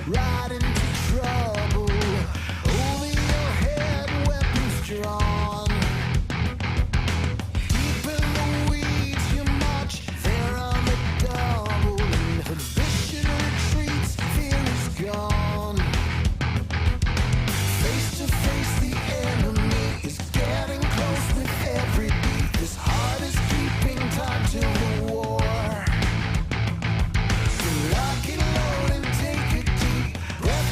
right into trouble. Over your head, weapons drawn. Deep in the weeds, you march there on the double. Inhibition retreats, fear is gone. Face to face, the enemy is getting close with every beat. This heart is keeping time to the war. So lock it low and take a deep breath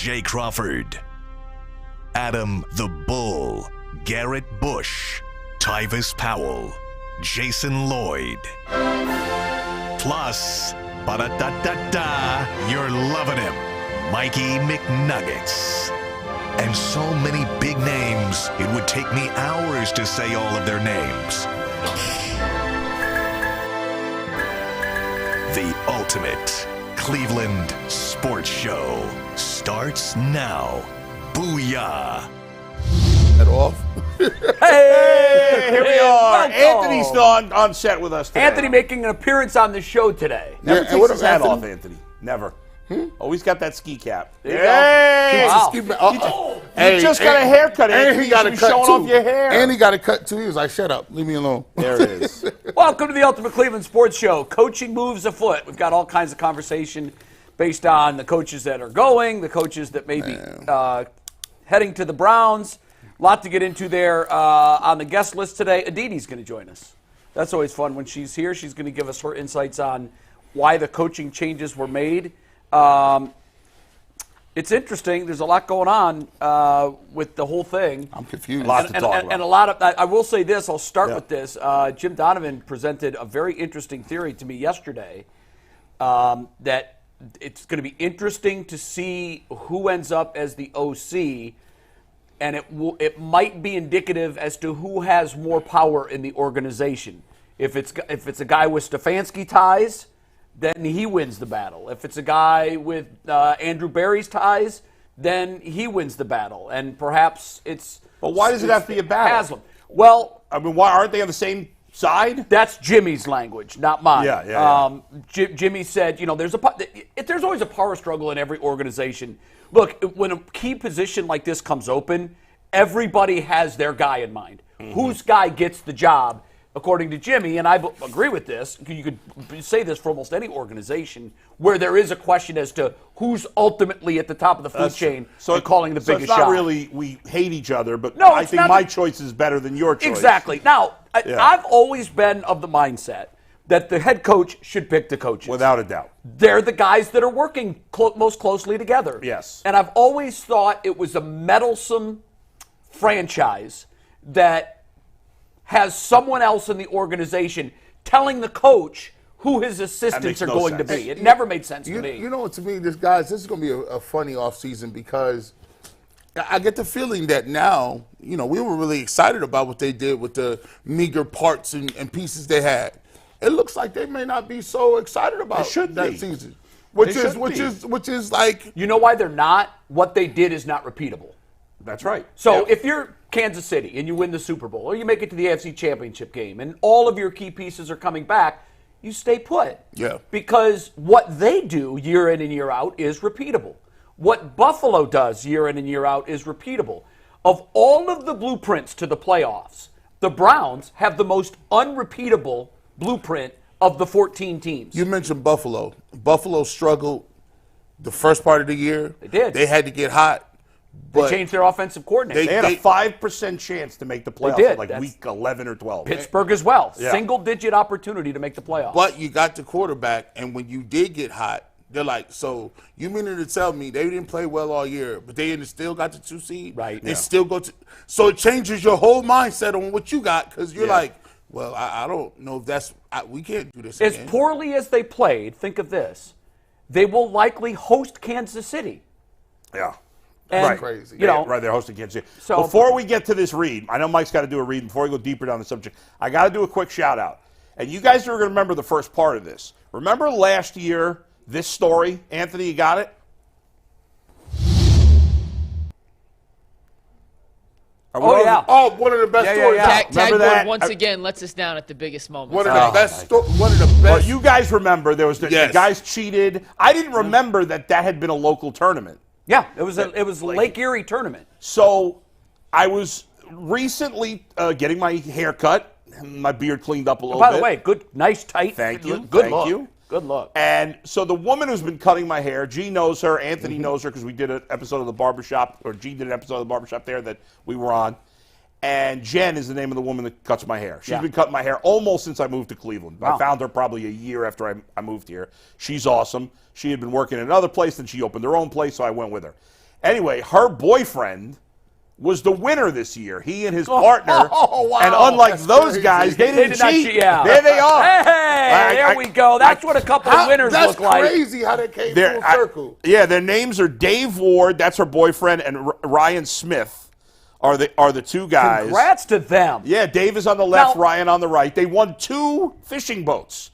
Jay Crawford, Adam the Bull, Garrett Bush, Tyvis Powell, Jason Lloyd. Plus, ba-da-da-da-da, you're loving him, Mikey McNuggets. And so many big names, it would take me hours to say all of their names. The ultimate Cleveland sports show starts now. Booyah! That off? Hey, here we are. welcome. Anthony's still on set with us today. Anthony making an appearance on the show today. Never Yeah, takes his hat Anthony? off, Anthony. Never. Always got that ski cap. There you go. Wow. You just got a haircut, And Anthony. he got You a should be cut showing too. off your hair. And he got a cut too. He was like, "Shut up, leave me alone." There it is. Welcome to the Ultimate Cleveland Sports Show. Coaching moves afoot. We've got all kinds of conversation based on the coaches that are going, the coaches that may be heading to the Browns. A lot to get into there on the guest list today. Aditi's going to join us. That's always fun when she's here. She's going to give us her insights on why the coaching changes were made. It's interesting. There's a lot going on with the whole thing. I'm confused. A lot to talk about. And a lot of, I will say this, I'll start with this. Jim Donovan presented a very interesting theory to me yesterday that it's going to be interesting to see who ends up as the OC, and it might be indicative as to who has more power in the organization. If it's a guy with Stefanski ties, then he wins the battle. If it's a guy with Andrew Berry's ties, then he wins the battle. And perhaps it's... But why does it have to be a battle? Haslam. Well... I mean, why aren't they on the same side? That's Jimmy's language, not mine. Yeah. Jimmy said, there's always a power struggle in every organization. Look, when a key position like this comes open, everybody has their guy in mind. Mm-hmm. Whose guy gets the job? According to Jimmy, and I agree with this, you could say this for almost any organization where there is a question as to who's ultimately at the top of the food chain and calling the biggest it's not shot. really we hate each other, but No, I it's think not my that- choice is better than your choice. Exactly. Now, I've always been of the mindset that the head coach should pick the coaches. Without a doubt. They're the guys that are working most closely together. Yes. And I've always thought it was a meddlesome franchise that has someone else in the organization telling the coach who his assistants are no going sense. to be. It never made sense to me. You know what, to me, this is going to be a funny offseason because I get the feeling that now, we were really excited about what they did with the meager parts and pieces they had. It looks like they may not be so excited about that season. Which is like, You know why they're not? What they did is not repeatable. That's right. So if you're Kansas City and you win the Super Bowl or you make it to the AFC Championship game and all of your key pieces are coming back, you stay put. Yeah. Because what they do year in and year out is repeatable. What Buffalo does year in and year out is repeatable. Of all of the blueprints to the playoffs, the Browns have the most unrepeatable blueprint of the 14 teams. you mentioned Buffalo. Buffalo struggled the first part of the year. They did. They had to get hot. They But changed their offensive coordinator. They had a 5% chance to make the playoffs did. at like That's- week 11 or 12. Pittsburgh as well. Yeah. Single-digit opportunity to make the playoffs. But you got the quarterback, and when you did get hot, they're like, so you meaning to tell me they didn't play well all year, but they still got the 2 seed? Right. They Yeah. still go to. So it changes your whole mindset on what you got because you're Yeah. like, well, I don't know if we can't do this As again. poorly as they played, think of this. They will likely host Kansas City. Yeah. And, Right. Crazy. Right, they're hosting Kansas City. So- Before we get to this read, I know Mike's got to do a read. Before we go deeper down the subject, I got to do a quick shout out. And you guys are going to remember the first part of this. Remember last year, this story? Anthony, you got it? Oh, yeah. Oh, one of the best Yeah, yeah, stories. yeah. out. Tag Remember board that? once again lets us down at the biggest moments. One of the best. One of the best. Well, you guys remember there was the Yes. guys cheated. I didn't remember that had been a local tournament. Yeah, it was a Lake Erie tournament. So I was recently getting my hair cut, and my beard cleaned up a little By bit. the way, good, nice, tight. Thank you. Good Thank look. you. Good look. And so the woman who's been cutting my hair, G knows her, Anthony knows her because we did an episode of the barbershop, or G did an episode of the barbershop there that we were on. And Jen is the name of the woman that cuts my hair. She's Yeah. been cutting my hair almost since I moved to Cleveland. Wow. I found her probably a year after I moved here. She's awesome. She had been working in another place, then she opened her own place, so I went with her. Anyway, her boyfriend was the winner this year. He and his partner. Oh, wow. And unlike That's those crazy. guys, they didn't did not cheat. cheat, yeah. There they are. Hey, there we go. That's what a couple of winners That's look like. crazy how that came They're- full circle. yeah, their names are Dave Ward, that's her boyfriend, and Ryan Smith are the two guys. Congrats to them. Yeah, Dave is on the left, Now- Ryan on the right. They won 2 fishing boats.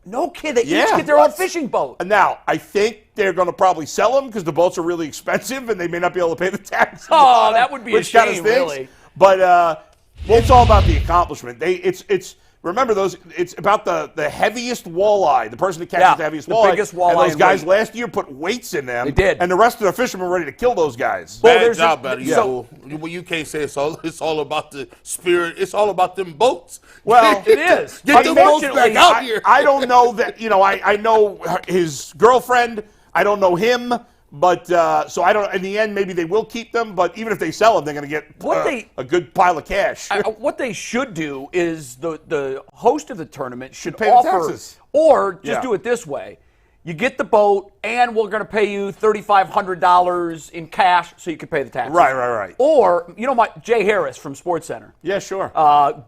No kid. They each Yeah. get their own fishing boat. Now, I think they're going to probably sell them because the boats are really expensive and they may not be able to pay the tax. Oh, that would be a which kinda shame, stinks. really. But it's all about the accomplishment. It's remember those. It's about the heaviest walleye, the person that catches Yeah, the heaviest the walleye. biggest walleye And those in guys weight. last year put weights in them. They did. And the rest of the fishermen were ready to kill those guys. Well, Bad there's job, a- buddy. so- Well, you can't say it's all about the spirit. It's all about them boats. Well, It is. Get the boats back Unfortunately, out here. I don't know that, I know his girlfriend. I don't know him. But, so I don't, in the end, maybe they will keep them. But even if they sell them, they're going to get a good pile of cash. What they should do is the host of the tournament should pay the offer, taxes. or just Yeah. do it this way. You get the boat, and we're going to pay you $3,500 in cash so you can pay the taxes. Right. Or, Jay Harris from SportsCenter. Yeah, sure.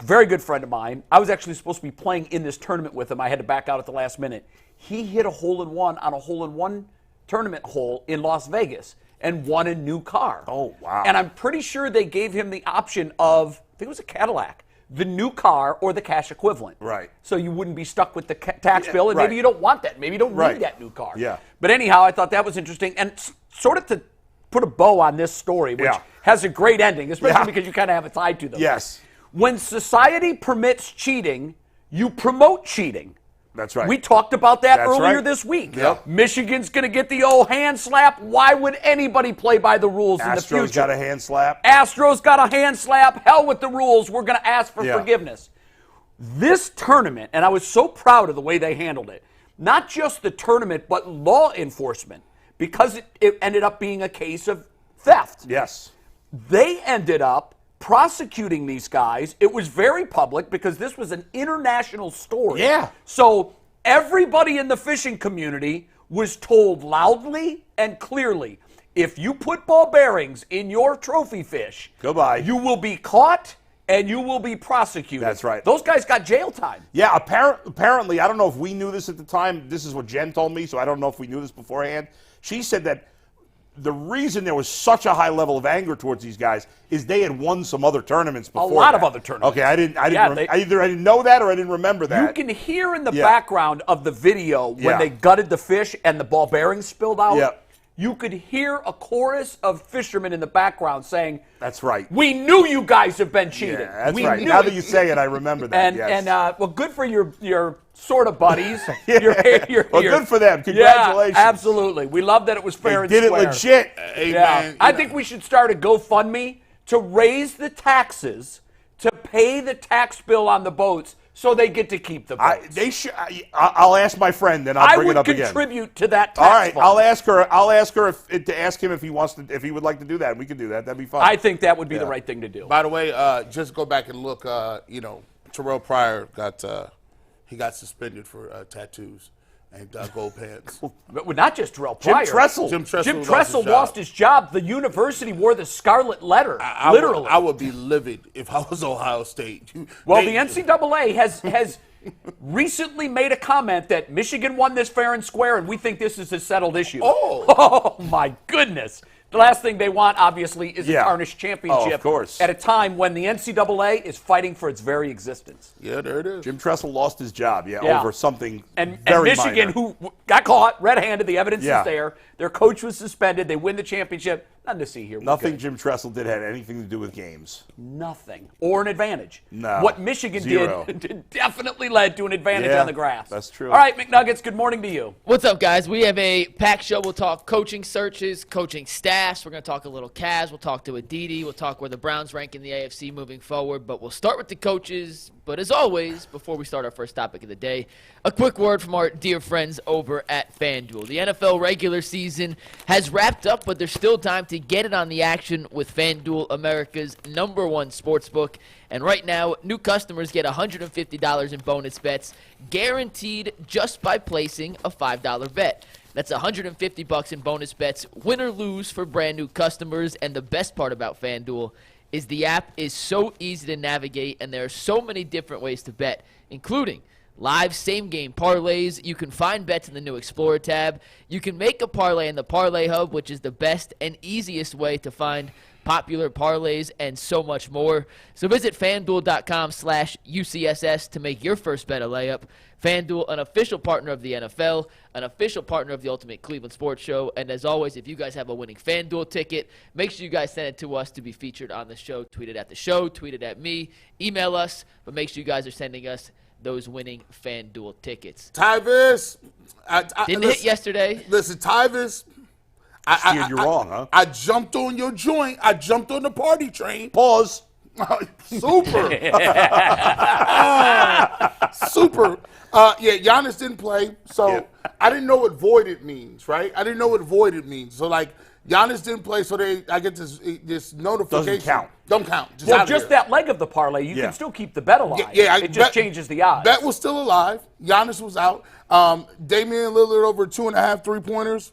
Very good friend of mine. I was actually supposed to be playing in this tournament with him. I had to back out at the last minute. He hit a hole-in-one on a hole-in-one tournament hole in Las Vegas and won a new car. Oh, wow. And I'm pretty sure they gave him the option of, I think it was a Cadillac, the new car or the cash equivalent. Right. So you wouldn't be stuck with the tax Yeah, bill, and right. maybe you don't want that. Maybe you don't Right. need that new car. Yeah. But anyhow, I thought that was interesting. And sort of to put a bow on this story, which Yeah. has a great ending, especially Yeah. because you kind of have it tied to them. Yes. When society permits cheating, you promote cheating. That's right. We talked about that That's earlier right. this week. Yep. Michigan's going to get the old hand slap. Why would anybody play by the rules in the future? Astros got a hand slap. Astros got a hand slap. Hell with the rules. We're going to ask for Yeah. forgiveness. This tournament, and I was so proud of the way they handled it, not just the tournament, but law enforcement, because it ended up being a case of theft. Yes. They ended up prosecuting these guys. It was very public because this was an international story. Yeah. So everybody in the fishing community was told loudly and clearly, if you put ball bearings in your trophy fish, Goodbye. you will be caught and you will be prosecuted. That's right. Those guys got jail time. Yeah, apparently, I don't know if we knew this at the time. This is what Jen told me, so I don't know if we knew this beforehand. She said that the reason there was such a high level of anger towards these guys is they had won some other tournaments before. lot that. of other tournaments. Okay, I didn't. Yeah, Either I didn't know that or I didn't remember that. You can hear in the Yeah. background of the video when Yeah. they gutted the fish and the ball bearings spilled out. Yeah. You could hear a chorus of fishermen in the background saying, That's right. "We knew you guys have been cheating. Yeah, that's we right. knew Now it." that you say it, I remember that. And yes. well, good for your sort of buddies. Yeah. Well, good for them. Congratulations. Yeah, absolutely. We love that it was fair They and did it square. legit. Hey, Yeah, man, I think we should start a GoFundMe to raise the taxes to pay the tax bill on the boats so they get to keep the boats. They should. I'll ask my friend, and I'll I bring would it up again. contribute to that tax All right, fund. I'll ask her to ask him if he wants to, if he would like to do that. We can do that. That'd be fun. I think that would be the Yeah. right thing to do. By the way, just go back and look. Terrell Pryor got suspended for tattoos and gold pants. But not just Terrell Pryor. Jim Tressel Jim lost Tressel his job. lost his job. The university wore the scarlet letter, literally. I would be livid if I was Ohio State. Well, the NCAA has recently made a comment that Michigan won this fair and square, and we think this is a settled issue. Oh. Oh, my goodness. The last thing they want, obviously, is Yeah. a tarnished championship. Oh, of course. At a time when the NCAA is fighting for its very existence. Yeah, there it is. Jim Tressel lost his job, Yeah. over something And very Michigan, minor. who got caught red-handed, the evidence Yeah. is there. Their coach was suspended. They win the championship. Nothing to see here. We're Nothing good. Jim Tressel did had anything to do with games. Nothing. Or an advantage. No. What Michigan Zero. did definitely led to an advantage Yeah, on the grass. that's true. All right, McNuggets, good morning to you. What's up, guys? We have a packed show. We'll talk coaching searches, coaching staffs. We're going to talk a little Cavs. We'll talk to Aditi. We'll talk where the Browns rank in the AFC moving forward. But we'll start with the coaches. But as always, before we start our first topic of the day, a quick word from our dear friends over at FanDuel. The NFL regular season has wrapped up, but there's still time to get it on the action with FanDuel, America's #1 sportsbook. And right now, new customers get $150 in bonus bets, guaranteed just by placing a $5 bet. That's $150 in bonus bets, win or lose for brand new customers. And the best part about FanDuel is the app is so easy to navigate, and there are so many different ways to bet, including live same-game parlays. You can find bets in the new Explorer tab. You can make a parlay in the Parlay Hub, which is the best and easiest way to find popular parlays, and so much more. So visit FanDuel.com/UCSS to make your first bet a layup. FanDuel, an official partner of the NFL, an official partner of the Ultimate Cleveland Sports Show. And as always, if you guys have a winning FanDuel ticket, make sure you guys send it to us to be featured on the show. Tweet it at the show, tweet it at me, email us, but make sure you guys are sending us those winning FanDuel tickets. Tyvis, Didn't hit yesterday. Listen, Tyvis, Steered you wrong, huh? I jumped on your joint. I jumped on the party train. Pause. Super. Super. Yeah, Giannis didn't play, so Yeah. I didn't know what voided means, right? I didn't know what voided means. So, like, Giannis didn't play, so I get this notification. count. Don't count. Just Well, out of just here. that leg of the parlay, you Yeah. can still keep the bet alive. Yeah, it just changes the odds. Bet was still alive. Giannis was out. Damian Lillard over 2.5 3-pointers.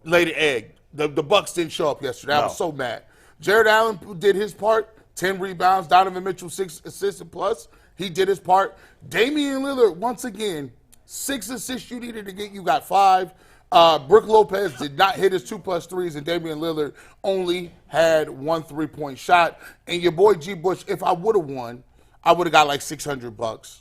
Laid an egg. The Bucks didn't show up yesterday. I was so mad. Jared Allen did his part. 10 rebounds. Donovan Mitchell 6 assists and plus. He did his part. Damian Lillard once again 6 assists you needed to get. You got 5. Brook Lopez did not hit his 2+ 3s, and Damian Lillard only had 1 3-point shot. And your boy G. Bush, if I would have won, I would have got like $600.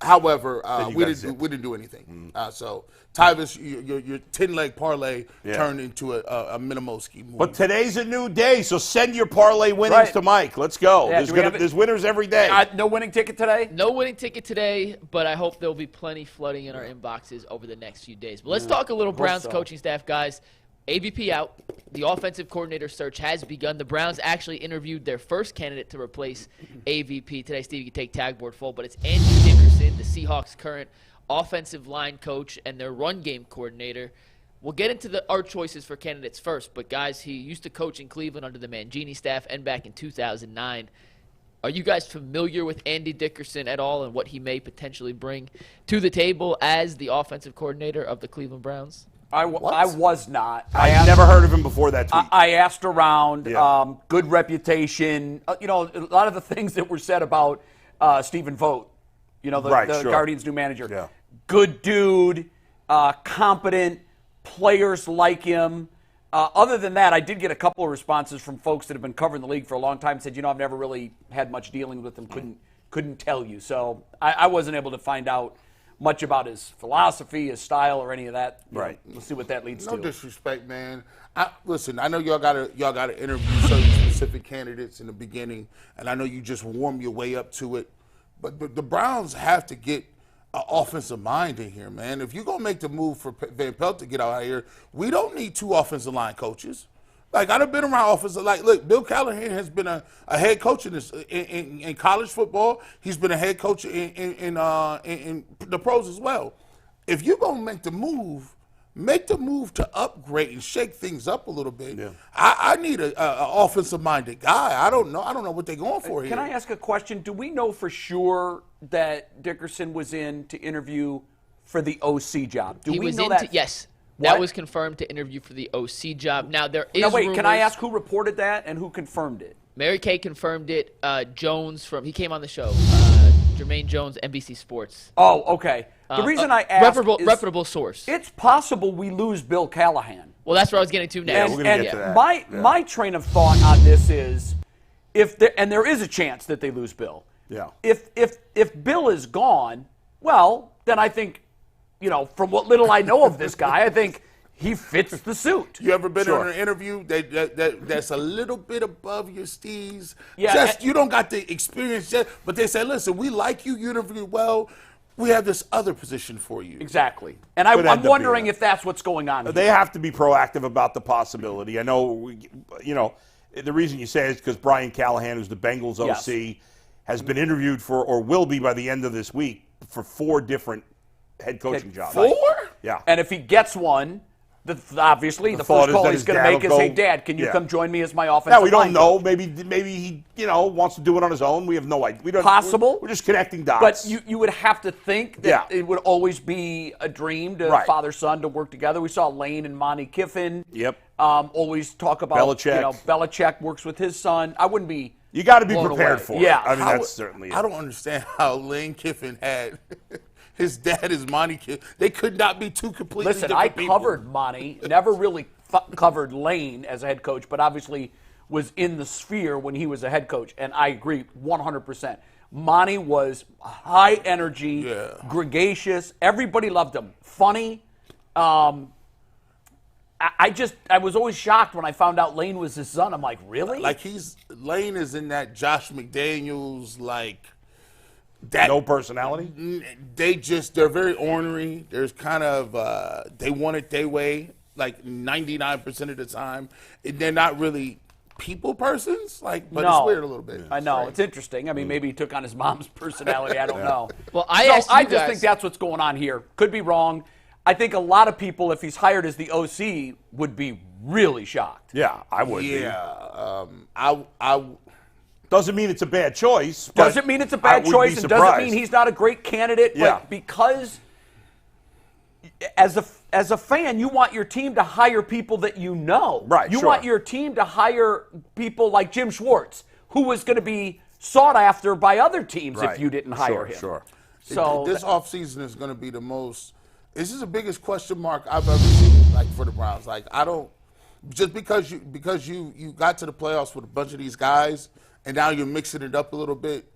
However, we didn't do anything. So Tyvis, your 10-leg parlay turned into a Minimoski move. But today's a new day, so send your parlay winnings Right. to Mike. Let's go. Yeah, do we have it? There's winners every day. No winning ticket today? No winning ticket today, but I hope there'll be plenty flooding in our inboxes over the next few days. But let's talk a little Browns so. coaching staff, guys. AVP out. The offensive coordinator search has begun. The Browns actually interviewed their first candidate to replace AVP today. Steve, you can take tag board full, but it's Andy Dickerson, the Seahawks' current offensive line coach and their run game coordinator. We'll get into our choices for candidates first, but guys, he used to coach in Cleveland under the Mangini staff and back in 2009. Are you guys familiar with Andy Dickerson at all and what he may potentially bring to the table as the offensive coordinator of the Cleveland Browns? I was not. I never heard of him before that tweet. I asked around, Yeah. good reputation. A lot of the things that were said about Stephen Vogt, the sure. Guardians' new manager. Yeah. Good dude, competent, players like him. Other than that, I did get a couple of responses from folks that have been covering the league for a long time. Said, I've never really had much dealing with him. Couldn't tell you. So I wasn't able to find out much about his philosophy, his style, or any of that. Right. We'll see what that leads No to. disrespect, man. Listen, I know y'all gotta interview certain specific candidates in the beginning, and I know you just warm your way up to it. But the Browns have to get an offensive mind in here, man. If you're gonna make the move for Van Pelt to get out of here, we don't need 2 offensive line coaches. Like, I've been around offensive. Like, look, Bill Callahan has been a head coach in college football. He's been a head coach in the pros as well. If you're gonna make the move to upgrade and shake things up a little bit. Yeah. I need an offensive-minded guy. I don't know what they're going for here. Can I ask a question? Do we know for sure that Dickerson was in to interview for the OC job? Do He we was know in that? yes. What? That was confirmed to interview for the OC job. Now, there is Now, wait, can I rumors- ask who reported that and who confirmed it? Mary Kay confirmed it. Jones he came on the show. Jermaine Jones, NBC Sports. Oh, okay. The reason I asked is reputable source. it's possible we lose Bill Callahan. Well, that's what I was getting to next. we're gonna get to that. My train of thought on this is there is a chance that they lose Bill. Yeah. If Bill is gone, well, then I think, from what little I know of this guy, I think he fits the suit. You ever been Sure. on an interview that's a little bit above your steez? Yeah, You don't got the experience yet, but they say, listen, we like you, you interview well. We have this other position for you. Exactly. And Could end I'm up wondering being if that's what's going on here. They have to be proactive about the possibility. I know, the reason you say it is because Brian Callahan, who's the Bengals OC, has been interviewed for, or will be by the end of this week, for 4 different head coaching jobs. 4? Yeah. And if he gets one, Obviously, the thought first is call that he's his going to dad make will is, hey, go- Dad, can you Yeah. come join me as my offensive Now we don't line know. coach? Maybe he wants to do it on his own. We have no idea. We don't, Possible. We're just connecting dots. But you would have to think that Yeah. it would always be a dream to Right. father-son to work together. We saw Lane and Monty Kiffin. Yep. Always talk about Belichick. Belichick works with his son. I wouldn't be. You got to be blown prepared away. for Yeah. it. I mean, How- that's certainly. I don't understand how Lane Kiffin had his dad is Monty Kiffin. They could not be two completely Listen, different I people. covered Monty, never really covered Lane as a head coach, but obviously was in the sphere when he was a head coach, and I agree 100%. Monty was high energy, gregarious. Everybody loved him. Funny. I was always shocked when I found out Lane was his son. I'm like, really? Like Lane is in that Josh McDaniels that No personality. they're very ornery. There's kind of they want it their way like 99% of the time. And they're not really people persons, but No. it's weird a little bit. I know. It's interesting. I mean, maybe he took on his mom's personality. I don't know. Well, I So asked you I just guys- think that's what's going on here. Could be wrong. I think a lot of people, if he's hired as the OC, would be really shocked. Yeah, I would. Yeah, I Doesn't mean it's a bad choice. but Doesn't mean it's a I bad would choice, be and doesn't surprised. mean he's not a great candidate. Yeah. But because, as a fan, you want your team to hire people that you know. Right, You sure. want your team to hire people like Jim Schwartz, who was going to be sought after by other teams Right. if you didn't hire Sure, him. Sure. So this offseason is going to be the most. This is the biggest question mark I've ever seen, for the Browns. I don't just because you got to the playoffs with a bunch of these guys, and now you're mixing it up a little bit.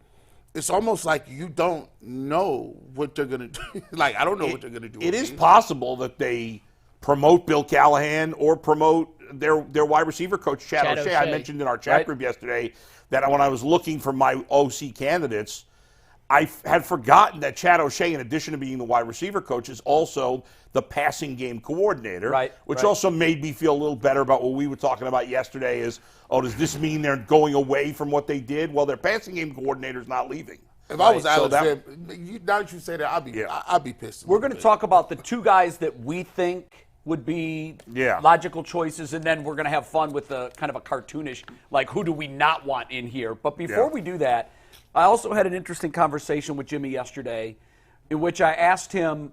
It's almost like you don't know what they're going to do. I don't know what they're going to do. It is possible that they promote Bill Callahan or promote their wide receiver coach, Chad Chad O'Shea. I O'Shea. mentioned in our chat Right. group yesterday that when I was looking for my OC candidates, I had forgotten that Chad O'Shea, in addition to being the wide receiver coach, is also the passing game coordinator, Right, which right. also made me feel a little better about what we were talking about yesterday is, does this mean they're going away from what they did? Well, their passing game coordinator's not leaving. If I was Right, so Alex, that- now that you say that, I'd be pissed. we're going to talk about the two guys that we think would be Yeah. logical choices, and then we're going to have fun with the kind of a cartoonish, who do we not want in here? But before Yeah. we do that, I also had an interesting conversation with Jimmy yesterday in which I asked him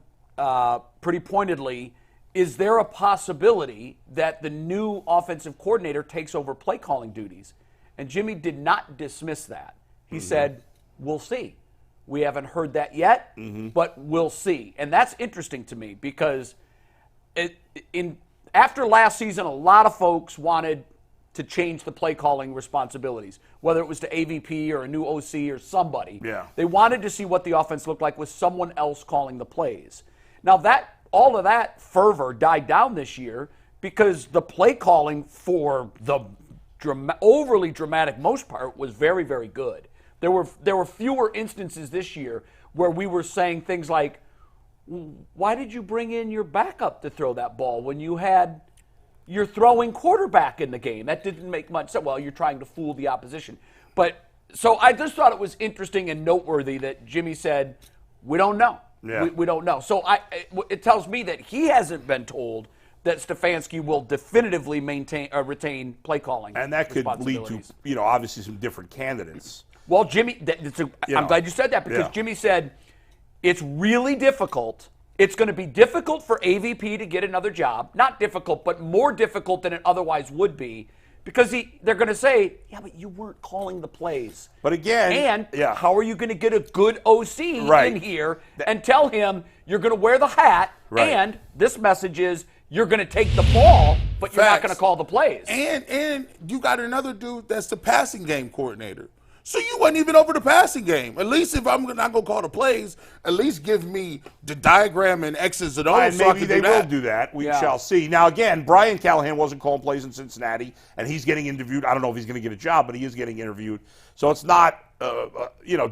pretty pointedly, is there a possibility that the new offensive coordinator takes over play calling duties? And Jimmy did not dismiss that. He said, we'll see. We haven't heard that yet, but we'll see. And that's interesting to me because after last season, a lot of folks wanted to change the play calling responsibilities, whether it was to AVP or a new OC or somebody. Yeah. They wanted to see what the offense looked like with someone else calling the plays. Now all of that fervor died down this year because the play calling for the overly dramatic most part was very, very good. There were fewer instances this year where we were saying things like, why did you bring in your backup to throw that ball when you had your throwing quarterback in the game? That didn't make much sense. Well, you're trying to fool the opposition. But so I just thought it was interesting and noteworthy that Jimmy said, we don't know. Yeah. We don't know. So it tells me that he hasn't been told that Stefanski will definitively retain play calling. And that could lead to, responsibilities. obviously some different candidates. Well, Jimmy, I'm glad you said that because Yeah. Jimmy said it's really difficult. It's going to be difficult for AVP to get another job. Not difficult, but more difficult than it otherwise would be because they're going to say, yeah, but you weren't calling the plays. But again, And how are you going to get a good OC Right. in here and tell him you're going to wear the hat Right. and this message is you're going to take the ball, but you're not Facts. going to call the plays. And you got another dude that's the passing game coordinator. So you wasn't even over the passing game. At least if I'm not going to call the plays, at least give me the diagram and X's and O's. And so I maybe can they do that. will do that. We Yeah. shall see. Now, again, Brian Callahan wasn't calling plays in Cincinnati, and he's getting interviewed. I don't know if he's going to get a job, but he is getting interviewed. So it's not,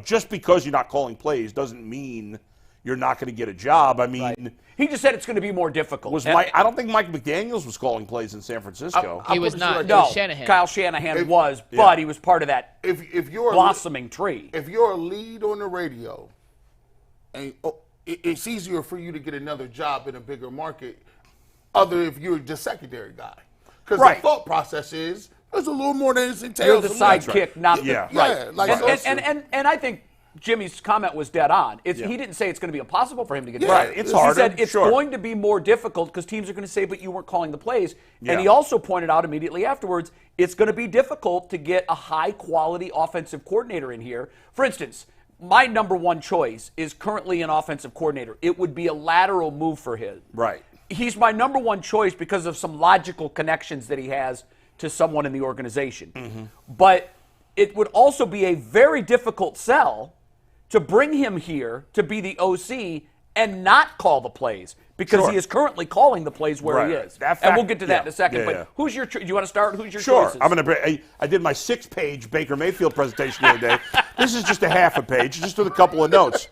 just because you're not calling plays doesn't mean you're not going to get a job. I mean, He just said it's going to be more difficult. I don't think Mike McDaniels was calling plays in San Francisco. He was put it to you not. like It No, was Shanahan. Kyle Shanahan If- was, yeah. but he was part of that If you're blossoming tree. if you're a lead on the radio, and it's easier for you to get another job in a bigger market. other if you're just secondary guy. Because Right. the thought process is there's a little more than this entails. You're the Sometimes. sidekick, not Yeah. the right. Yeah, like And I think Jimmy's comment was dead on. He didn't say it's going to be impossible for him to get Yeah, drafted. right, it's He harder, said it's sure. going to be more difficult because teams are going to say, but you weren't calling the plays. Yeah. And he also pointed out immediately afterwards, it's going to be difficult to get a high-quality offensive coordinator in here. For instance, my number one choice is currently an offensive coordinator. It would be a lateral move for him. Right. He's my number one choice because of some logical connections that he has to someone in the organization. Mm-hmm. But it would also be a very difficult sell to bring him here to be the OC and not call the plays because Sure. he is currently calling the plays where he Right. is. That And we'll fact- get to that yeah. in a second. Yeah, but yeah. who's your? Do you want to start? Who's your Sure. choices? I'm gonna. I did my 6-page Baker Mayfield presentation the other day. This is just a half a page, just with a couple of notes.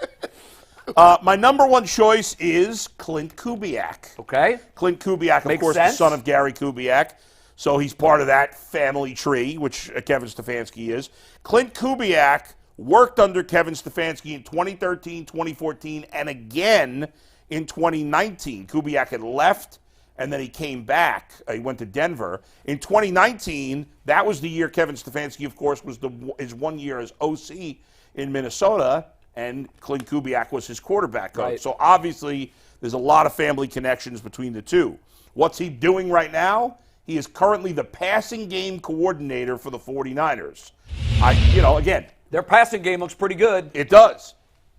My number one choice is Clint Kubiak. Okay. Clint Kubiak, of Makes course, sense. the son of Gary Kubiak. So he's part of that family tree, which Kevin Stefanski is. Clint Kubiak worked under Kevin Stefanski in 2013, 2014, and again in 2019. Kubiak had left, and then he came back. He went to Denver. In 2019, that was the year Kevin Stefanski, of course, was his 1 year as OC in Minnesota, and Clint Kubiak was his quarterback coach. Right. So obviously, there's a lot of family connections between the two. What's he doing right now? He is currently the passing game coordinator for the 49ers. Again, Their passing game looks pretty good. it does.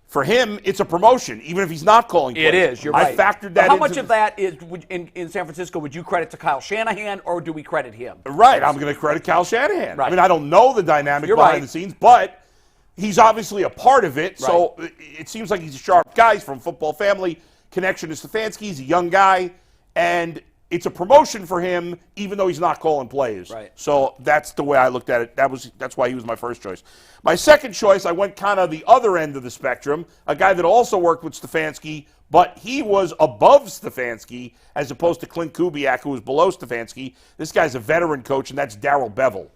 For him, it's a promotion, even if he's not calling plays. It is. You're right. I factored But that how into much of that is in San Francisco? Would you credit to Kyle Shanahan or do we credit him? Right. I'm going to credit Kyle Shanahan. Right. I mean, I don't know the dynamic You're behind right. the scenes, but he's obviously a part of it. So it seems like he's a sharp guy. He's from football family. Connection to Stefanski. He's a young guy. And it's a promotion for him, even though he's not calling plays. Right. So that's the way I looked at it. That's why he was my first choice. My second choice, I went kind of the other end of the spectrum, a guy that also worked with Stefanski, but he was above Stefanski as opposed to Clint Kubiak, who was below Stefanski. This guy's a veteran coach, and that's Darrell Bevell.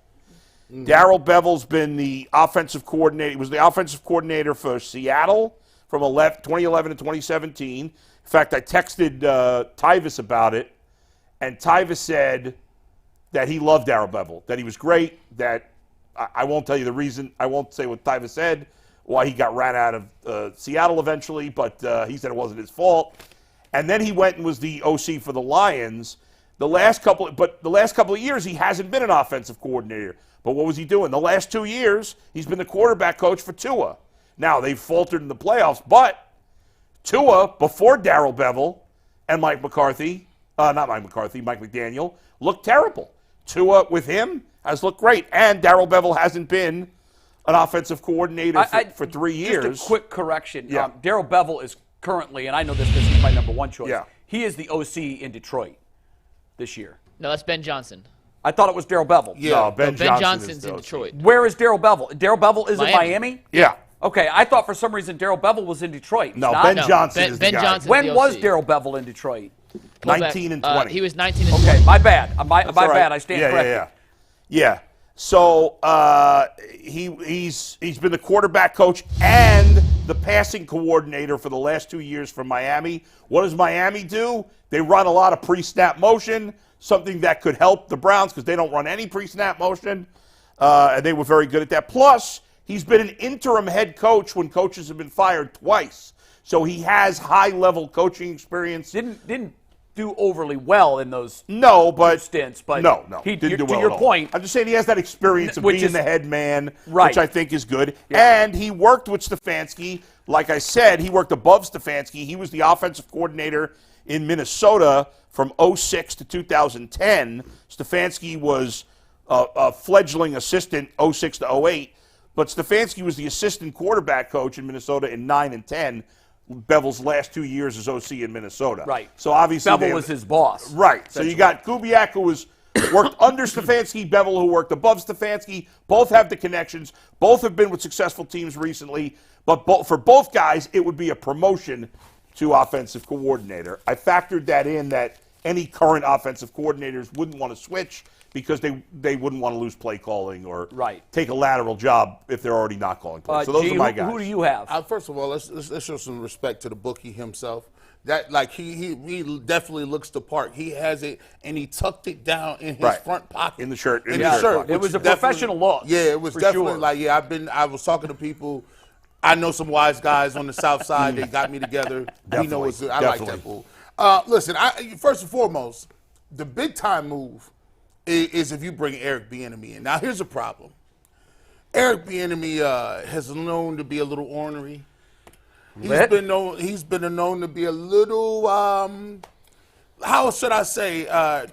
Darrell Bevell's been the offensive coordinator. He was the offensive coordinator for Seattle from 2011 to 2017. In fact, I texted Tyvis about it. And Tyvis said that he loved Darrell Bevell, that he was great, that I won't tell you the reason. I won't say what Tyvis said, why he got ran out of Seattle eventually, but he said it wasn't his fault. And then he went and was the OC for the Lions. The last couple of years, he hasn't been an offensive coordinator. But what was he doing? The last 2 years, he's been the quarterback coach for Tua. Now, they've faltered in the playoffs, but Tua, before Darrell Bevell and Mike McDaniel, looked terrible. Tua, with him, has looked great. And Darrell Bevell hasn't been an offensive coordinator for 3 years. Just a quick correction. Yeah. Darrell Bevell is currently, and I know this because he's my number one choice. Yeah. He is the OC in Detroit this year. No, that's Ben Johnson. I thought it was Darrell Bevell. Yeah. No, Ben Ben Johnson Johnson's is in the OC. Detroit. Where is Darrell Bevell? Darrell Bevell is Miami. in Miami? Yeah. Okay, I thought for some reason Darrell Bevell was in Detroit. No, He's not? Ben No, Johnson Ben- is Ben the guy. Johnson. When the was OC. Darrell Bevell in Detroit? Pull back. 19 and 20. He was 19 and 20. Okay, my bad. My All right. bad. I stand corrected. Yeah. So he's been the quarterback coach and the passing coordinator for the last 2 years for Miami. What does Miami do? They run a lot of pre-snap motion, something that could help the Browns because they don't run any pre-snap motion, and they were very good at that. Plus, he's been an interim head coach when coaches have been fired twice, so he has high-level coaching experience. Didn't do overly well in those No, but stints, but no, he, didn't do well to your at all. point, I'm just saying he has that experience of Which being is- the head man, Right. which I think is good. Yeah. And he worked with Stefanski. Like I said, he worked above Stefanski. He was the offensive coordinator in Minnesota from 06 to 2010. Stefanski was a fledgling assistant 06 to 08, but Stefanski was the assistant quarterback coach in Minnesota in 9 and 10. Bevell's last 2 years as OC in Minnesota. right. So obviously Bevell was his boss. Right. So you got Kubiak, who was worked under Stefanski, Bevell, who worked above Stefanski. Both have the connections. Both have been with successful teams recently. But for both guys, it would be a promotion to offensive coordinator. I factored that in that any current offensive coordinators wouldn't want to switch because they wouldn't want to lose play calling or take a lateral job if they're already not calling plays. So those are my guys. Who do you have? First of all, let's show some respect to the bookie himself. That like he definitely looks the part. He has it and he tucked it down in his front pocket in the shirt. In the shirt. It was a professional look. Yeah, it was definitely like I was talking to people. I know some wise guys on the South Side. They got me together. We know what's. I like that fool. Listen, first and foremost, the big time move is if you bring Eric Bieniemy in. Now here's a problem. Eric Bieniemy has known to be a little ornery. He's been known to be a little, how should I say,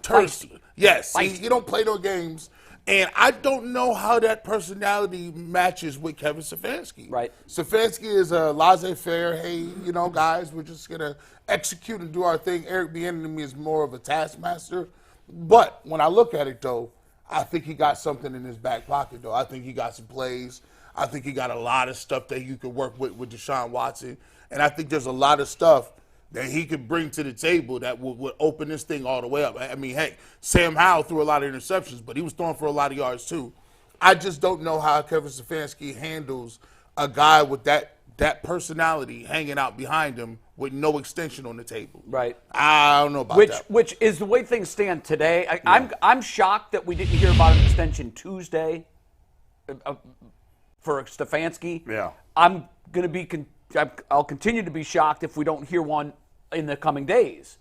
terse. Yes, he don't play no games. And I don't know how that personality matches with Kevin Stefanski. Right. Stefanski is a laissez-faire, hey, guys, we're just going to execute and do our thing. Eric Bieniemy is more of a taskmaster. But when I look at it, though, I think he got something in his back pocket, though. I think he got some plays. I think he got a lot of stuff that you could work with Deshaun Watson. And I think there's a lot of stuff that he could bring to the table that would open this thing all the way up. I mean, hey, Sam Howell threw a lot of interceptions, but he was throwing for a lot of yards too. I just don't know how Kevin Stefanski handles a guy with that personality hanging out behind him with no extension on the table. Right. I don't know about that. Which is the way things stand today. I'm shocked that we didn't hear about an extension Tuesday for Stefanski. Yeah. I'll continue to be shocked if we don't hear one in the coming days.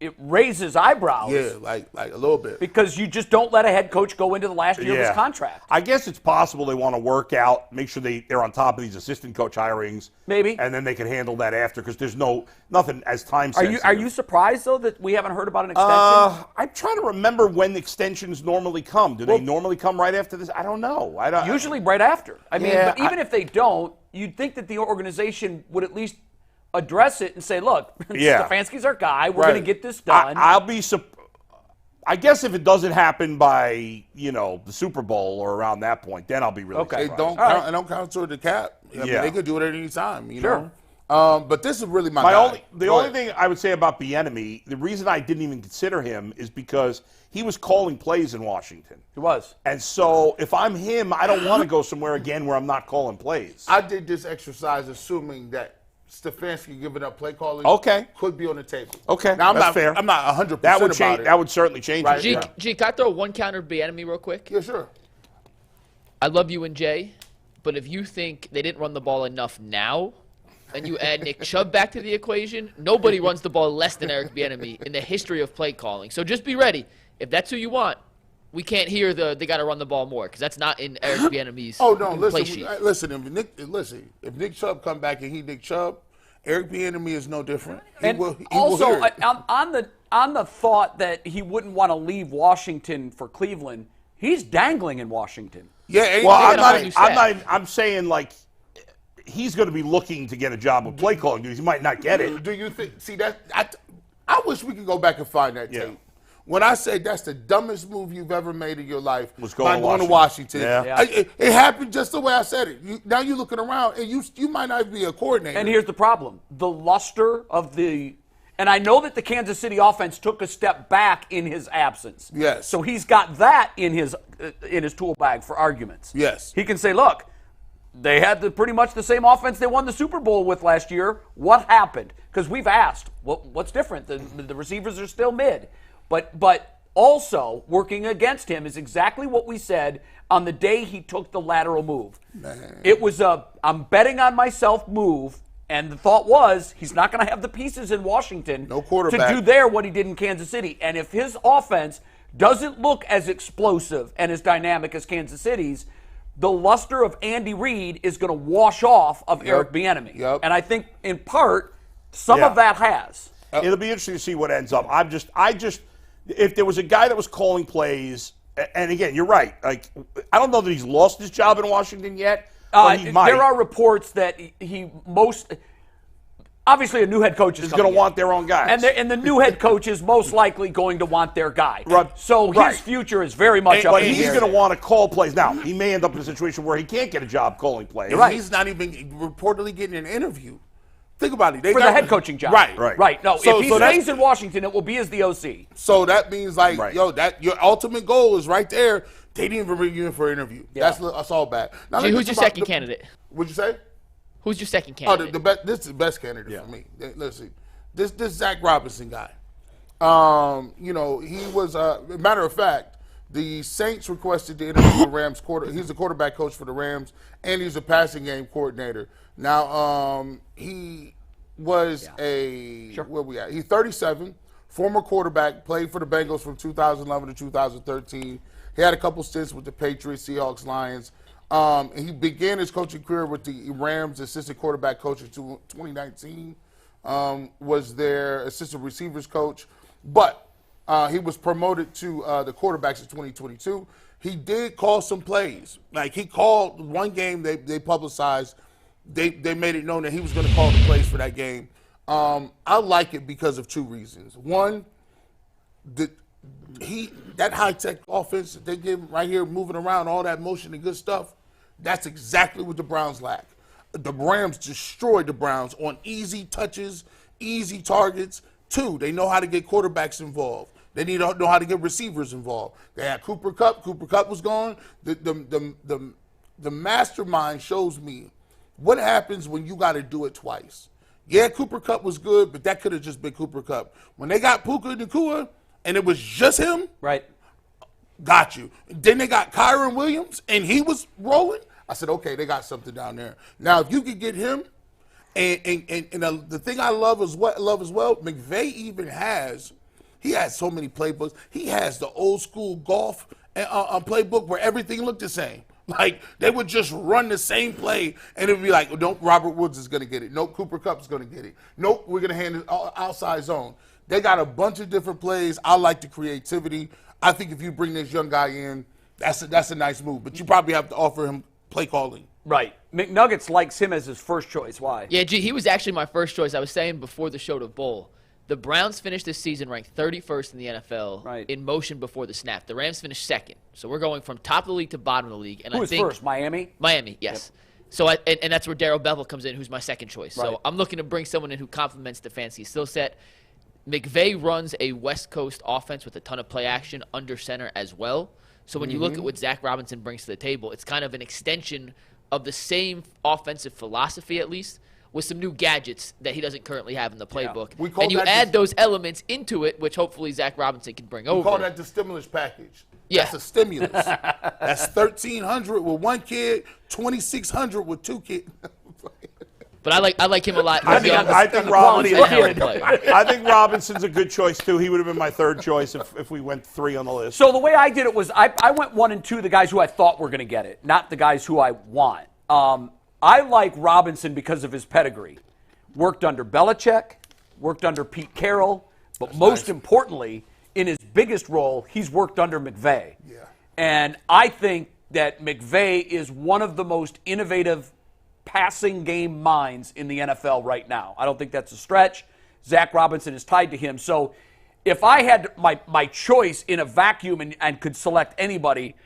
It raises eyebrows. Yeah, like a little bit. Because you just don't let a head coach go into the last year of his contract. I guess it's possible they want to work out, make sure they're on top of these assistant coach hirings. Maybe. And then they can handle that after because there's nothing as time sensitive. Are you surprised, though, that we haven't heard about an extension? I'm trying to remember when extensions normally come. Do they normally come right after this? I don't know. Usually right after. I mean, but even if they don't, you'd think that the organization would at least address it and say, look, Stefanski's our guy. We're going to get this done. I guess if it doesn't happen by, the Super Bowl or around that point, then I'll be really surprised. They don't count toward the cap. I mean, they could do it at any time, Sure. But this is really my guy. The only thing I would say about Bieniemy, the reason I didn't even consider him is because he was calling plays in Washington. He was. And so if I'm him, I don't want to go somewhere again where I'm not calling plays. I did this exercise assuming that Stefanski giving up play calling could be on the table. Okay, now, that's fair. I'm not 100% that would about change, it. That would certainly change it. G, can I throw one counter Bieniemy real quick? Yeah, sure. I love you and Jay, but if you think they didn't run the ball enough now, and you add Nick Chubb back to the equation, nobody runs the ball less than Eric Bieniemy in the history of play calling. So just be ready. If that's who you want, we can't hear they got to run the ball more because that's not in Eric Bieniemy's play sheet. If Nick Chubb come back and he Nick Chubb, Eric Bieniemy is no different. On the thought that he wouldn't want to leave Washington for Cleveland, he's dangling in Washington. Yeah. Well, I'm saying like he's going to be looking to get a job with play calling duties. He might not get it. Do you think? See that? I wish we could go back and find that tape. When I say that's the dumbest move you've ever made in your life, going to Washington. It happened just the way I said it. Now you're looking around, and you might not be a coordinator. And here's the problem. The luster of and I know that the Kansas City offense took a step back in his absence. Yes. So he's got that in his tool bag for arguments. Yes. He can say, look, they had pretty much the same offense they won the Super Bowl with last year. What happened? Because we've asked, what's different? The receivers are still mid. But also working against him is exactly what we said on the day he took the lateral move. Man. It was I'm betting on myself move, and the thought was he's not going to have the pieces in Washington to do there what he did in Kansas City. And if his offense doesn't look as explosive and as dynamic as Kansas City's, the luster of Andy Reid is going to wash off of Eric Bieniemy. Yep. And I think in part some of that has. It'll be interesting to see what ends up. If there was a guy that was calling plays, and again, you're right. Like, I don't know that he's lost his job in Washington yet, but he might. There are reports that obviously a new head coach is going to want their own guys. And the new head coach is most likely going to want their guy. Right. So his future is very much up in the air. He's going to want to call plays. Now, he may end up in a situation where he can't get a job calling plays. Right. He's not even reportedly getting an interview think about it. They For got the head coaching job. Right. No, So if he that's- stays in Washington, it will be as the OC. So that means like, Right. yo, that your ultimate goal is right there. They didn't even bring you in for an interview. Yeah. That's all bad. Now, Gee, let's who's talk your about second candidate? What'd you say? Who's your second Oh, candidate? the best. This is the best candidate for me. Let's see. This Zach Robinson guy. You know, he was. Matter of fact, the Saints requested to interview the Rams He's a quarterback coach for the Rams, and he's a passing game coordinator. Now, he was where we at? He's 37, former quarterback, played for the Bengals from 2011 to 2013. He had a couple stints with the Patriots, Seahawks, Lions. He began his coaching career with the Rams assistant quarterback coach in 2019. Was their assistant receivers coach, but he was promoted to the quarterbacks in 2022. He did call some plays. Like he called one game they publicized. They made it known that he was going to call the plays for that game. I like it because of two reasons. One, that high-tech offense that they give him right here, moving around, all that motion and good stuff, that's exactly what the Browns lack. The Rams destroyed the Browns on easy touches, easy targets. Two, they know how to get quarterbacks involved. They need to know how to get receivers involved. They had Cooper Kupp. Cooper Kupp was gone. The mastermind shows me what happens when you got to do it twice. Yeah, Cooper Kupp was good, but that could have just been Cooper Kupp. When they got Puka Nacua and it was just him, Right. got you. Then they got Kyron Williams and he was rolling. I said, okay, they got something down there. Now, if you could get him, and the thing I love as well, McVay even has so many playbooks. He has the old school golf playbook where everything looked the same. Like, they would just run the same play, and it would be like, nope, Robert Woods is going to get it. Nope, Cooper Kupp's going to get it. Nope, we're going to hand it outside zone. They got a bunch of different plays. I like the creativity. I think if you bring this young guy in, that's a nice move. But you probably have to offer him play calling. Right. McNuggets likes him as his first choice. Why? Yeah, he was actually my first choice. I was saying before the show to Bull, the Browns finished this season ranked 31st in the NFL in motion before the snap. The Rams finished second. So we're going from top of the league to bottom of the league. And Who I was think first? Miami? Miami, yes. Yep. So and that's where Darrell Bevel comes in, who's my second choice. Right. So I'm looking to bring someone in who complements Stefanski's skill set. McVay runs a West Coast offense with a ton of play action under center as well. So when you look at what Zach Robinson brings to the table, it's kind of an extension of the same offensive philosophy, at least, with some new gadgets that he doesn't currently have in the playbook. Yeah. And you add those elements into it, which hopefully Zach Robinson can bring over. We call that the stimulus package. Yeah. That's a stimulus. That's $1,300 with one kid, $2,600 with two kids. But I like him a lot. I think quality of the Robinson. player. I think Robinson's a good choice too. He would have been my third choice if we went 3 on the list. So the way I did it was I went 1 and 2, the guys who I thought were going to get it, not the guys who I want. I like Robinson because of his pedigree. Worked under Belichick, worked under Pete Carroll, but most importantly, in his biggest role, he's worked under McVay. Yeah. And I think that McVay is one of the most innovative passing game minds in the NFL right now. I don't think that's a stretch. Zach Robinson is tied to him. So if I had my choice in a vacuum and could select anybody,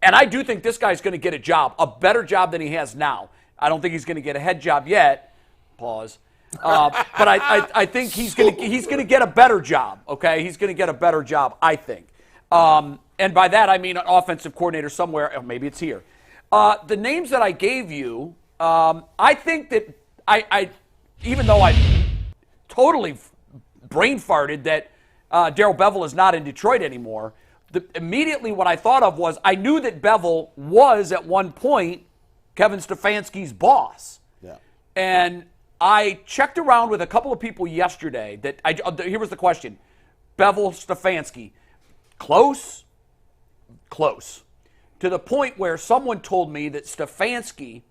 and I do think this guy's going to get a job, a better job than he has now. I don't think he's going to get a head job yet. Pause. But I think he's going to get a better job. Okay, he's going to get a better job, I think. And by that I mean an offensive coordinator somewhere, or maybe it's here. The names that I gave you, I think that I even though I totally brain farted that Darrell Bevel is not in Detroit anymore. Immediately what I thought of was I knew that Bevel was at one point Kevin Stefanski's boss. Yeah. And I checked around with a couple of people yesterday here was the question. Bevel, Stefanski, close? Close. To the point where someone told me that Stefanski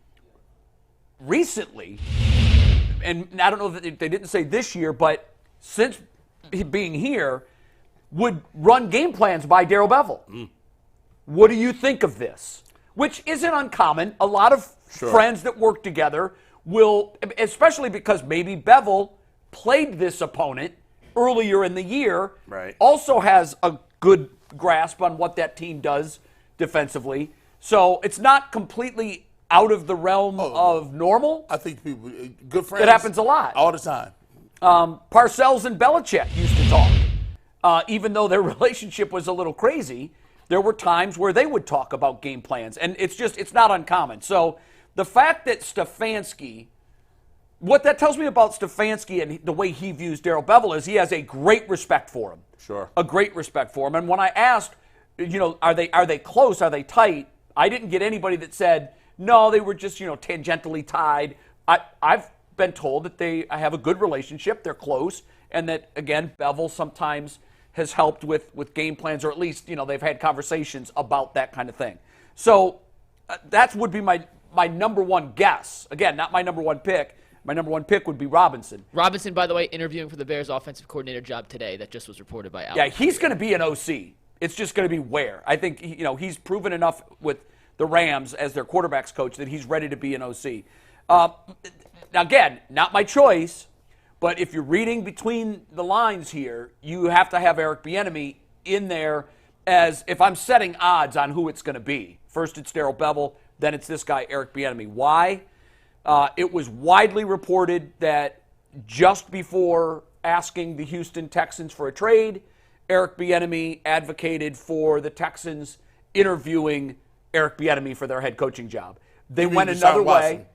recently, and I don't know that they didn't say this year, but since being here, would run game plans by Darrell Bevel. What do you think of this? Which isn't uncommon. A lot of friends that work together will, especially because maybe Bevel played this opponent earlier in the year, also has a good grasp on what that team does defensively. So it's not completely out of the realm of normal? I think people, good friends. It happens a lot. All the time. Parcells and Belichick used to talk. Even though their relationship was a little crazy, there were times where they would talk about game plans. And it's not uncommon. So the fact that Stefanski, what that tells me about Stefanski and the way he views Darrell Bevell is he has a great respect for him. Sure. A great respect for him. And when I asked, are they close? Are they tight? I didn't get anybody that said, no, they were just, tangentially tied. I've been told that they have a good relationship. They're close. And that, again, Bevell sometimes has helped with game plans, or at least, they've had conversations about that kind of thing. So that would be my number one guess. Again, not my number one pick. My number one pick would be Robinson. Robinson, by the way, interviewing for the Bears offensive coordinator job today. That just was reported by Alex. Yeah, he's going to be an OC. It's just going to be where. I think, he's proven enough with the Rams as their quarterback's coach that he's ready to be an OC. Now, again, not my choice, but if you're reading between the lines here, you have to have Eric Bieniemy in there as if I'm setting odds on who it's going to be. First it's Darrell Bevell, then it's this guy, Eric Bieniemy. Why? It was widely reported that just before asking the Houston Texans for a trade, Eric Bieniemy advocated for the Texans interviewing Eric Bieniemy for their head coaching job. They went another way.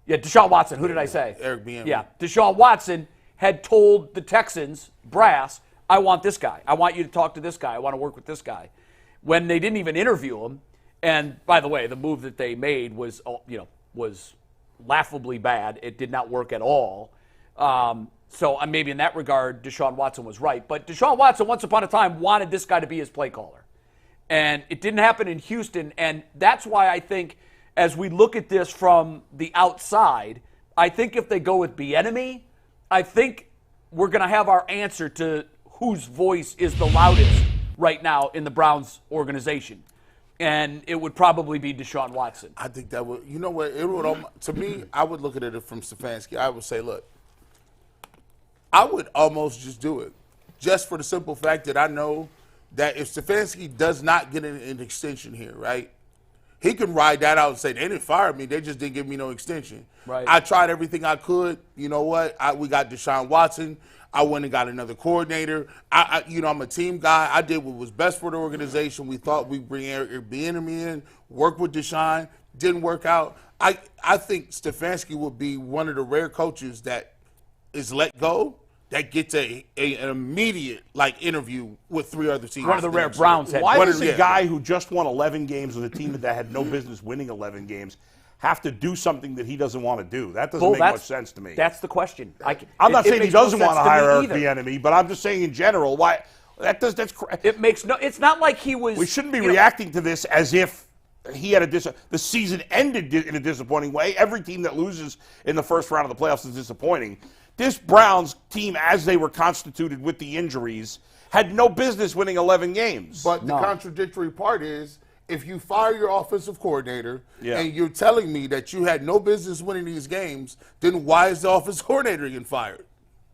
Yeah, Deshaun Watson. Who did I say? Eric Bieniemy. Yeah, Deshaun Watson had told the Texans brass, I want this guy. I want you to talk to this guy. I want to work with this guy. When they didn't even interview him, and by the way, the move that they made was laughably bad. It did not work at all. So maybe in that regard, Deshaun Watson was right. But Deshaun Watson, once upon a time, wanted this guy to be his play caller. And it didn't happen in Houston. And that's why I think as we look at this from the outside, I think if they go with Bieniemy, I think we're going to have our answer to whose voice is the loudest right now in the Browns organization. And it would probably be Deshaun Watson. I think that would, to me, I would look at it from Stefanski. I would say, look, I would almost just do it. Just for the simple fact that I know that if Stefanski does not get an extension here, right, he can ride that out and say, they didn't fire me, they just didn't give me no extension. Right. I tried everything I could. You know what? We got Deshaun Watson. I went and got another coordinator. I'm a team guy. I did what was best for the organization. We thought we'd bring Eric Bieniemy in, work with Deshaun. Didn't work out. I think Stefanski would be one of the rare coaches that is let go that gets an immediate interview with three other teams. One of the rare Browns head. Why does a guy who just won 11 games with a team that had no business winning 11 games have to do something that he doesn't want to do? That doesn't make much sense to me. That's the question. I'm not saying he doesn't want to hire Eric either. Bieniemy, but I'm just saying in general, why It makes no. It's not like he was. we shouldn't be reacting to this as if he had the season ended in a disappointing way. Every team that loses in the first round of the playoffs is disappointing. This Browns team, as they were constituted with the injuries, had no business winning 11 games. But the contradictory part is, if you fire your offensive coordinator and you're telling me that you had no business winning these games, then why is the offensive coordinator getting fired?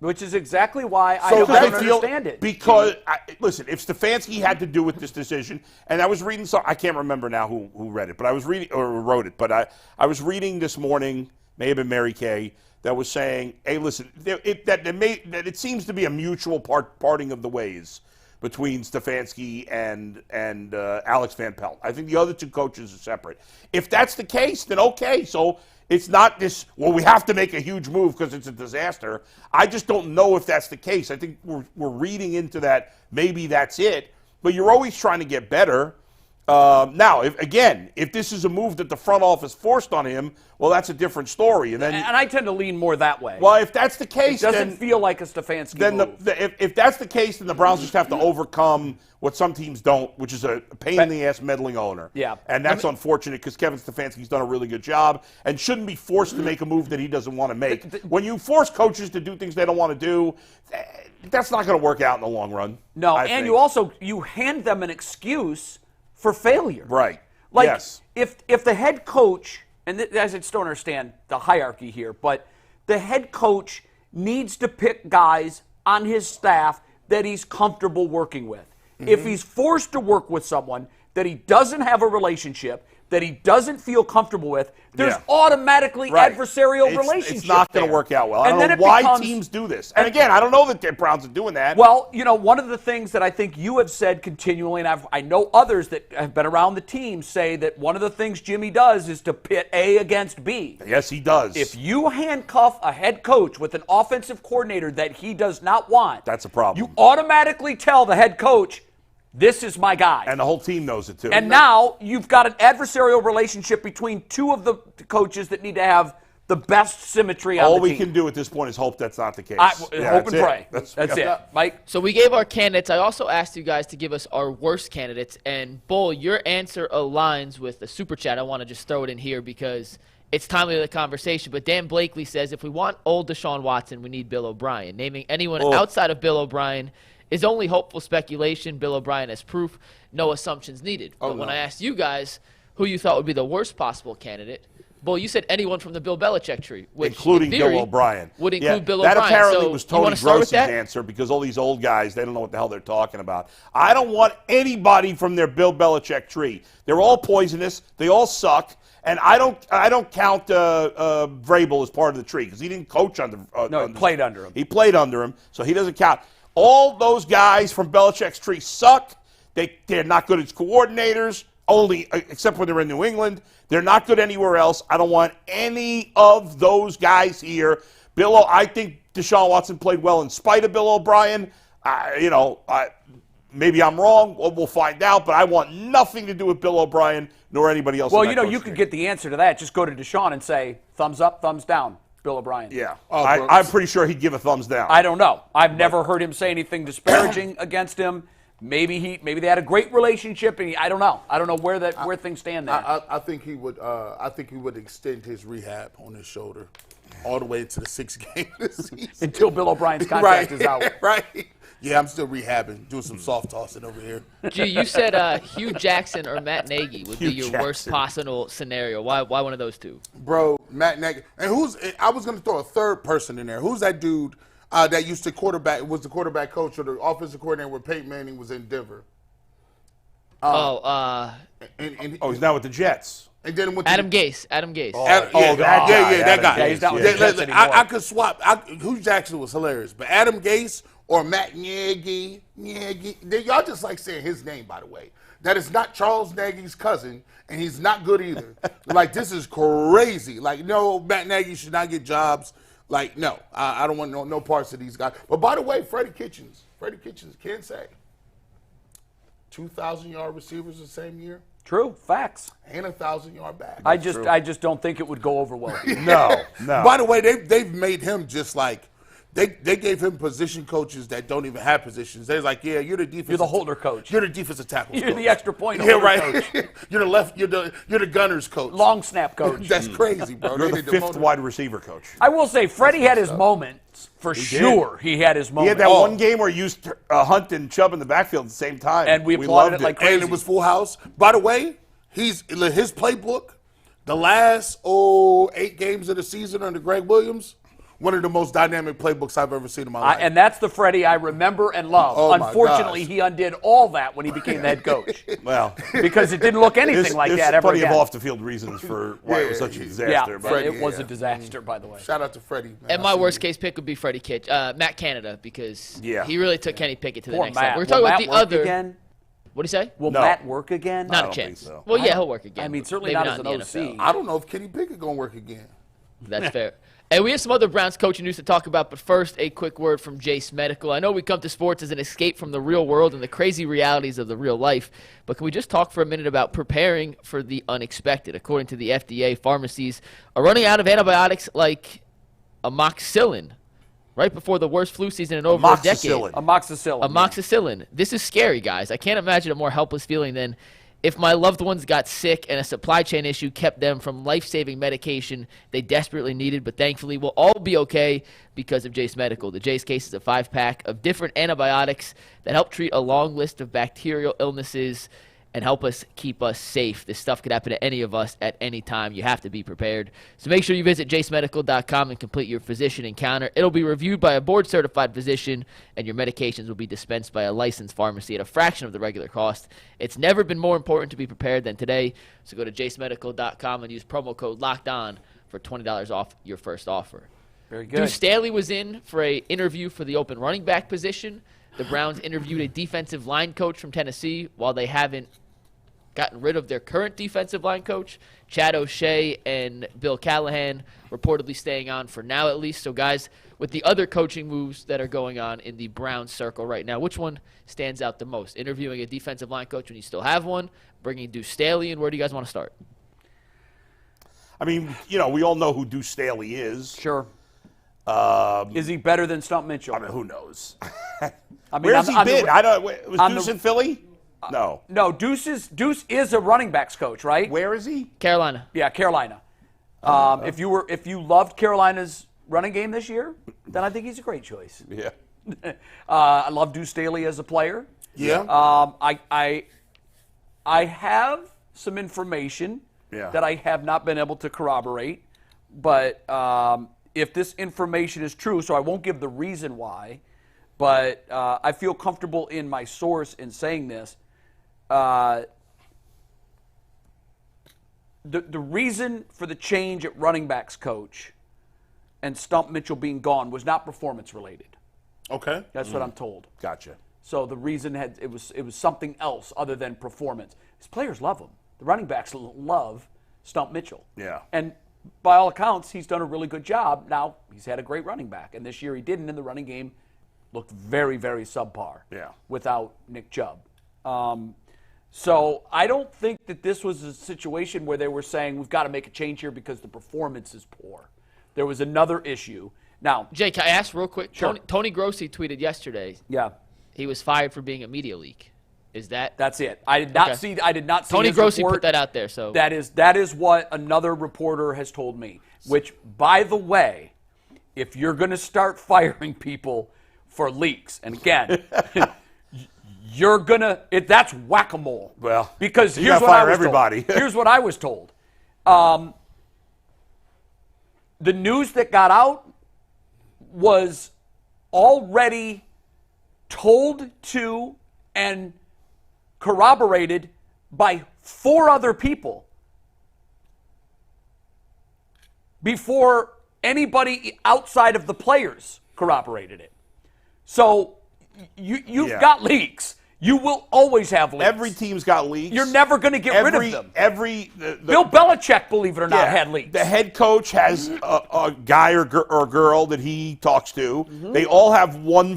Which is exactly why I don't understand it. Because, listen, if Stefanski had to do with this decision, and I was reading I can't remember now who read it, but I was reading, or wrote it, but I was reading this morning, may have been Mary Kay, that was saying, hey, listen, that it seems to be a mutual parting of the ways between Stefanski and Alex Van Pelt. I think the other two coaches are separate. If that's the case, then okay. So it's not this, we have to make a huge move because it's a disaster. I just don't know if that's the case. I think we're reading into that. Maybe that's it. But you're always trying to get better. Now, if this is a move that the front office forced on him, well, that's a different story. And I tend to lean more that way. Well, if that's the case, it doesn't feel like a Stefanski move. If that's the case, then the Browns just have to overcome what some teams don't, which is a pain-in-the-ass meddling owner. Yeah. And that's unfortunate because Kevin Stefanski's done a really good job and shouldn't be forced to make a move that he doesn't want to make. When you force coaches to do things they don't want to do, that's not going to work out in the long run. No, and you hand them an excuse for failure. Right. Yes. If the head coach, and I just don't understand the hierarchy here, but the head coach needs to pick guys on his staff that he's comfortable working with. Mm-hmm. If he's forced to work with someone that he doesn't have a relationship, that he doesn't feel comfortable with, there's Yeah. automatically Right. adversarial It's relationship. It's not going to there. work out well. I And don't then know it why becomes- teams do this. And again, I don't know that the Browns are doing that. Well, one of the things that I think you have said continually, and I know others that have been around the team say that one of the things Jimmy does is to pit A against B. Yes, he does. If you handcuff a head coach with an offensive coordinator that he does not want, That's a problem. You automatically tell the head coach, this is my guy. And the whole team knows it too. And now you've got an adversarial relationship between two of the coaches that need to have the best symmetry on all the we team. can do at this point is hope that's not the case. Hope that's and it. pray. That's it. Mike? So we gave our candidates. I also asked you guys to give us our worst candidates. And, Bull, your answer aligns with the super chat. I want to just throw it in here because it's timely to the conversation. But Dan Blakely says, if we want old Deshaun Watson, we need Bill O'Brien. Naming anyone outside of Bill O'Brien is only hopeful speculation. Bill O'Brien has proof. No assumptions needed. But when I asked you guys who you thought would be the worst possible candidate, Bull, you said anyone from the Bill Belichick tree, which including in theory, Bill O'Brien. would include Bill that O'Brien. apparently So was you wanna Tony start with Gross's that? answer because all these old guys, they don't know what the hell they're talking about. I don't want anybody from their Bill Belichick tree. They're all poisonous. They all suck. And I don't count Vrabel as part of the tree because he didn't coach under. No, he played under him. He played under him, so he doesn't count. All those guys from Belichick's tree suck. They're not good as coordinators, only except when they're in New England. They're not good anywhere else. I don't want any of those guys here. I think Deshaun Watson played well in spite of Bill O'Brien. Maybe I'm wrong. We'll find out. But I want nothing to do with Bill O'Brien nor anybody else. Well, you could get the answer to that. Just go to Deshaun and say, thumbs up, thumbs down, Bill O'Brien. Yeah. I'm pretty sure he'd give a thumbs down. I don't know. I've never heard him say anything disparaging against him. Maybe they had a great relationship, and I don't know. I don't know where things stand there. I think he would. I think he would extend his rehab on his shoulder all the way to the 6th game this season Until Bill O'Brien's contract is out. Right. Yeah, I'm still rehabbing, doing some soft tossing over here. G, you said Hugh Jackson or Matt Nagy would be Hugh your worst Jackson. possible scenario. Why one of those two? Bro, Matt Nagy. And I was going to throw a third person in there. Who's that dude that used to was the quarterback coach or the offensive coordinator when Peyton Manning was in Denver? He's now with the Jets. And then went to Adam Gase. Adam Gase. that guy. Yeah, he's not with the Jets anymore. I could swap. Hugh Jackson was hilarious, but Adam Gase or Matt Nagy, y'all just like saying his name, by the way. That is not Charles Nagy's cousin, and he's not good either. Like, this is crazy. Like, no, Matt Nagy should not get jobs. Like, no, I don't want no parts of these guys. But by the way, Freddie Kitchens can say 2,000-yard receivers the same year. True, facts. And a 1,000-yard back. I just don't think it would go over well. No. By the way, they've made him just like they gave him position coaches that don't even have positions. They're like, yeah, you're the defensive. You're the holder coach. You're the defensive tackle. You're the extra point Yeah, holder right. coach. You're the gunners coach. Long snap coach. That's crazy, bro. You're They the did 5th demoted- wide receiver coach. I will say, Freddie had his moments for sure. He had his He moments. had that one game where he used Hunt and Chubb in the backfield at the same time. And we applauded loved it like And crazy. it was full house. By the way, his playbook, the last 8 games of the season under Greg Williams, one of the most dynamic playbooks I've ever seen in my life. And that's the Freddie I remember and love. Oh, my Unfortunately, gosh. he undid all that when he became the head coach Well, because it didn't look anything like there's that ever plenty again. of off-the-field reasons for why it was such a Yeah, disaster. but Freddie, it was yeah. a disaster, by the way. Shout out to Freddie. Man. And I my see worst you. case pick would be Matt Canada, because Yeah. he really took Kenny Pickett to the Poor next Matt. level. We're Will talking Matt about the work other. again? What do you say? Will No. Matt work again? Not a don't think chance. so. Well, yeah, he'll work again. I mean, but certainly maybe not as in an the OC. NFL. I don't know if Kenny Pickett gonna work again. That's fair. And we have some other Browns coaching news to talk about, but first, a quick word from Jace Medical. I know we come to sports as an escape from the real world and the crazy realities of the real life, but can we just talk for a minute about preparing for the unexpected? According to the FDA, pharmacies are running out of antibiotics like amoxicillin right before the worst flu season in over a decade. Amoxicillin. Amoxicillin. This is scary, guys. I can't imagine a more helpless feeling than if my loved ones got sick and a supply chain issue kept them from life-saving medication they desperately needed, but thankfully we'll all be okay because of Jace Medical. The Jace case is a 5-pack of different antibiotics that help treat a long list of bacterial illnesses and help us keep us safe. This stuff could happen to any of us at any time. You have to be prepared. So make sure you visit jacemedical.com and complete your physician encounter. It'll be reviewed by a board-certified physician, and your medications will be dispensed by a licensed pharmacy at a fraction of the regular cost. It's never been more important to be prepared than today. So go to jacemedical.com and use promo code LOCKEDON for $20 off your first offer. Very good. Duce Staley was in for an interview for the open running back position. The Browns interviewed a defensive line coach from Tennessee. While they haven't gotten rid of their current defensive line coach, Chad O'Shea and Bill Callahan reportedly staying on for now at least. So, guys, with the other coaching moves that are going on in the Browns circle right now, which one stands out the most? Interviewing a defensive line coach when you still have one, bringing Duce Staley, and where do you guys want to start? I mean, we all know who Duce Staley is. Sure. Is he better than Stump Mitchell? I mean, who knows? I mean, Where's he been? Was Duce in Philly? No. No, Duce is a running backs coach, right? Where is he? Carolina. Yeah, Carolina. If you loved Carolina's running game this year, then I think he's a great choice. Yeah. I love Duce Staley as a player. Yeah. I have some information that I have not been able to corroborate, but if this information is true, so I won't give the reason why, but I feel comfortable in my source in saying this. The reason for the change at running backs coach and Stump Mitchell being gone was not performance related. Okay. That's what I'm told. Gotcha. So the reason it was something else other than performance. His players love him. The running backs love Stump Mitchell. Yeah. And by all accounts, he's done a really good job. Now, he's had a great running back, and this year he didn't, and the running game looked very, very subpar without Nick Chubb. So I don't think that this was a situation where they were saying we've got to make a change here because the performance is poor. There was another issue. Now, Jay, can I ask real quick? Sure. Tony Grossi tweeted yesterday. Yeah. He was fired for being a media leak. Is that? That's it. I did not Okay. see. I did not see. Tony his Grossi report. put that out there. So That is what another reporter has told me. Which, by the way, if you're going to start firing people for leaks, and again, you're gonna that's whack-a-mole. Well, because you here's gotta what I fire was everybody. told. Here's what I was told. The news that got out was already told to and corroborated by 4 other people before anybody outside of the players corroborated it. So you've got leaks. You will always have leaks. Every team's got leaks. You're never going to get rid of them. Bill Belichick, believe it or not, had leaks. The head coach has a guy or girl that he talks to. Mm-hmm. They all have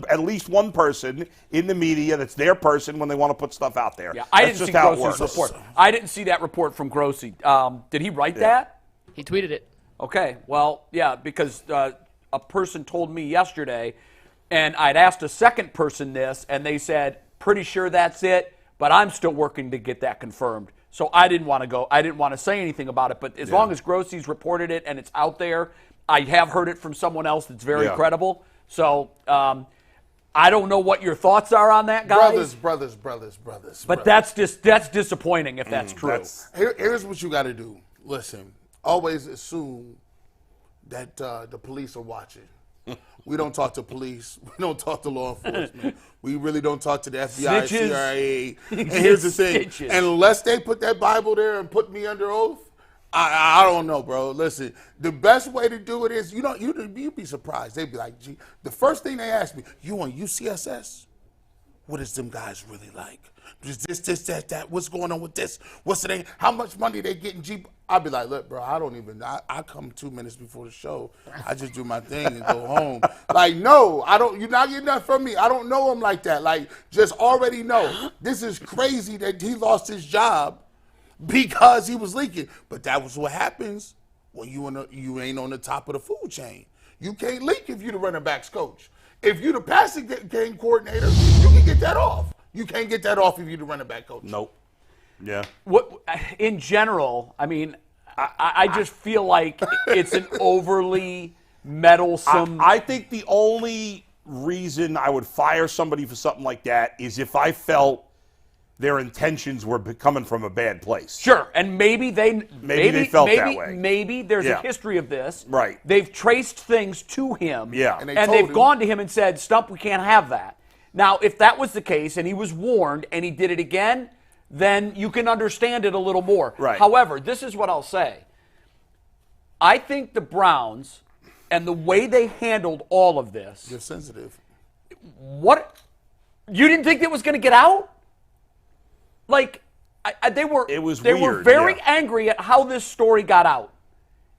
at least one person in the media that's their person when they want to put stuff out there. Yeah, I That's didn't see just how it Grossi's works. report. I didn't see that report from Grossi. Did he write that? he tweeted it. Okay, well, yeah, because a person told me yesterday, and I'd asked a second person this, and they said, pretty sure that's it, but I'm still working to get that confirmed. So I didn't want to say anything about it, but as long as Grossi's reported it and it's out there, I have heard it from someone else that's very credible. So I don't know what your thoughts are on that, guys. Brothers. But that's disappointing if that's true. Here's what you got to do. Listen, always assume that the police are watching. We don't talk to police. We don't talk to law enforcement. We really don't talk to the FBI, Snitches. CIA. And here's the thing. Snitches. Unless they put that Bible there and put me under oath, I don't know, bro. Listen, the best way to do it is, you'd be surprised. They'd be like, gee, the first thing they ask me, you on UCSS? What is them guys really like? This, that. What's going on with this? What's the name? How much money they getting? I'll be like, look, bro, I come 2 minutes before the show. I just do my thing and go home. Like, no, you're not getting nothing from me. I don't know him like that. Like, just already know. This is crazy that he lost his job because he was leaking. But that was what happens when you ain't on the top of the food chain. You can't leak if you're the running backs coach. If you're the passing game coordinator, you can get that off. You can't get that off if you're the running back coach. Nope. Yeah. In general, I mean, I just feel like it's an overly meddlesome. I think the only reason I would fire somebody for something like that is if I felt their intentions were coming from a bad place. Sure, and maybe they felt that way. Maybe there's Yeah. a history of this. Right. They've traced things to him. Yeah. And And, they told they've him. gone to him and said, "Stump, we can't have that." Now, if that was the case and he was warned and he did it again, then you can understand it a little more. Right. However, this is what I'll say. I think the Browns and the way they handled all of this, They're sensitive. what you didn't think it was going to get out? Like they were It was they were weird, very yeah. angry at how this story got out.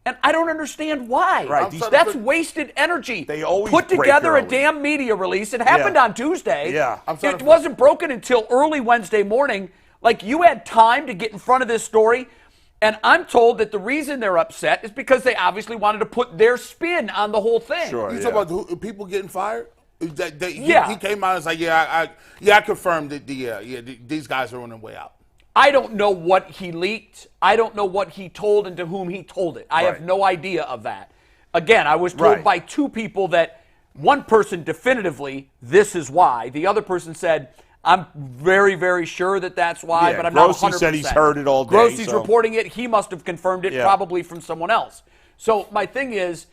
And I don't understand why. Right, these- That's wasted energy. They always put break together a early. damn media release. It happened Yeah. on Tuesday. Yeah. I'm sorry It for- wasn't broken until early Wednesday morning. Like, you had time to get in front of this story. And I'm told that the reason they're upset is because they obviously wanted to put their spin on the whole thing. Sure. You Yeah. talk about people getting fired? Yeah. He came out and was like, I confirmed that these guys are on their way out. I don't know what he leaked. I don't know what he told and to whom he told it. I have Right. no idea of that. Again, I was told Right. by two people that one person definitively, this is why. The other person said, I'm very, very sure that that's why, Yeah, but I'm not Grossi 100%. said he's heard it all day, Grossi's so- reporting it. He must have confirmed it, Yeah. probably from someone else. So my thing is,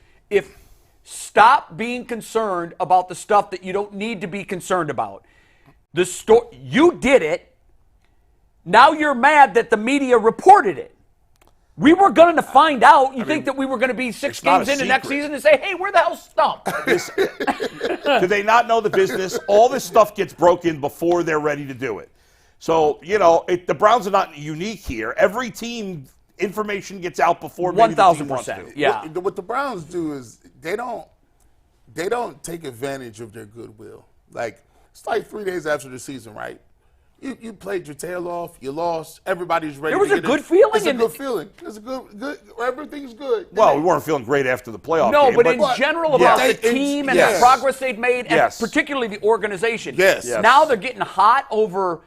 stop being concerned about the stuff that you don't need to be concerned about. You did it. Now you're mad that the media reported it. We were going to find out. You think that we were going to be 6 it's not games a into next secret. season and say, hey, where the hell's Stump? Do they not know the business? All this stuff gets broken before they're ready to do it. So, the Browns are not unique here. Every team, information gets out before maybe the team wants to. 1,000%. Yeah. What the Browns do is they don't take advantage of their goodwill. Like, it's like 3 days after the season, right? You played your tail off. You lost. Everybody's ready. There was to a get good in. feeling It's a in good the- feeling. It's a good. Everything's good. Well, we weren't feeling great after the playoff No, game. but in But- general about Yeah. the team and Yes. the progress they've made, and Yes. particularly the organization. Yes. Yes. Now they're getting hot over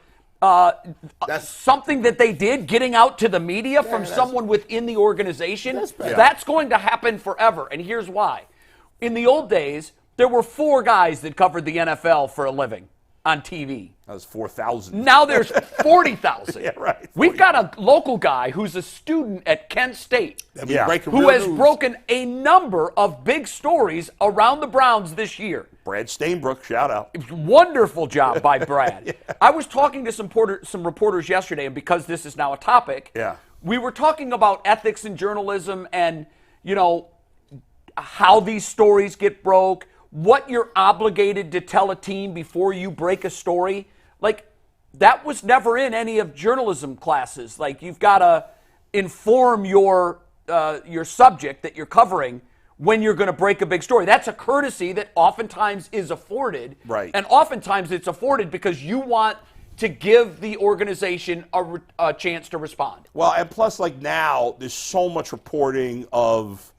something that they did, getting out to the media from that's- someone within the organization. That's bad. That's going to happen forever, and here's why. In the old days, there were 4 guys that covered the NFL for a living on TV. That was 4,000. Now there's 40,000. Yeah, right. We've got a local guy who's a student at Kent State That be Yeah. breaking who real has news. broken a number of big stories around the Browns this year. Brad Stainbrook, shout out. Wonderful job by Brad. I was talking to some reporters yesterday, and because this is now a topic, Yeah. we were talking about ethics in journalism and, how these stories get broke, what you're obligated to tell a team before you break a story. Like, that was never in any of journalism classes. Like, you've got to inform your subject that you're covering when you're going to break a big story. That's a courtesy that oftentimes is afforded. Right. And oftentimes it's afforded because you want to give the organization a chance to respond. Well, and plus, like now, there's so much reporting of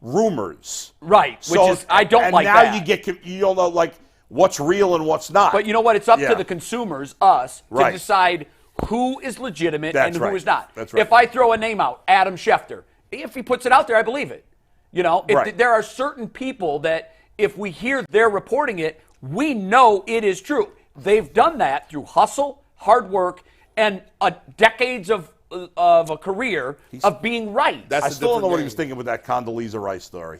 rumors. Right, which So- is, I don't and like now that. you don't know like what's real and what's not. But you know what? It's up Yeah. to the consumers, us, to Right. decide who is legitimate That's and right. who is not. That's right. If I throw a name out, Adam Schefter, if he puts it out there, I believe it. Right. There are certain people that if we hear they're reporting it, we know it is true. They've done that through hustle, hard work, and decades of a career of being right. That's I a still don't know different what he game. was thinking with that Condoleezza Rice story.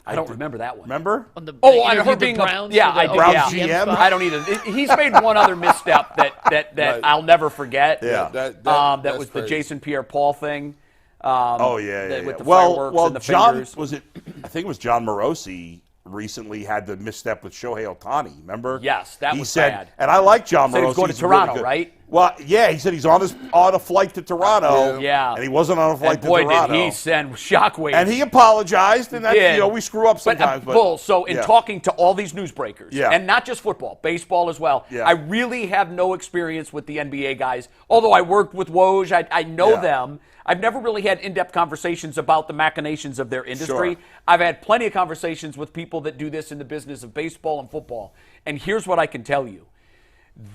I don't remember that one. Remember? On the, Oh, they I interviewed heard the being Browns yeah, for I the did. Browns Yeah. GM? I don't either. He's made one other misstep that Right. I'll never forget. Yeah. That That was the Jason Pierre-Paul thing. Oh yeah. With the well, fireworks well, and the John fingers. was it? I think it was John Morosi recently had the misstep with Shohei Ohtani. Remember? Yes, that he was said, bad. And I like John Said he Morosi. was going to He's really Toronto, good. right? Well, yeah, he said he's on a flight to Toronto. Yeah. and he wasn't on a flight And to boy, Toronto. did he send shockwaves. And he apologized, and that's, did. we screw up sometimes. But, Bull, so in yeah. talking to all these newsbreakers, Yeah. and not just football, baseball as well, Yeah. I really have no experience with the NBA guys. Although I worked with Woj, I know Yeah. them. I've never really had in-depth conversations about the machinations of their industry. Sure. I've had plenty of conversations with people that do this in the business of baseball and football. And here's what I can tell you.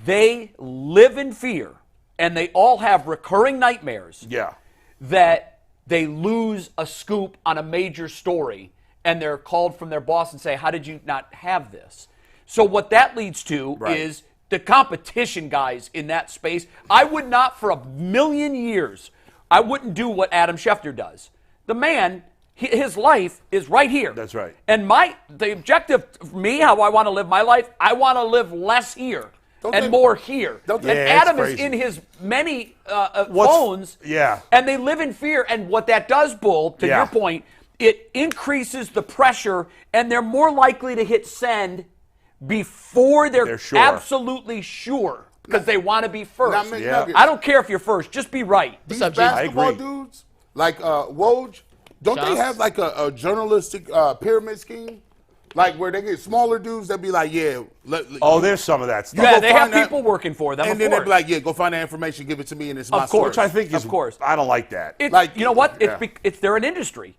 They live in fear, and they all have recurring nightmares Yeah. that they lose a scoop on a major story and they're called from their boss and say, how did you not have this? So what that leads to Right. is the competition guys in that space. I would not for a million years, I wouldn't do what Adam Schefter does. The man, his life is right here. That's right. And the objective for me, how I want to live my life, I want to live less here more here. And Adam is in his many phones. Yeah. And they live in fear. And what that does, Bull, to your point, it increases the pressure, and they're more likely to hit send before they're sure. absolutely sure, because they want to be first. Now, I don't care if you're first. Just be right. These up, Jim? basketball I agree. dudes, like Woj, don't they Shots? have like a journalistic pyramid scheme? Like where they get smaller dudes that be like, There's some of that stuff. Yeah, go they have find that- people working for them. and then they be like, go find that information, give it to me, and it's my Of course. source. Which I think is, Of course. I don't like that. You know what? They're an industry.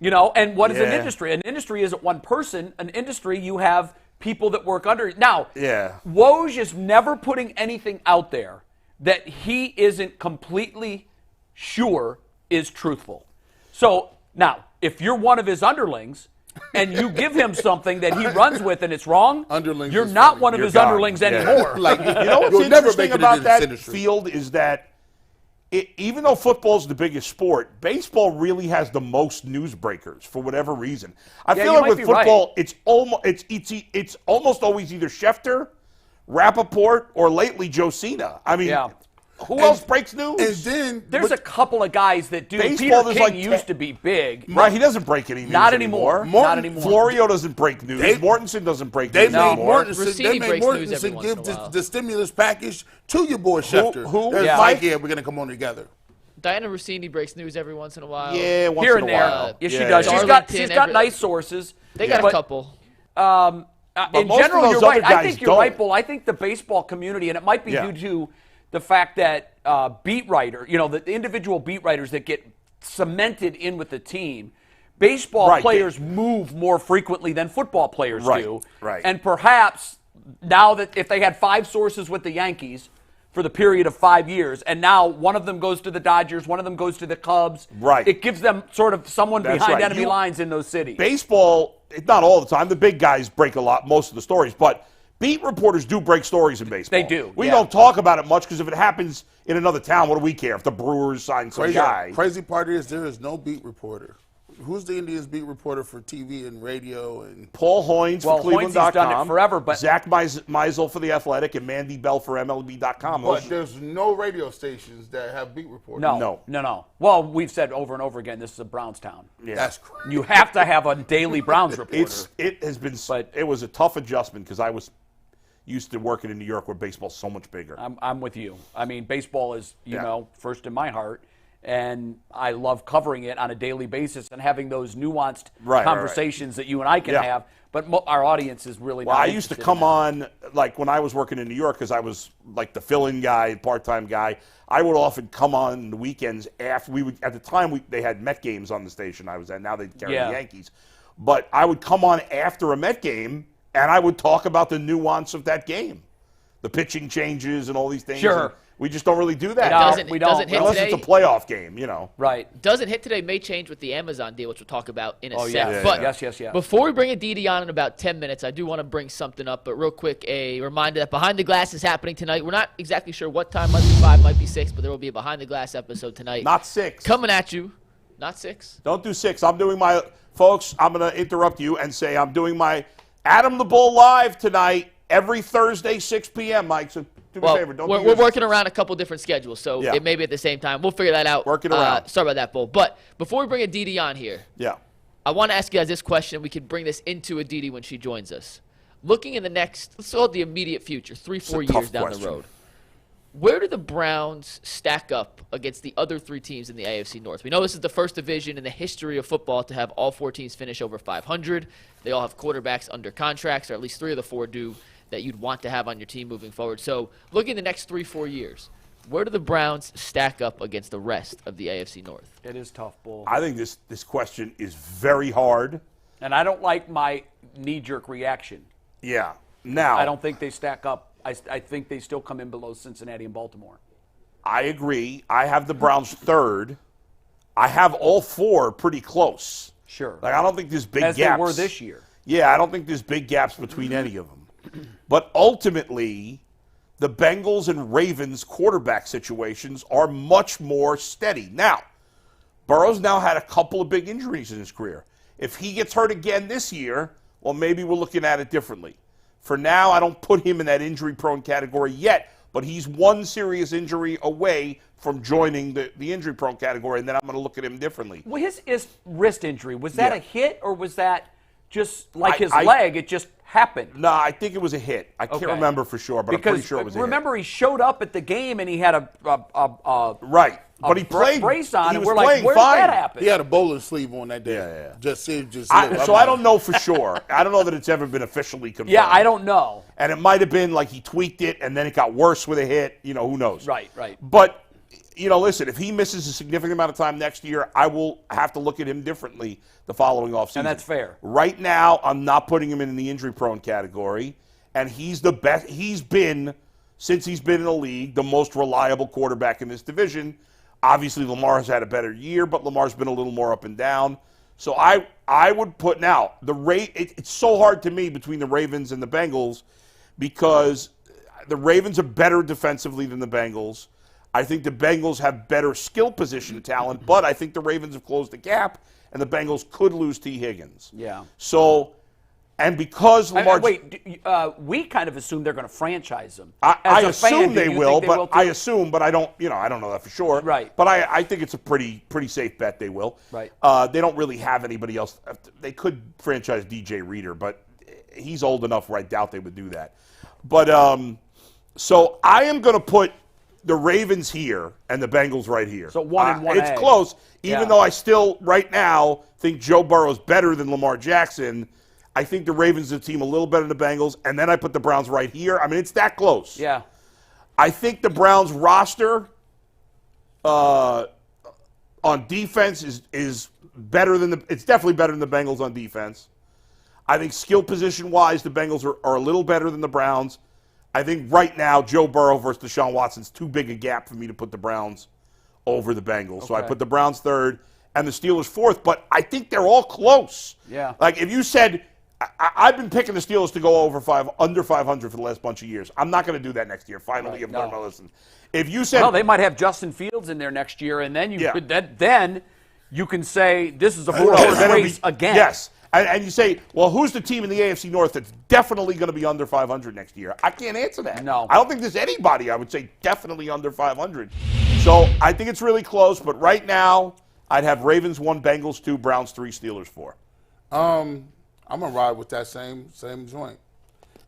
And what is an Yeah. industry? An industry isn't one person. An industry, you have people that work under. Now, Yeah. Woj is never putting anything out there that he isn't completely sure is truthful. So now, if you're one of his underlings and you give him something that he runs with and it's wrong, Underlings you're is not funny. one of You're his gone. underlings Yeah. anymore. Like, You know what's you'll never interesting make it about into this that industry. field is that even though football's the biggest sport, baseball really has the most newsbreakers for whatever reason. I Yeah, feel you like might with be football, it's almost always either Schefter, Rappaport, or lately Josina. I mean, Yeah. who else breaks news? And then There's a couple of guys that do. Baseball, Peter there's King like used to be big. right, he doesn't break any news Not anymore. Not anymore. Florio doesn't break news. Dave- Mortensen doesn't break they news made anymore. Mortensen, Rossini they made breaks news every Mortensen once give in a while. the stimulus package to your boy Schefter. who? There's Yeah. Mike, we're going to come on together. Diana Rossini breaks news every once in a while. Yeah, once Here in and a there. while. Yes, she Yeah, does. yeah. She's Darlington, got nice sources. They got But, a couple. In most of general, those you're other right. I guys think you're don't. right, Bull. I think the baseball community, and it might be Yeah. due to the fact that beat writer, the individual beat writers that get cemented in with the team, baseball Right. players move more frequently than football players Right, do. right. And perhaps now that if they had 5 sources with the Yankees for the period of 5 years, and now one of them goes to the Dodgers, one of them goes to the Cubs, Right. it gives them sort of someone That's behind right. enemy lines in those cities. Baseball, not all the time. The big guys break most of the stories, but beat reporters do break stories in baseball. They do, We yeah. don't talk about it much because if it happens in another town, what do we care if the Brewers sign some guy? Crazy part is there is no beat reporter. Who's the Indians beat reporter for TV and radio? And Paul Hoynes Well, for Cleveland.com. Hoynes has done it forever, but- Zach Meisel for The Athletic and Mandy Bell for MLB.com. but there's no radio stations that have beat reporters. No. Well, we've said over and over again, this is a Browns town. Yeah. That's crazy. You have to have a daily Browns reporter. It was a tough adjustment because I was used to working in New York where baseball's so much bigger. I'm with you. I mean, baseball is, Yeah. first in my heart, and I love covering it on a daily basis and having those nuanced Right. conversations that you and I can Yeah. have. But our audience is really Well, not I used to interested come in that. on, like when I was working in New York, because I was like the fill-in guy, part-time guy. I would often come on the weekends after at the time they had Met games on the station I was at. Now they carry Yeah. the Yankees. But I would come on after a Met game, and I would talk about the nuance of that game, the pitching changes and all these things. Sure. And we just don't really do that. No, doesn't, we it doesn't don't. hit Unless today. it's a playoff game, Right. Doesn't hit today may change with the Amazon deal, which we'll talk about in a Oh, sec. yeah. But Yes. before we bring Aditi on in about 10 minutes, I do want to bring something up. But real quick, a reminder that Behind the Glass is happening tonight. We're not exactly sure what time. Might be 5, might be 6, but there will be a Behind the Glass episode tonight. Not 6. Coming at you. Not 6. Don't do 6. I'm doing my – folks, I'm going to interrupt you and say I'm doing my Adam the Bull live tonight every Thursday, 6 p.m., Mike. So do me a favor. Don't do we're yours. working around a couple different schedules, so Yeah. it may be at the same time. We'll figure that out. Work it around. Sorry about that, Bull. But before we bring Aditi on here, Yeah. I want to ask you guys this question. We could bring this into Aditi when she joins us. Looking in the next, let's call it the immediate future, 3-4 It's a tough years down question. the road, where do the Browns stack up against the other 3 teams in the AFC North? We know this is the first division in the history of football to have all 4 teams finish over 500. They all have quarterbacks under contracts, or at least 3 of the 4 do, that you'd want to have on your team moving forward. So looking the next 3-4 years, where do the Browns stack up against the rest of the AFC North? It is tough, Bull. I think this question is very hard. And I don't like my knee-jerk reaction. Yeah. Now, I don't think they stack up. I think they still come in below Cincinnati and Baltimore. I agree. I have the Browns third. I have all 4 pretty close. Sure. Like, I don't think there's big As gaps. they were this year. Yeah, I don't think there's big gaps between any of them. But ultimately, the Bengals and Ravens quarterback situations are much more steady. Now, Burrow's now had a couple of big injuries in his career. If he gets hurt again this year, well, maybe we're looking at it differently. For now, I don't put him in that injury-prone category yet, but he's one serious injury away from joining the injury-prone category, and then I'm going to look at him differently. Well, his wrist injury, was that Yeah. a hit or was that just like his leg? It just happened. No, I think it was a hit. I can't remember for sure, but I'm pretty sure it was a hit. Remember, he showed up at the game and he had a Right. But he played. brace on, he and was we're like, playing where fine. did that happen? He had a bowling sleeve on that day. Yeah. Just So I don't know for sure. I don't know that it's ever been officially confirmed. Yeah, I don't know. And it might have been like he tweaked it and then it got worse with a hit. Who knows? Right. But, listen, if he misses a significant amount of time next year, I will have to look at him differently the following offseason. And that's fair. Right now, I'm not putting him in the injury-prone category, and he's the best. He's been, since he's been in the league, the most reliable quarterback in this division. Obviously, Lamar has had a better year, but Lamar's been a little more up and down. So I would put now it's so hard to me between the Ravens and the Bengals because the Ravens are better defensively than the Bengals. I think the Bengals have better skill position talent, but I think the Ravens have closed the gap, and the Bengals could lose T. Higgins. Yeah. So, and because Lamar, we kind of assume they're going to franchise him. I As a fan, assume do they you will, think they but will too? I assume, but I don't know that for sure. Right. But I think it's a pretty safe bet they will. Right. They don't really have anybody else. They could franchise DJ Reader, but he's old enough where I doubt they would do that. But so I am going to put the Ravens here and the Bengals right here. So 1 and 1A. It's close, even Yeah. though I still right now think Joe Burrow's better than Lamar Jackson. I think the Ravens are the team a little better than the Bengals, and then I put the Browns right here. I mean, it's that close. Yeah. I think the Browns roster on defense is better than it's definitely better than the Bengals on defense. I think skill position wise, the Bengals are a little better than the Browns. I think right now Joe Burrow versus Deshaun Watson's too big a gap for me to put the Browns over the Bengals. So I put the Browns third and the Steelers fourth, but I think they're all close. Yeah. Like if you said I've been picking the Steelers to go under 500 for the last bunch of years. I'm not going to do that next year. Finally, I've learned my lesson. If you said, well, they might have Justin Fields in there next year, and then then you can say this is a four-horse race again. Yes, and you say, well, who's the team in the AFC North that's definitely going to be under 500 next year? I can't answer that. No. I don't think there's anybody I would say definitely under 500. So I think it's really close, but right now I'd have Ravens 1, Bengals 2, Browns 3, Steelers 4. I'm gonna ride with that same joint,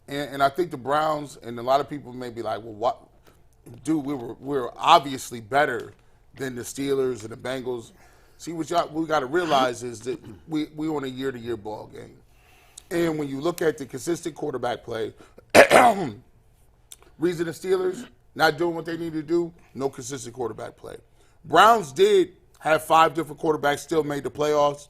and I think the Browns and a lot of people may be like, well, what, dude? We're obviously better than the Steelers and the Bengals. See, what we got to realize is that we on a year-to-year ball game, and when you look at the consistent quarterback play, reason the Steelers not doing what they need to do, no consistent quarterback play. Browns did have 5 different quarterbacks, still made the playoffs.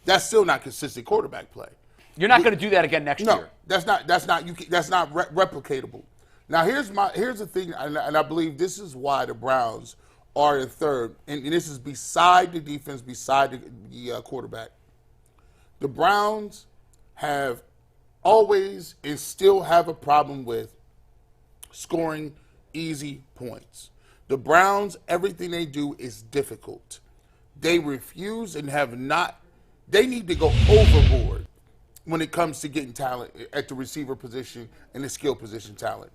That's still not consistent quarterback play. You're not going to do that again next year. That's not replicatable. Now here's the thing, and I believe this is why the Browns are in third, and this is beside the defense, beside the quarterback. The Browns have always and still have a problem with scoring easy points. The Browns, everything they do is difficult. They refuse and have not. They need to go overboard when it comes to getting talent at the receiver position and the skill position talent.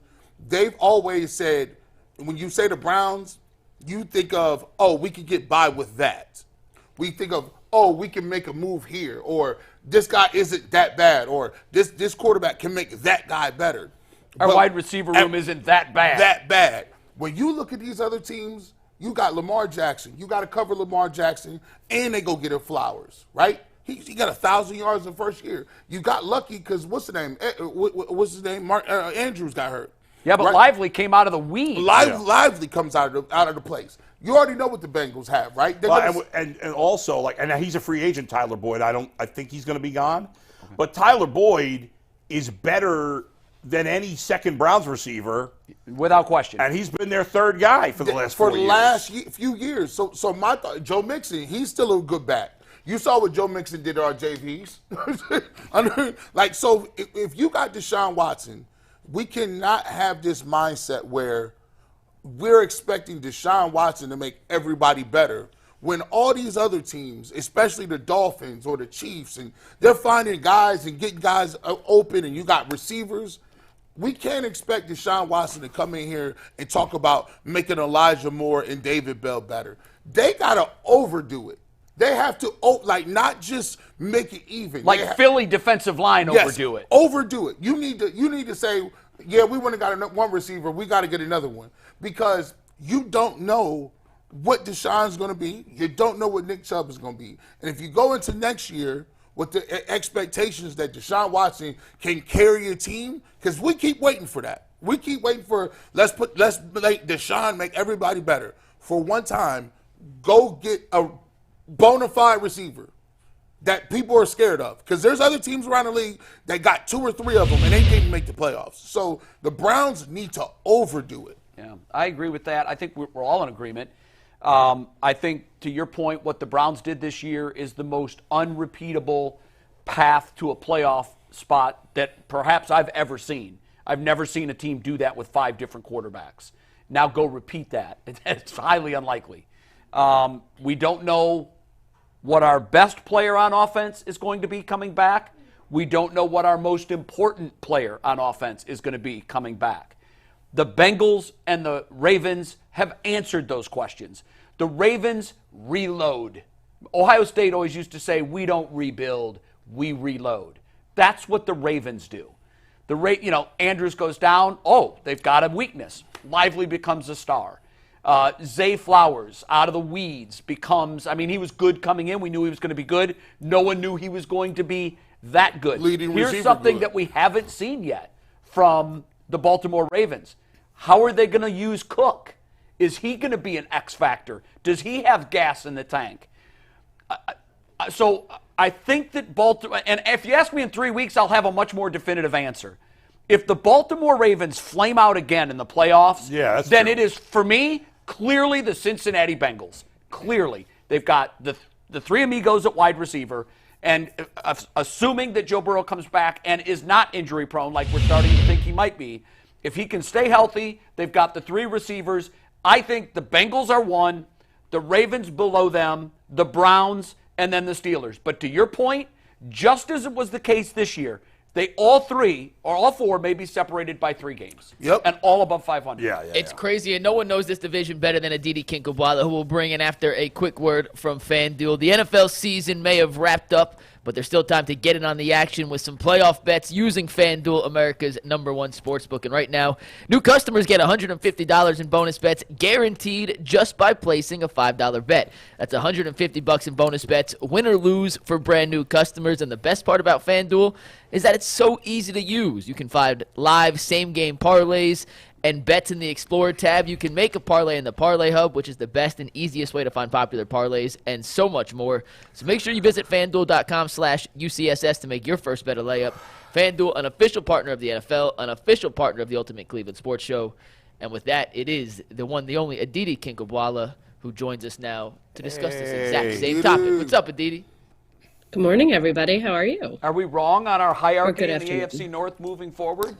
They've always said, when you say the Browns, you think of, oh, we could get by with that. We think of, oh, we can make a move here, or this guy isn't that bad, or this quarterback can make that guy better. Our wide receiver room isn't that bad. That bad. When you look at these other teams, you got Lamar Jackson. You got to cover Lamar Jackson, and they go get him Flowers, right? He got 1,000 yards in the first year. You got lucky because what's his name? Mark Andrews got hurt. Yeah, but right? Lively came out of the weeds. Lively comes out of the place. You already know what the Bengals have, right? And also and he's a free agent, Tyler Boyd. I think he's going to be gone, but Tyler Boyd is better than any second Browns receiver, without question. and he's been their third guy for the last 4 years. Few years. So my thought, Joe Mixon, he's still a good back. You saw what Joe Mixon did to our JVs. So if you got Deshaun Watson, we cannot have this mindset where we're expecting Deshaun Watson to make everybody better when all these other teams, especially the Dolphins or the Chiefs, and they're finding guys and getting guys open, and you got receivers. We can't expect Deshaun Watson to come in here and talk about making Elijah Moore and David Bell better. They got to overdo it. They have to, not just make it even. Like Philly defensive line overdo it. Overdo it. You need to say, yeah, we want to got one receiver. We got to get another one, because you don't know what Deshaun's going to be. You don't know what Nick Chubb is going to be. And if you go into next year with the expectations that Deshaun Watson can carry a team, because we keep waiting for that. We keep waiting for let's make Deshaun make everybody better. For one time, go get a bona fide receiver that people are scared of, because there's other teams around the league that got 2 or 3 of them and they didn't make the playoffs. So the Browns need to overdo it. Yeah, I agree with that. I think we're all in agreement. I think, to your point, what the Browns did this year is the most unrepeatable path to a playoff spot that perhaps I've ever seen. I've never seen a team do that with 5 different quarterbacks. Now go repeat that. It's highly unlikely. We don't know what our best player on offense is going to be coming back. We don't know what our most important player on offense is going to be coming back. The Bengals and the Ravens have answered those questions. The Ravens reload. Ohio State always used to say, we don't rebuild, we reload. That's what the Ravens do. Andrews goes down. Oh, they've got a weakness. Lively becomes a star. Zay Flowers, out of the weeds, he was good coming in. We knew he was going to be good. No one knew he was going to be that good. Here's something that we haven't seen yet from the Baltimore Ravens. How are they going to use Cook? Is he going to be an X factor? Does he have gas in the tank? So I think that Baltimore, and if you ask me in 3 weeks, I'll have a much more definitive answer. If the Baltimore Ravens flame out again in the playoffs, then true. It is, for me, clearly the Cincinnati Bengals. Clearly. They've got the 3 amigos at wide receiver, and assuming that Joe Burrow comes back and is not injury prone like we're starting to think he might be, if he can stay healthy, they've got the 3 receivers. I think the Bengals are 1, the Ravens below them, the Browns, and then the Steelers. But to your point, just as it was the case this year, they all 3 or all 4 may be separated by 3 games. Yep. And all above 500. It's crazy, and no one knows this division better than Aditi Kinkhabwala, who will bring in after a quick word from FanDuel. The NFL season may have wrapped up, but there's still time to get in on the action with some playoff bets using FanDuel, America's #1 sportsbook. And right now, new customers get $150 in bonus bets guaranteed just by placing a $5 bet. That's $150 in bonus bets, win or lose, for brand new customers. And the best part about FanDuel is that it's so easy to use. You can find live same-game parlays and bets in the Explorer tab. You can make a parlay in the Parlay Hub, which is the best and easiest way to find popular parlays, and so much more. So make sure you visit FanDuel.com/UCSS to make your first bet a layup. FanDuel, an official partner of the NFL, an official partner of the Ultimate Cleveland Sports Show. And with that, it is the one, the only Aditi Kinkhabwala who joins us now to discuss this exact same topic. What's up, Aditi? Good morning, everybody. How are you? Are we wrong on our hierarchy Good in the afternoon. AFC North moving forward?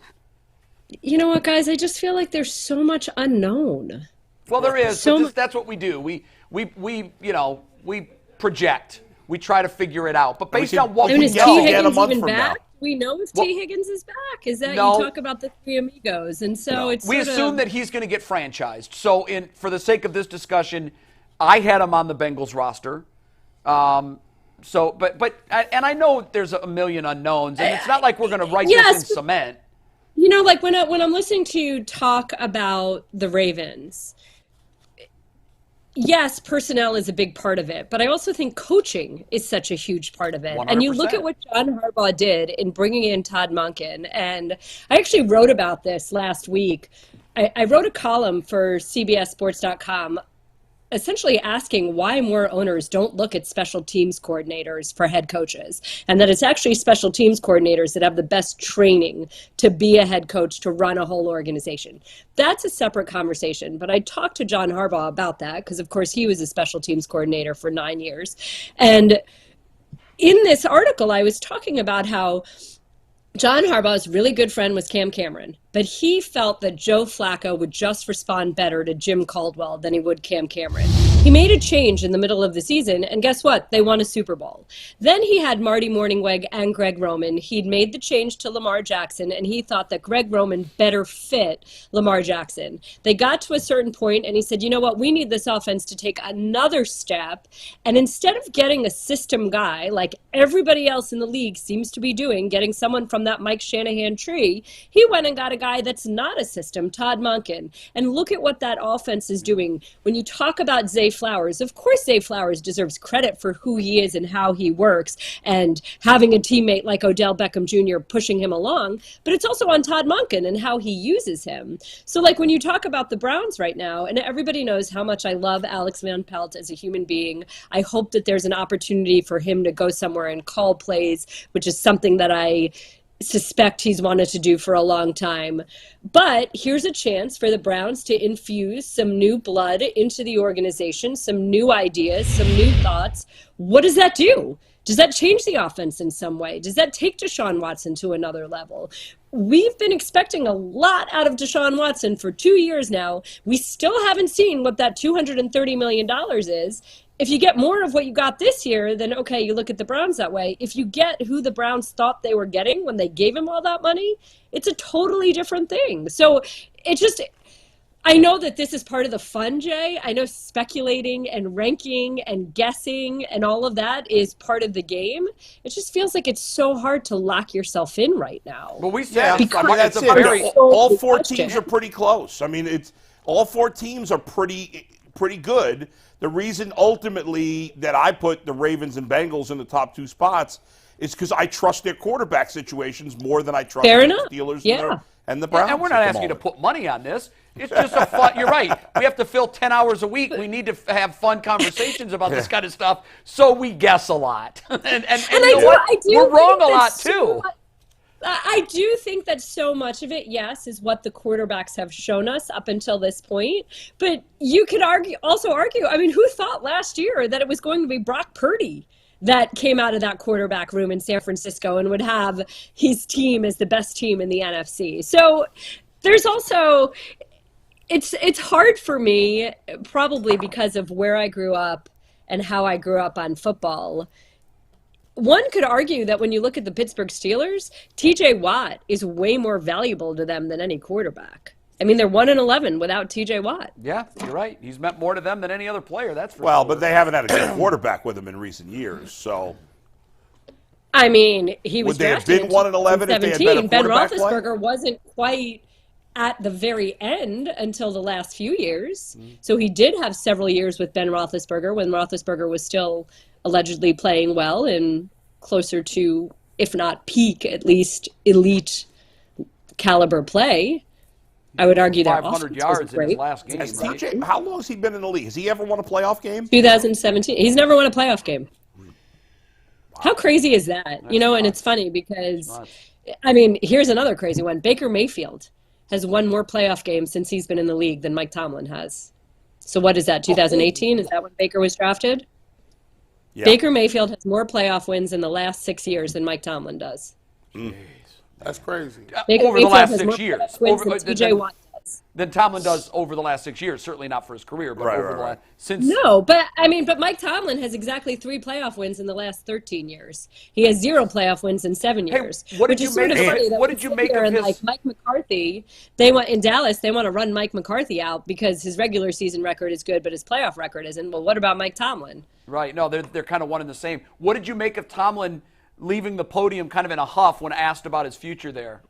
You know what, guys? I just feel like there's so much unknown. Well, there is. So But that's what we do. We project. We try to figure it out. But based on what I mean, we is know, T. again a Higgins month even from back? now. We know if T. Higgins is back. Is that No. you talk about the 3 amigos, and so it's we sort assume of, that he's going to get franchised. So, for the sake of this discussion, I had him on the Bengals roster. And I know there's a million unknowns, and it's not like we're going to write this in cement. You know, like when I'm listening to you talk about the Ravens, yes, personnel is a big part of it, but I also think coaching is such a huge part of it. 100%. And you look at what John Harbaugh did in bringing in Todd Monken, and I actually wrote about this last week. I wrote a column for CBSSports.com essentially asking why more owners don't look at special teams coordinators for head coaches, and that it's actually special teams coordinators that have the best training to be a head coach, to run a whole organization. That's a separate conversation, but I talked to John Harbaugh about that because, of course, he was a special teams coordinator for 9 years. And in this article, I was talking about how John Harbaugh's really good friend was Cam Cameron, but he felt that Joe Flacco would just respond better to Jim Caldwell than he would Cam Cameron. He made a change in the middle of the season, and guess what? They won a Super Bowl. Then he had Marty Mornhinweg and Greg Roman. He'd made the change to Lamar Jackson, and he thought that Greg Roman better fit Lamar Jackson. They got to a certain point, and he said, you know what? We need this offense to take another step, and instead of getting a system guy like everybody else in the league seems to be doing, getting someone from that Mike Shanahan tree, he went and got a guy that's not a system, Todd Monken. And look at what that offense is doing. When you talk about Zay Flowers, of course Zay Flowers deserves credit for who he is and how he works and having a teammate like Odell Beckham Jr. pushing him along, but it's also on Todd Monken and how he uses him. So like when you talk about the Browns right now, and everybody knows how much I love Alex Van Pelt as a human being, I hope that there's an opportunity for him to go somewhere and call plays, which is something that I suspect he's wanted to do for a long time. But here's a chance for the Browns to infuse some new blood into the organization, some new ideas, some new thoughts. What does that do? Does that change the offense in some way? Does that take Deshaun Watson to another level? We've been expecting a lot out of Deshaun Watson for 2 years now. We still haven't seen what that $230 million is. If you get more of what you got this year, then okay, you look at the Browns that way. If you get who the Browns thought they were getting when they gave him all that money, it's a totally different thing. So it just, I know that this is part of the fun, Jay. I know speculating and ranking and guessing and all of that is part of the game. It just feels like it's so hard to lock yourself in right now. Well, we said that's it. very, All four teams are pretty close. I mean, it's all four teams are pretty good. The reason ultimately that I put the Ravens and Bengals in the top two spots is because I trust their quarterback situations more than I trust the Steelers and the Browns. And we're not asking you to put money on this. It's just a fun. You're right. We have to fill 10 hours a week. We need to have fun conversations about this kind of stuff. So we guess a lot. and you know what? We're wrong a lot too. I do think that so much of it, yes, is what the quarterbacks have shown us up until this point. But you could also argue, I mean, who thought last year that it was going to be Brock Purdy that came out of that quarterback room in San Francisco and would have his team as the best team in the NFC? So there's also, it's hard for me, probably because of where I grew up and how I grew up on football. One could argue that when you look at the Pittsburgh Steelers, TJ Watt is way more valuable to them than any quarterback. I mean, they're 1-11 without TJ Watt. Yeah, you're right. He's meant more to them than any other player, that's for sure. Well, but they haven't had a good quarterback with them in recent years, so. I mean, he was Would they have drafted been 1-11 if they had better Ben quarterback play? Roethlisberger wasn't quite at the very end until the last few years. So he did have several years with Ben Roethlisberger when Roethlisberger was still allegedly playing well and closer to, if not peak, at least elite caliber play. I would argue that 500 yards in his last game. Has TJ, how long has he been in the league? Has he ever won a playoff game? 2017. He's never won a playoff game. How crazy is that? You know, and it's funny because, I mean, here's another crazy one. Baker Mayfield has won more playoff games since he's been in the league than Mike Tomlin has. So what is that, 2018? Is that when Baker was drafted? Yeah. Baker Mayfield has more playoff wins in the last 6 years than Mike Tomlin does. That's crazy. Over the last 6 years. TJ Watt does. Than Tomlin does over the last 6 years. Certainly not for his career, but over the last since. No, but I mean, but Mike Tomlin has exactly 3 playoff wins in the last 13 years. He has 0 playoff wins in 7 years. What did you make of his? Like Mike McCarthy, they want in Dallas. They want to run Mike McCarthy out because his regular season record is good, but his playoff record isn't. Well, what about Mike Tomlin? Right. No, they're kind of one and the same. What did you make of Tomlin leaving the podium kind of in a huff when asked about his future there?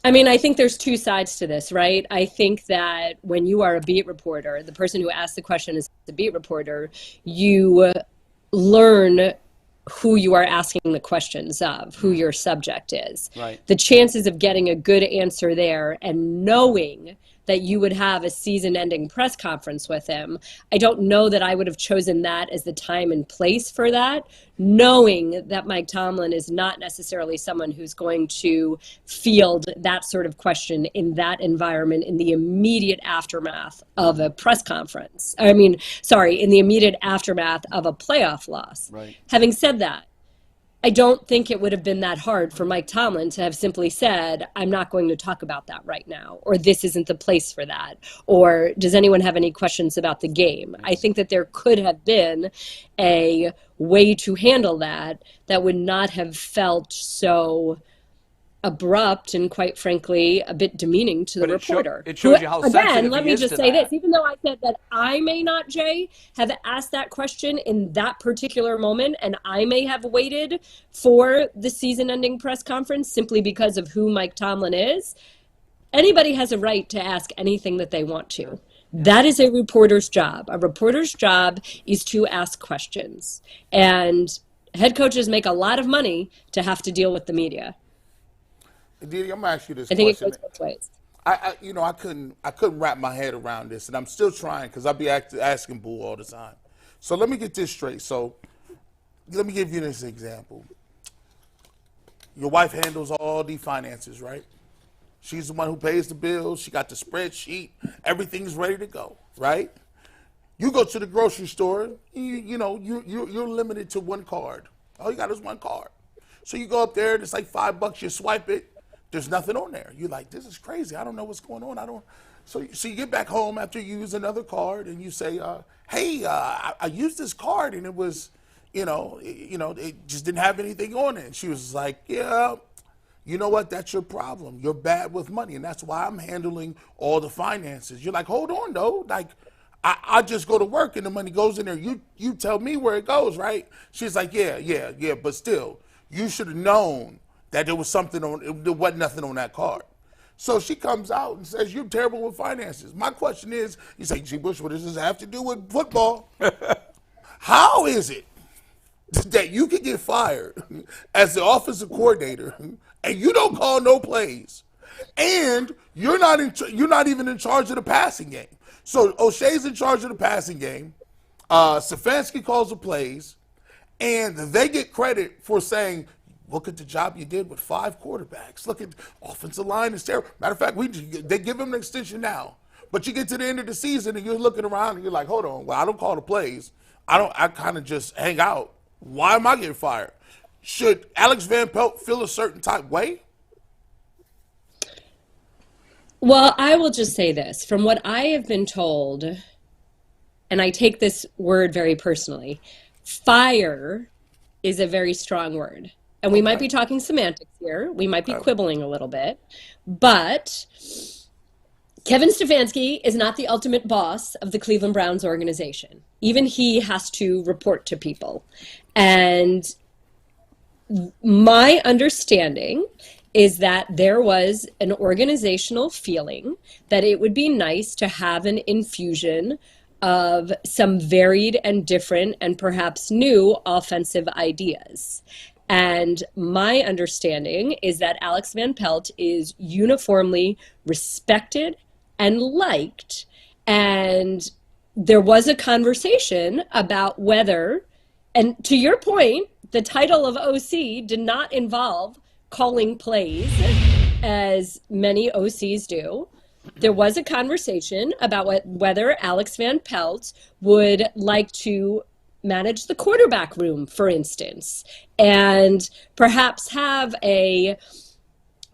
I mean, I think there's 2 sides to this, right? I think that when you are a beat reporter, the person who asks the question is the beat reporter, you learn who you are asking the questions of, who your subject is. Right. The chances of getting a good answer there and knowing that you would have a season-ending press conference with him, I don't know that I would have chosen that as the time and place for that, knowing that Mike Tomlin is not necessarily someone who's going to field that sort of question in that environment in the immediate aftermath of a press conference. In the immediate aftermath of a playoff loss. Right. Having said that, I don't think it would have been that hard for Mike Tomlin to have simply said, I'm not going to talk about that right now, or this isn't the place for that, or does anyone have any questions about the game? I think that there could have been a way to handle that that would not have felt so abrupt and, quite frankly, a bit demeaning to the But reporter. it shows you how sensitive Again, let he me is just to say that. this. Even though I said that I may not, Jay, have asked that question in that particular moment, and I may have waited for the season-ending press conference simply because of who Mike Tomlin is, anybody has a right to ask anything that they want to. That is a reporter's job. A reporter's job is to ask questions. And head coaches make a lot of money to have to deal with the media. Didi, I'm gonna ask you this I think it question. goes both ways. I couldn't wrap my head around this, and I'm still trying because I'll be asking Boo all the time. So let me get this straight. So let me give you this example. Your wife handles all the finances, right? She's the one who pays the bills. She got the spreadsheet. Everything's ready to go, right? You go to the grocery store. You're limited to one card. All you got is one card. So you go up there. It's like $5. You swipe it. There's nothing on there. You're like, this is crazy. I don't know what's going on. So you get back home after you use another card and you say, hey, I used this card and it was, it just didn't have anything on it. And she was like, yeah, you know what? That's your problem. You're bad with money. And that's why I'm handling all the finances. You're like, hold on though. Like, I just go to work and the money goes in there. You tell me where it goes, right? She's like, yeah. But still, you should have known that there was something there wasn't nothing on that card. So she comes out and says, you're terrible with finances. My question is, you say, G. Bush, what does this have to do with football? How is it that you can get fired as the offensive coordinator and you don't call no plays, and you're not even in charge of the passing game? So O'Shea's in charge of the passing game. Stefanski calls the plays, and they get credit for saying, look at the job you did with 5 quarterbacks. Look at offensive line is terrible. Matter of fact, they give him an extension now. But you get to the end of the season and you're looking around and you're like, hold on, well, I don't call the plays. I kind of just hang out. Why am I getting fired? Should Alex Van Pelt feel a certain type way? Well, I will just say this. From what I have been told, and I take this word very personally, fire is a very strong word. And we might be talking semantics here. We might be quibbling a little bit. But Kevin Stefanski is not the ultimate boss of the Cleveland Browns organization. Even he has to report to people. And my understanding is that there was an organizational feeling that it would be nice to have an infusion of some varied and different and perhaps new offensive ideas. And my understanding is that Alex Van Pelt is uniformly respected and liked. And there was a conversation about whether, and to your point, the title of OC did not involve calling plays as many OCs do. There was a conversation about whether Alex Van Pelt would like to manage the quarterback room, for instance, and perhaps have a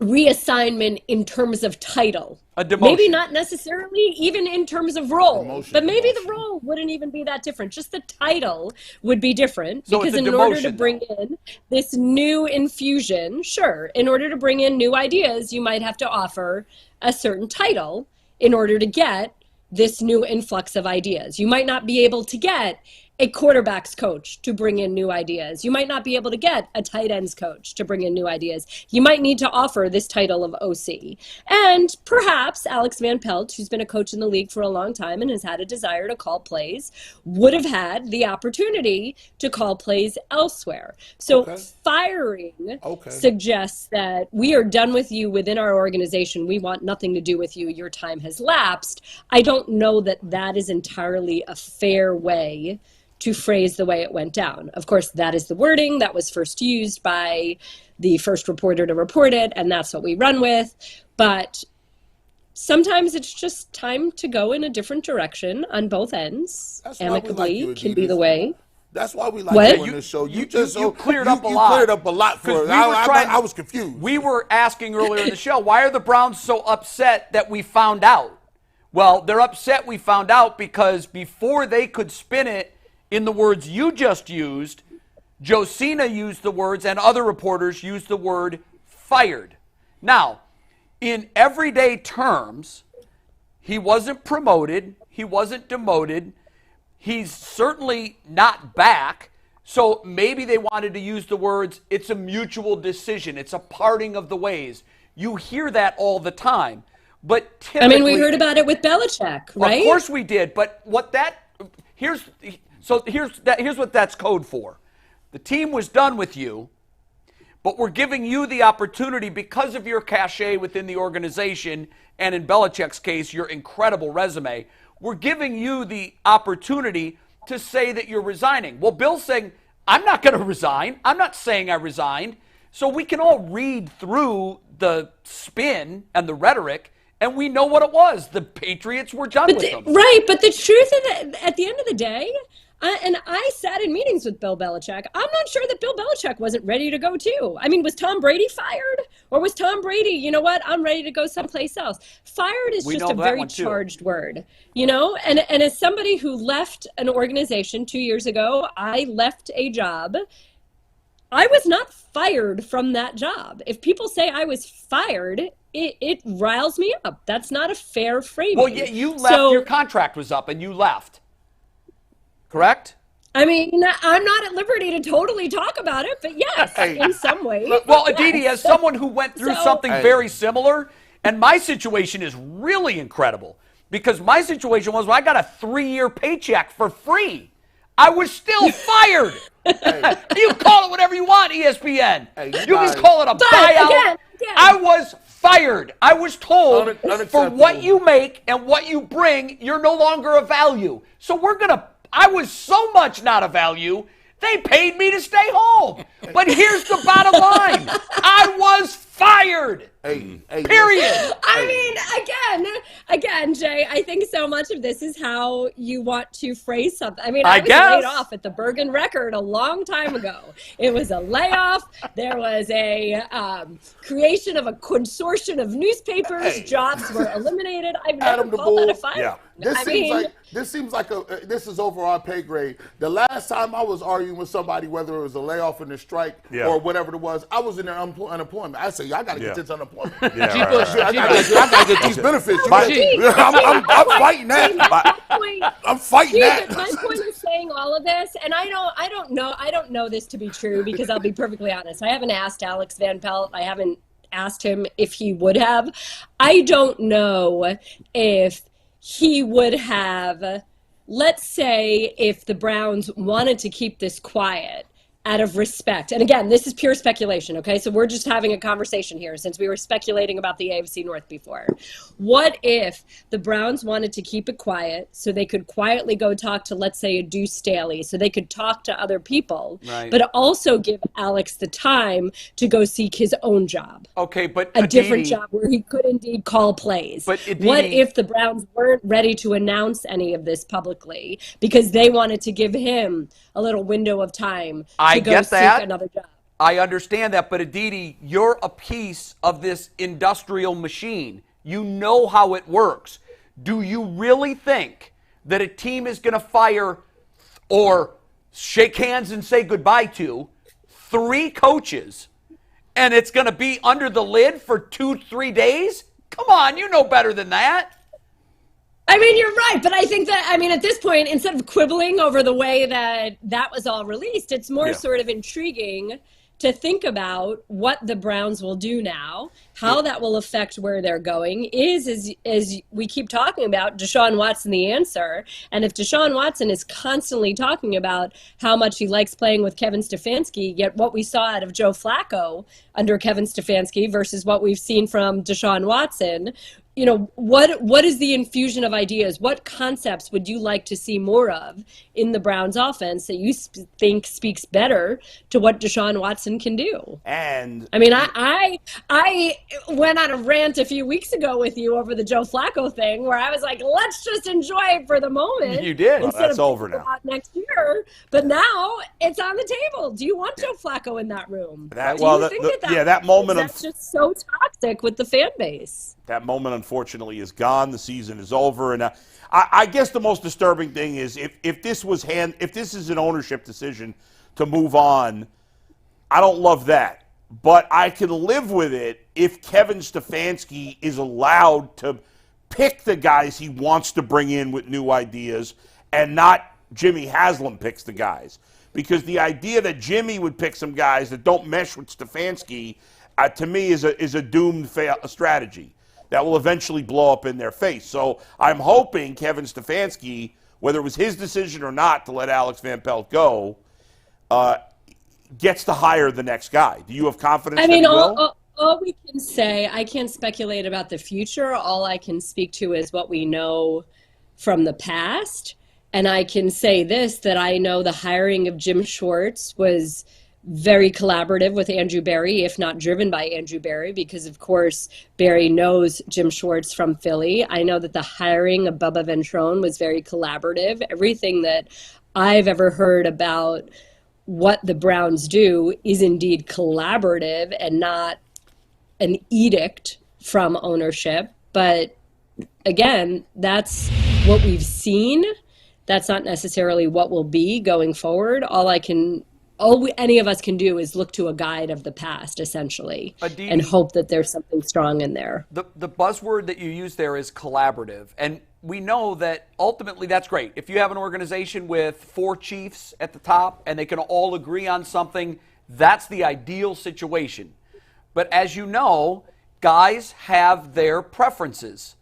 reassignment in terms of title. A demotion. Maybe not necessarily even in terms of role, Demotion, but maybe demotion. the role wouldn't even be that different. Just the title would be different So because it's a in order to demotion, bring in this new infusion, sure, in order to bring in new ideas, you might have to offer a certain title in order to get this new influx of ideas. You might not be able to get a quarterback's coach to bring in new ideas. You might not be able to get a tight ends coach to bring in new ideas. You might need to offer this title of OC. And perhaps Alex Van Pelt, who's been a coach in the league for a long time and has had a desire to call plays, would have had the opportunity to call plays elsewhere. So firing suggests that we are done with you within our organization. We want nothing to do with you. Your time has lapsed. I don't know that that is entirely a fair way to phrase the way it went down. Of course, that is the wording that was first used by the first reporter to report it, and that's what we run with. But sometimes it's just time to go in a different direction on both ends. That's why we like Amicably you, can be Adidas. the way. That's why we like What? doing this show. You cleared up a lot. You cleared up a lot for 'Cause us. we I was confused. We were asking earlier in the show, why are the Browns so upset that we found out? Well, they're upset we found out because before they could spin it in the words you just used, Josina used the words and other reporters used the word fired. Now, in everyday terms, he wasn't promoted. He wasn't demoted. He's certainly not back. So maybe they wanted to use the words, it's a mutual decision. It's a parting of the ways. You hear that all the time. But typically, we heard about it with Belichick, right? Of course we did. But here's what that's code for. The team was done with you, but we're giving you the opportunity because of your cachet within the organization and in Belichick's case, your incredible resume. We're giving you the opportunity to say that you're resigning. Well, Bill's saying, I'm not going to resign. I'm not saying I resigned. So we can all read through the spin and the rhetoric, and we know what it was. The Patriots were done with them. Right, but the truth of it, at the end of the day, and I sat in meetings with Bill Belichick. I'm not sure that Bill Belichick wasn't ready to go too. I mean, was Tom Brady fired? Or was Tom Brady, you know what, I'm ready to go someplace else? Fired is just a very charged word, you know? And as somebody who left an organization 2 years ago, I left a job. I was not fired from that job. If people say I was fired, it riles me up. That's not a fair framing. Well, yeah, you left, your contract was up and you left. Correct? I mean, I'm not at liberty to totally talk about it, but yes, in some ways. Well, Aditi, as someone who went through something very similar, and my situation is really incredible, because my situation was when I got a 3-year paycheck for free. I was still fired. You call it whatever you want, ESPN. You can call it a buyout. Again. I was fired. I was told for what you make and what you bring, you're no longer of value. So I was so much not of value, they paid me to stay home. But here's the bottom line. I was fired. Period. I mean, again, Jay, I think so much of this is how you want to phrase something. I mean, I was laid off at the Bergen Record a long time ago. It was a layoff. There was a creation of a consortium of newspapers. Jobs were eliminated. I've never called that a fire. Yeah. This seems like this is over our pay grade. The last time I was arguing with somebody, whether it was a layoff and a strike or whatever it was, I was in unemployment. I say, I got to get this unemployment. I got to get these benefits. I'm fighting that. I'm fighting that. My point is saying all of this, and I don't know this to be true, because I'll be perfectly honest. I haven't asked Alex Van Pelt. I haven't asked him if he would have. I don't know if he would have, let's say, if the Browns wanted to keep this quiet out of respect. And again, this is pure speculation, okay? So we're just having a conversation here since we were speculating about the AFC North before. What if the Browns wanted to keep it quiet so they could quietly go talk to, let's say, a Duce Staley, so they could talk to other people, but also give Alex the time to go seek his own job? Okay, but a different job where he could indeed call plays. But what if the Browns weren't ready to announce any of this publicly because they wanted to give him a little window of time to go seek another job? I understand that, but Aditi, you're a piece of this industrial machine. You know how it works. Do you really think that a team is going to fire or shake hands and say goodbye to 3 coaches and it's going to be under the lid for 2-3 days? Come on, you know better than that. I mean, you're right, but I think that, I mean, at this point, instead of quibbling over the way that was all released, it's more sort of intriguing to think about what the Browns will do now, how that will affect where they're going. As we keep talking about, Deshaun Watson the answer. And if Deshaun Watson is constantly talking about how much he likes playing with Kevin Stefanski, yet what we saw out of Joe Flacco under Kevin Stefanski versus what we've seen from Deshaun Watson, what is the infusion of ideas? What concepts would you like to see more of in the Browns offense that you think speaks better to what Deshaun Watson can do? And I mean, I went on a rant a few weeks ago with you over the Joe Flacco thing, where I was like, let's just enjoy it for the moment. You did. Well, that's over now. About next year, but now it's on the table. Do you want Joe Flacco in that room? That, Do well, you think that moment that's just so toxic with the fan base? That moment, unfortunately, is gone. The season is over, and I guess the most disturbing thing is if this is an ownership decision to move on, I don't love that, but I can live with it if Kevin Stefanski is allowed to pick the guys he wants to bring in with new ideas, and not Jimmy Haslam picks the guys, because the idea that Jimmy would pick some guys that don't mesh with Stefanski, to me, is a doomed strategy that will eventually blow up in their face. So I'm hoping Kevin Stefanski, whether it was his decision or not to let Alex Van Pelt go, gets to hire the next guy. Do you have confidence that he will? All we can say, I can't speculate about the future. All I can speak to is what we know from the past. And I can say this, that I know the hiring of Jim Schwartz was very collaborative with Andrew Berry, if not driven by Andrew Berry, because of course Berry knows Jim Schwartz from Philly. I know that the hiring of Bubba Ventrone was very collaborative. Everything that I've ever heard about what the Browns do is indeed collaborative and not an edict from ownership. But again, that's what we've seen. That's not necessarily what will be going forward. Any of us can do is look to a guide of the past, essentially, and hope that there's something strong in there. The buzzword that you use there is collaborative. And we know that ultimately that's great. If you have an organization with 4 chiefs at the top and they can all agree on something, that's the ideal situation. But as you know, guys have their preferences.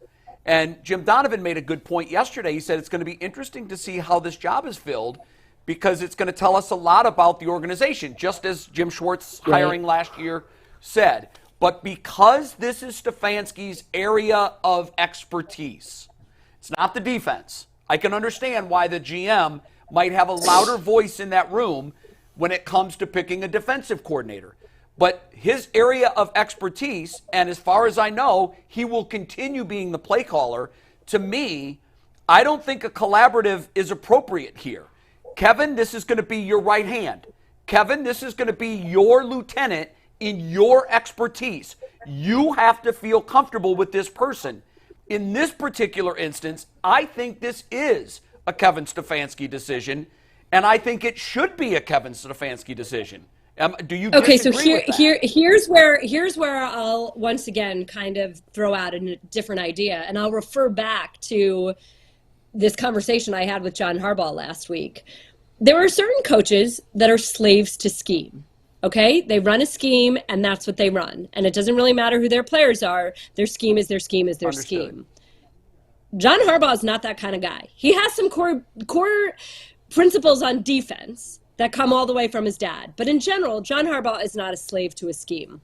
And Jim Donovan made a good point yesterday. He said it's going to be interesting to see how this job is filled, because it's going to tell us a lot about the organization, just as Jim Schwartz hiring last year said. But because this is Stefanski's area of expertise, it's not the defense. I can understand why the GM might have a louder voice in that room when it comes to picking a defensive coordinator. But his area of expertise, and as far as I know, he will continue being the play caller. To me, I don't think a collaborative is appropriate here. Kevin, this is going to be your right hand. Kevin, this is going to be your lieutenant in your expertise. You have to feel comfortable with this person. In this particular instance, I think this is a Kevin Stefanski decision, and I think it should be a Kevin Stefanski decision. Do you okay? So with that? here's where I'll once again kind of throw out a different idea, and I'll refer back to this conversation I had with John Harbaugh last week. There are certain coaches that are slaves to scheme. Okay, they run a scheme, and that's what they run, and it doesn't really matter who their players are. Their scheme is their scheme is their scheme. John Harbaugh is not that kind of guy. He has some core principles on defense that come all the way from his dad. But in general, John Harbaugh is not a slave to a scheme.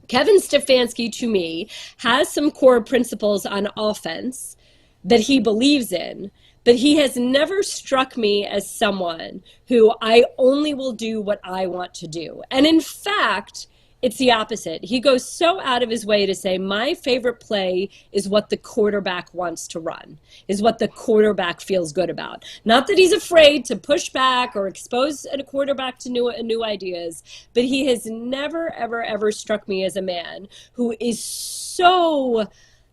Kevin Stefanski, to me, has some core principles on offense that he believes in, but he has never struck me as someone who I only will do what I want to do. And in fact, it's the opposite. He goes so out of his way to say, my favorite play is what the quarterback wants to run, is what the quarterback feels good about. Not that he's afraid to push back or expose a quarterback to new ideas, but he has never, ever, ever struck me as a man who is so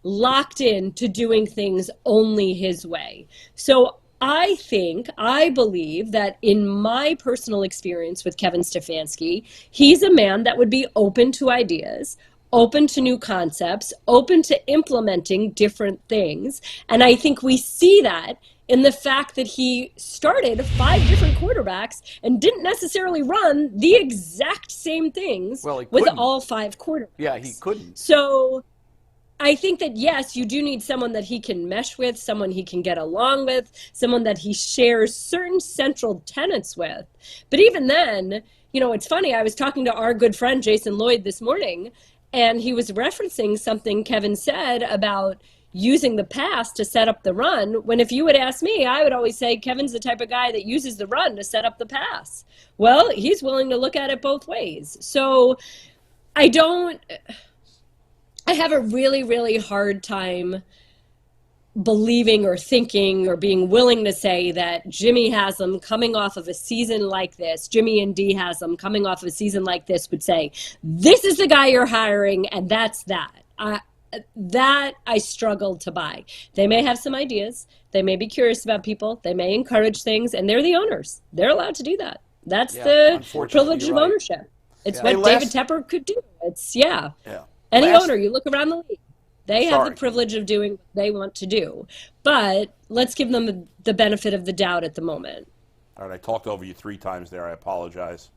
locked in to doing things only his way. So I believe that in my personal experience with Kevin Stefanski, he's a man that would be open to ideas, open to new concepts, open to implementing different things. And I think we see that in the fact that he started 5 different quarterbacks and didn't necessarily run the exact same things with all 5 quarterbacks. Yeah, he couldn't. So I think that, yes, you do need someone that he can mesh with, someone he can get along with, someone that he shares certain central tenets with. But even then, it's funny, I was talking to our good friend Jason Lloyd this morning, And he was referencing something Kevin said about using the pass to set up the run, when if you would ask me, I would always say Kevin's the type of guy that uses the run to set up the pass. Well, he's willing to look at it both ways. So I have a really, really hard time believing or thinking or being willing to say that Jimmy Haslam coming off of a season like this, Jimmy and D Haslam coming off of a season like this would say, this is the guy you're hiring and that's that. That I struggle to buy. They may have some ideas. They may be curious about people. They may encourage things, and they're the owners. They're allowed to do that. That's the privilege of ownership. It's what David Tepper could do. It's, any owner, you look around the league, they have the privilege of doing what they want to do. But let's give them the benefit of the doubt at the moment. All right, I talked over you 3 times there. I apologize.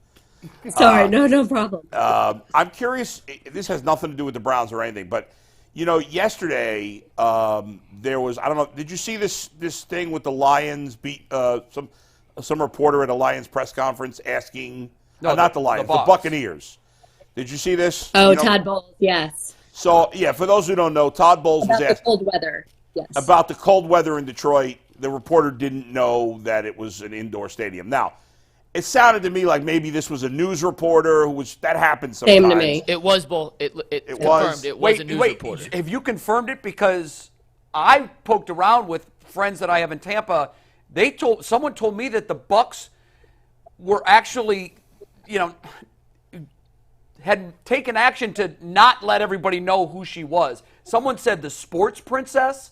Sorry, no problem. I'm curious. This has nothing to do with the Browns or anything, but yesterday there was, I don't know, did you see this thing with the Lions beat some reporter at a Lions press conference asking, not the Lions, the Buccaneers. Did you see this? Oh, Todd Bowles, yes. So, for those who don't know, Todd Bowles was asked about the cold weather. Yes. About the cold weather in Detroit. The reporter didn't know that it was an indoor stadium. Now, it sounded to me like maybe this was a news reporter that happens sometimes. Same to me. It was both. It was. Confirmed. It was a news reporter. Have you confirmed it? Because I poked around with friends that I have in Tampa. Someone told me that the Bucs were actually, had taken action to not let everybody know who she was. Someone said the sports princess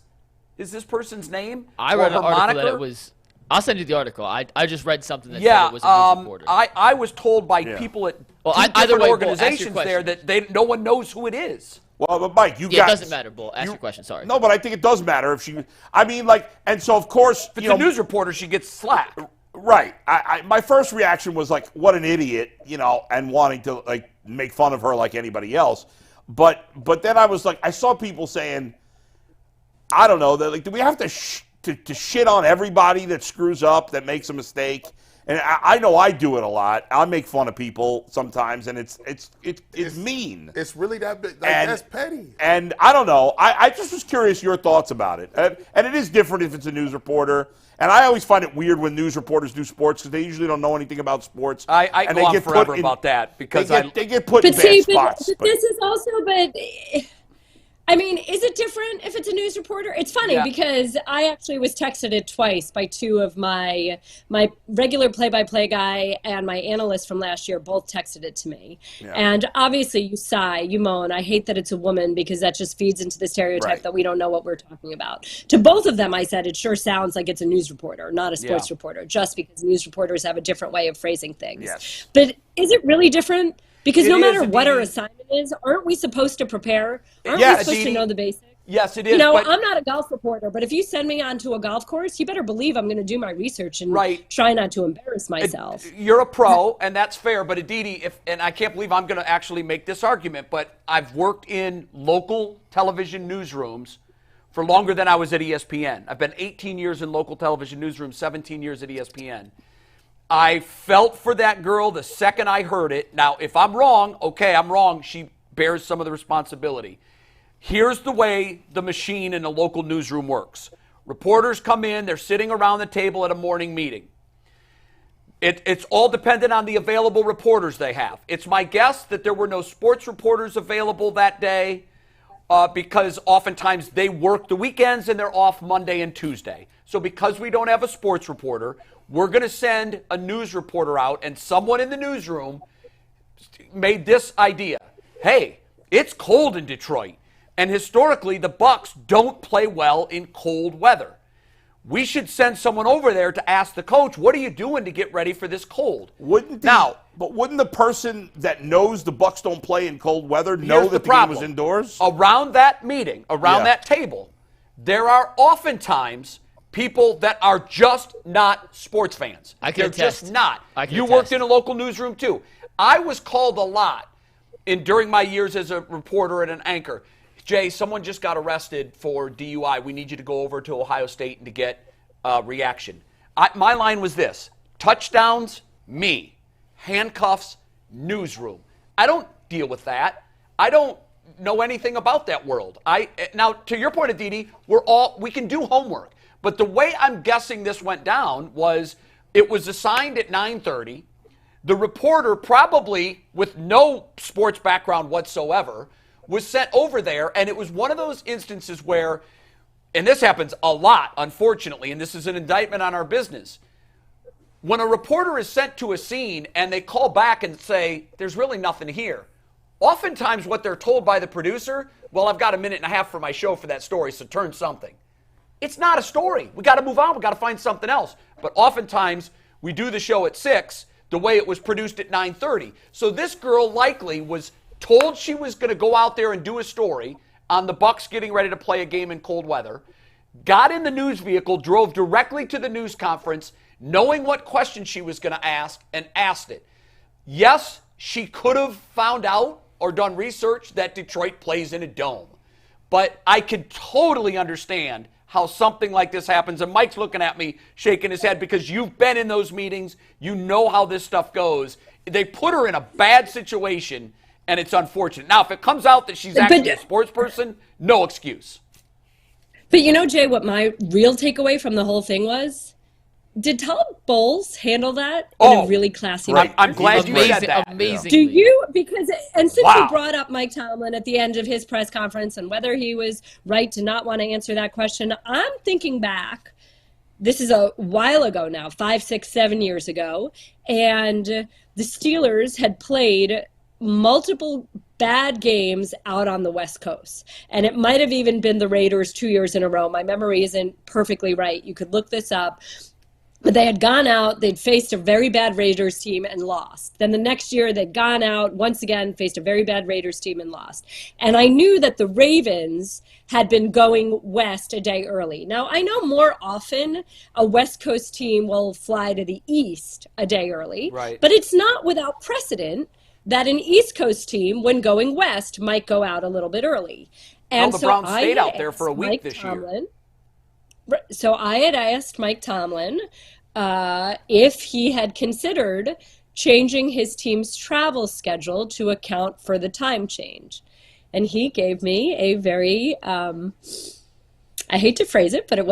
is this person's name. I read an article that it was. I'll send you the article. I just read something that said it was a news reporter. I was told by people at different organizations there that no one knows who it is. Well, but Mike, it doesn't matter, Bull. Ask your question. Sorry. No, but I think it does matter if she. And so of course, if it's a news reporter, she gets slapped. Right. My first reaction was like, what an idiot, and wanting to make fun of her like anybody else. But then I was like, I saw people saying, I don't know, that do we have to shit on everybody that screws up, that makes a mistake? And I know I do it a lot. I make fun of people sometimes, and it's mean. It's really that big. That's petty. And I don't know. I just was curious your thoughts about it. And it is different if it's a news reporter. And I always find it weird when news reporters do sports because they usually don't know anything about sports. I go on forever about that because they get put in bad spots. But this is also, is it different if it's a news reporter? It's funny because I actually was texted it twice by 2 of my regular play-by-play guy and my analyst from last year. Both texted it to me. Yeah. And obviously you sigh, you moan. I hate that it's a woman because that just feeds into the stereotype that we don't know what we're talking about. To both of them, I said, it sure sounds like it's a news reporter, not a sports reporter, just because news reporters have a different way of phrasing things. Yes. But is it really different? Because no matter what our assignment is, aren't we supposed to prepare? Aren't we supposed to know the basics? Yes, it is. I'm not a golf reporter, but if you send me onto a golf course, you better believe I'm going to do my research and try not to embarrass myself. You're a pro, and that's fair. But Aditi, and I can't believe I'm going to actually make this argument, but I've worked in local television newsrooms for longer than I was at ESPN. I've been 18 years in local television newsrooms, 17 years at ESPN. I felt for that girl the second I heard it. Now, if I'm wrong, okay, I'm wrong. She bears some of the responsibility. Here's the way the machine in a local newsroom works. Reporters come in. They're sitting around the table at a morning meeting. It's all dependent on the available reporters they have. It's my guess that there were no sports reporters available that day because oftentimes they work the weekends and they're off Monday and Tuesday. So because we don't have a sports reporter, we're going to send a news reporter out, and someone in the newsroom made this idea. Hey, it's cold in Detroit, and historically the Bucs don't play well in cold weather. We should send someone over there to ask the coach, what are you doing to get ready for this cold? Wouldn't the person that knows the Bucs don't play in cold weather know that the game was indoors? Around that meeting, that table, there are oftentimes people that are just not sports fans. They're just not. You worked in a local newsroom too. I was called a lot during my years as a reporter and an anchor. Jay, someone just got arrested for DUI. We need you to go over to Ohio State and to get reaction. My line was this: touchdowns, me. Handcuffs, newsroom. I don't deal with that. I don't know anything about that world. Now, to your point, Aditi, we can do homework. But the way I'm guessing this went down was it was assigned at 9:30. The reporter, probably with no sports background whatsoever, was sent over there, and it was one of those instances where, and this happens a lot, unfortunately, and this is an indictment on our business. When a reporter is sent to a scene and they call back and say, there's really nothing here, oftentimes what they're told by the producer, well, I've got a minute and a half for my show for that story, so turn something. It's not a story. We got to move on. We got to find something else. But oftentimes we do the show at 6 the way it was produced at 9:30. So this girl likely was told she was going to go out there and do a story on the Bucks getting ready to play a game in cold weather, got in the news vehicle, drove directly to the news conference, knowing what question she was going to ask, and asked it. Yes, she could have found out or done research that Detroit plays in a dome. But I could totally understand how something like this happens. And Mike's looking at me, shaking his head, because you've been in those meetings. You know how this stuff goes. They put her in a bad situation, and it's unfortunate. Now, if it comes out that she's actually a sports person, no excuse. But you know, Jay, what my real takeaway from the whole thing was? Did Todd Bowles handle that in a really classy way? I'm glad you said that. Amazing. Do you? Because, and since Wow. you brought up Mike Tomlin at the end of his press conference and whether he was right to not want to answer that question, I'm thinking back. This is a while ago now, 5, 6, 7 years ago. And the Steelers had played multiple bad games out on the West Coast. And it might have even been the Raiders 2 years in a row. My memory isn't perfectly right. You could look this up. But they had gone out, they'd faced a very bad Raiders team and lost. Then the next year they'd gone out, once again, faced a very bad Raiders team and lost. And I knew that the Ravens had been going west a day early. Now, I know more often a West Coast team will fly to the east a day early. Right. But it's not without precedent that an East Coast team, when going west, might go out a little bit early. And the so Browns I stayed had out there for a asked week Mike this Tomlin, So I had asked Mike Tomlin if he had considered changing his team's travel schedule to account for the time change. And he gave me a very, I hate to phrase it, but it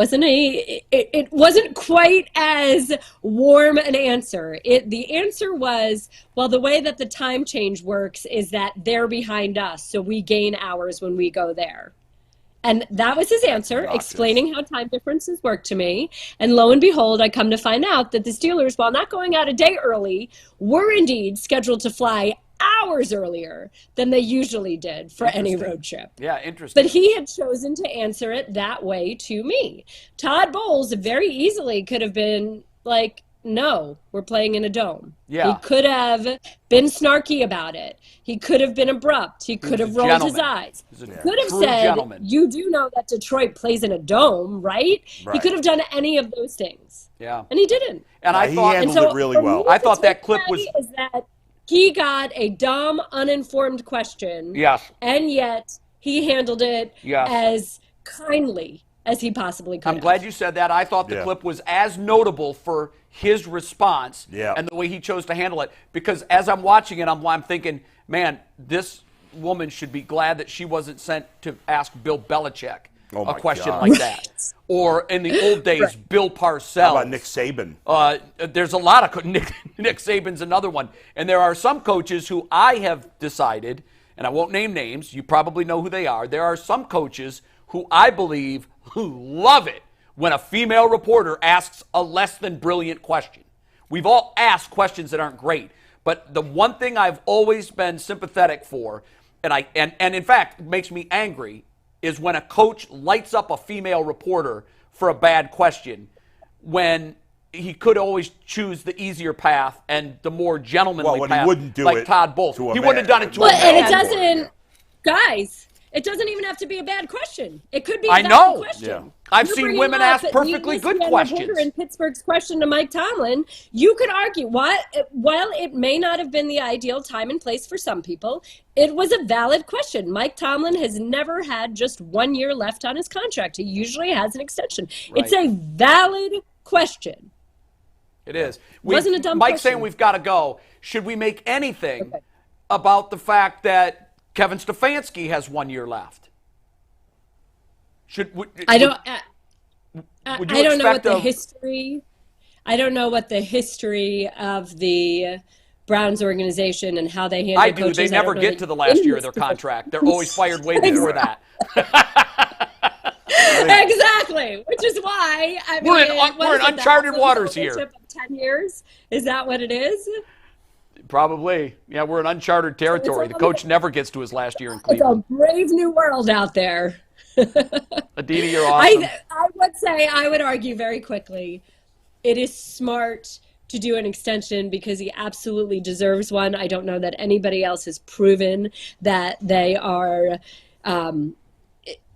wasn't quite as warm an answer. The answer was, well, the way that the time change works is that they're behind us, so we gain hours when we go there. And that was his answer, explaining how time differences work to me. And lo and behold, I come to find out that the Steelers, while not going out a day early, were indeed scheduled to fly hours earlier than they usually did for any road trip. Yeah, interesting. But he had chosen to answer it that way to me. Todd Bowles very easily could have been like, no, we're playing in a dome. Yeah. He could have been snarky about it. He could have been abrupt. He could have rolled his eyes. He could have said, gentleman. you do know that Detroit plays in a dome, right? He could have done any of those things. Yeah. And he didn't. And I he thought, handled it really well. I thought that clip was. Is that he got a dumb, uninformed question. Yes. And yet he handled it Yes. as kindly as he possibly could. I'm glad you said that. I thought the clip was as notable for his response and the way he chose to handle it. Because as I'm watching it, I'm thinking, man, this woman should be glad that she wasn't sent to ask Bill Belichick a question like that. Or in the old days, Bill Parcells. How about Nick Saban? There's a lot of Nick Saban's another one. And there are some coaches who I have decided, and I won't name names, you probably know who they are. There are some coaches who I believe who love it when a female reporter asks a less than brilliant question. We've all asked questions that aren't great, but the one thing I've always been sympathetic for, and in fact makes me angry, is when a coach lights up a female reporter for a bad question when he could always choose the easier path and the more gentlemanly path, he wouldn't do like it Todd Bowles. to a He man. wouldn't have done it to a Well, man. and it doesn't, guys, it doesn't even have to be a bad question. It could be a I valid know. question. Yeah. I've You're seen bringing women up ask perfectly good ESPN questions. reporter in Pittsburgh's question to Mike Tomlin, you could argue, while it may not have been the ideal time and place for some people, it was a valid question. Mike Tomlin has never had just 1 year left on his contract. He usually has an extension. Right. It's a valid question. It is. Wasn't a dumb Mike's question. saying we've got to go. Should we make anything about the fact that Kevin Stefanski has 1 year left. I don't. Would you I don't know what expect the a- history. I don't know what the history of the Browns organization and how they handle I do. coaches. They I don't never know get that to the last year of in their this contract. They're always fired way before that. Exactly, which is why We're in what is it, the uncharted Hudson waters here. Championship of 10 years. Is that what it is? Probably. Yeah, we're in uncharted territory. The coach never gets to his last year in It's a Cleveland. brave new world out there. Aditi, you're awesome. I would argue very quickly, it is smart to do an extension because he absolutely deserves one. I don't know that anybody else has proven that they are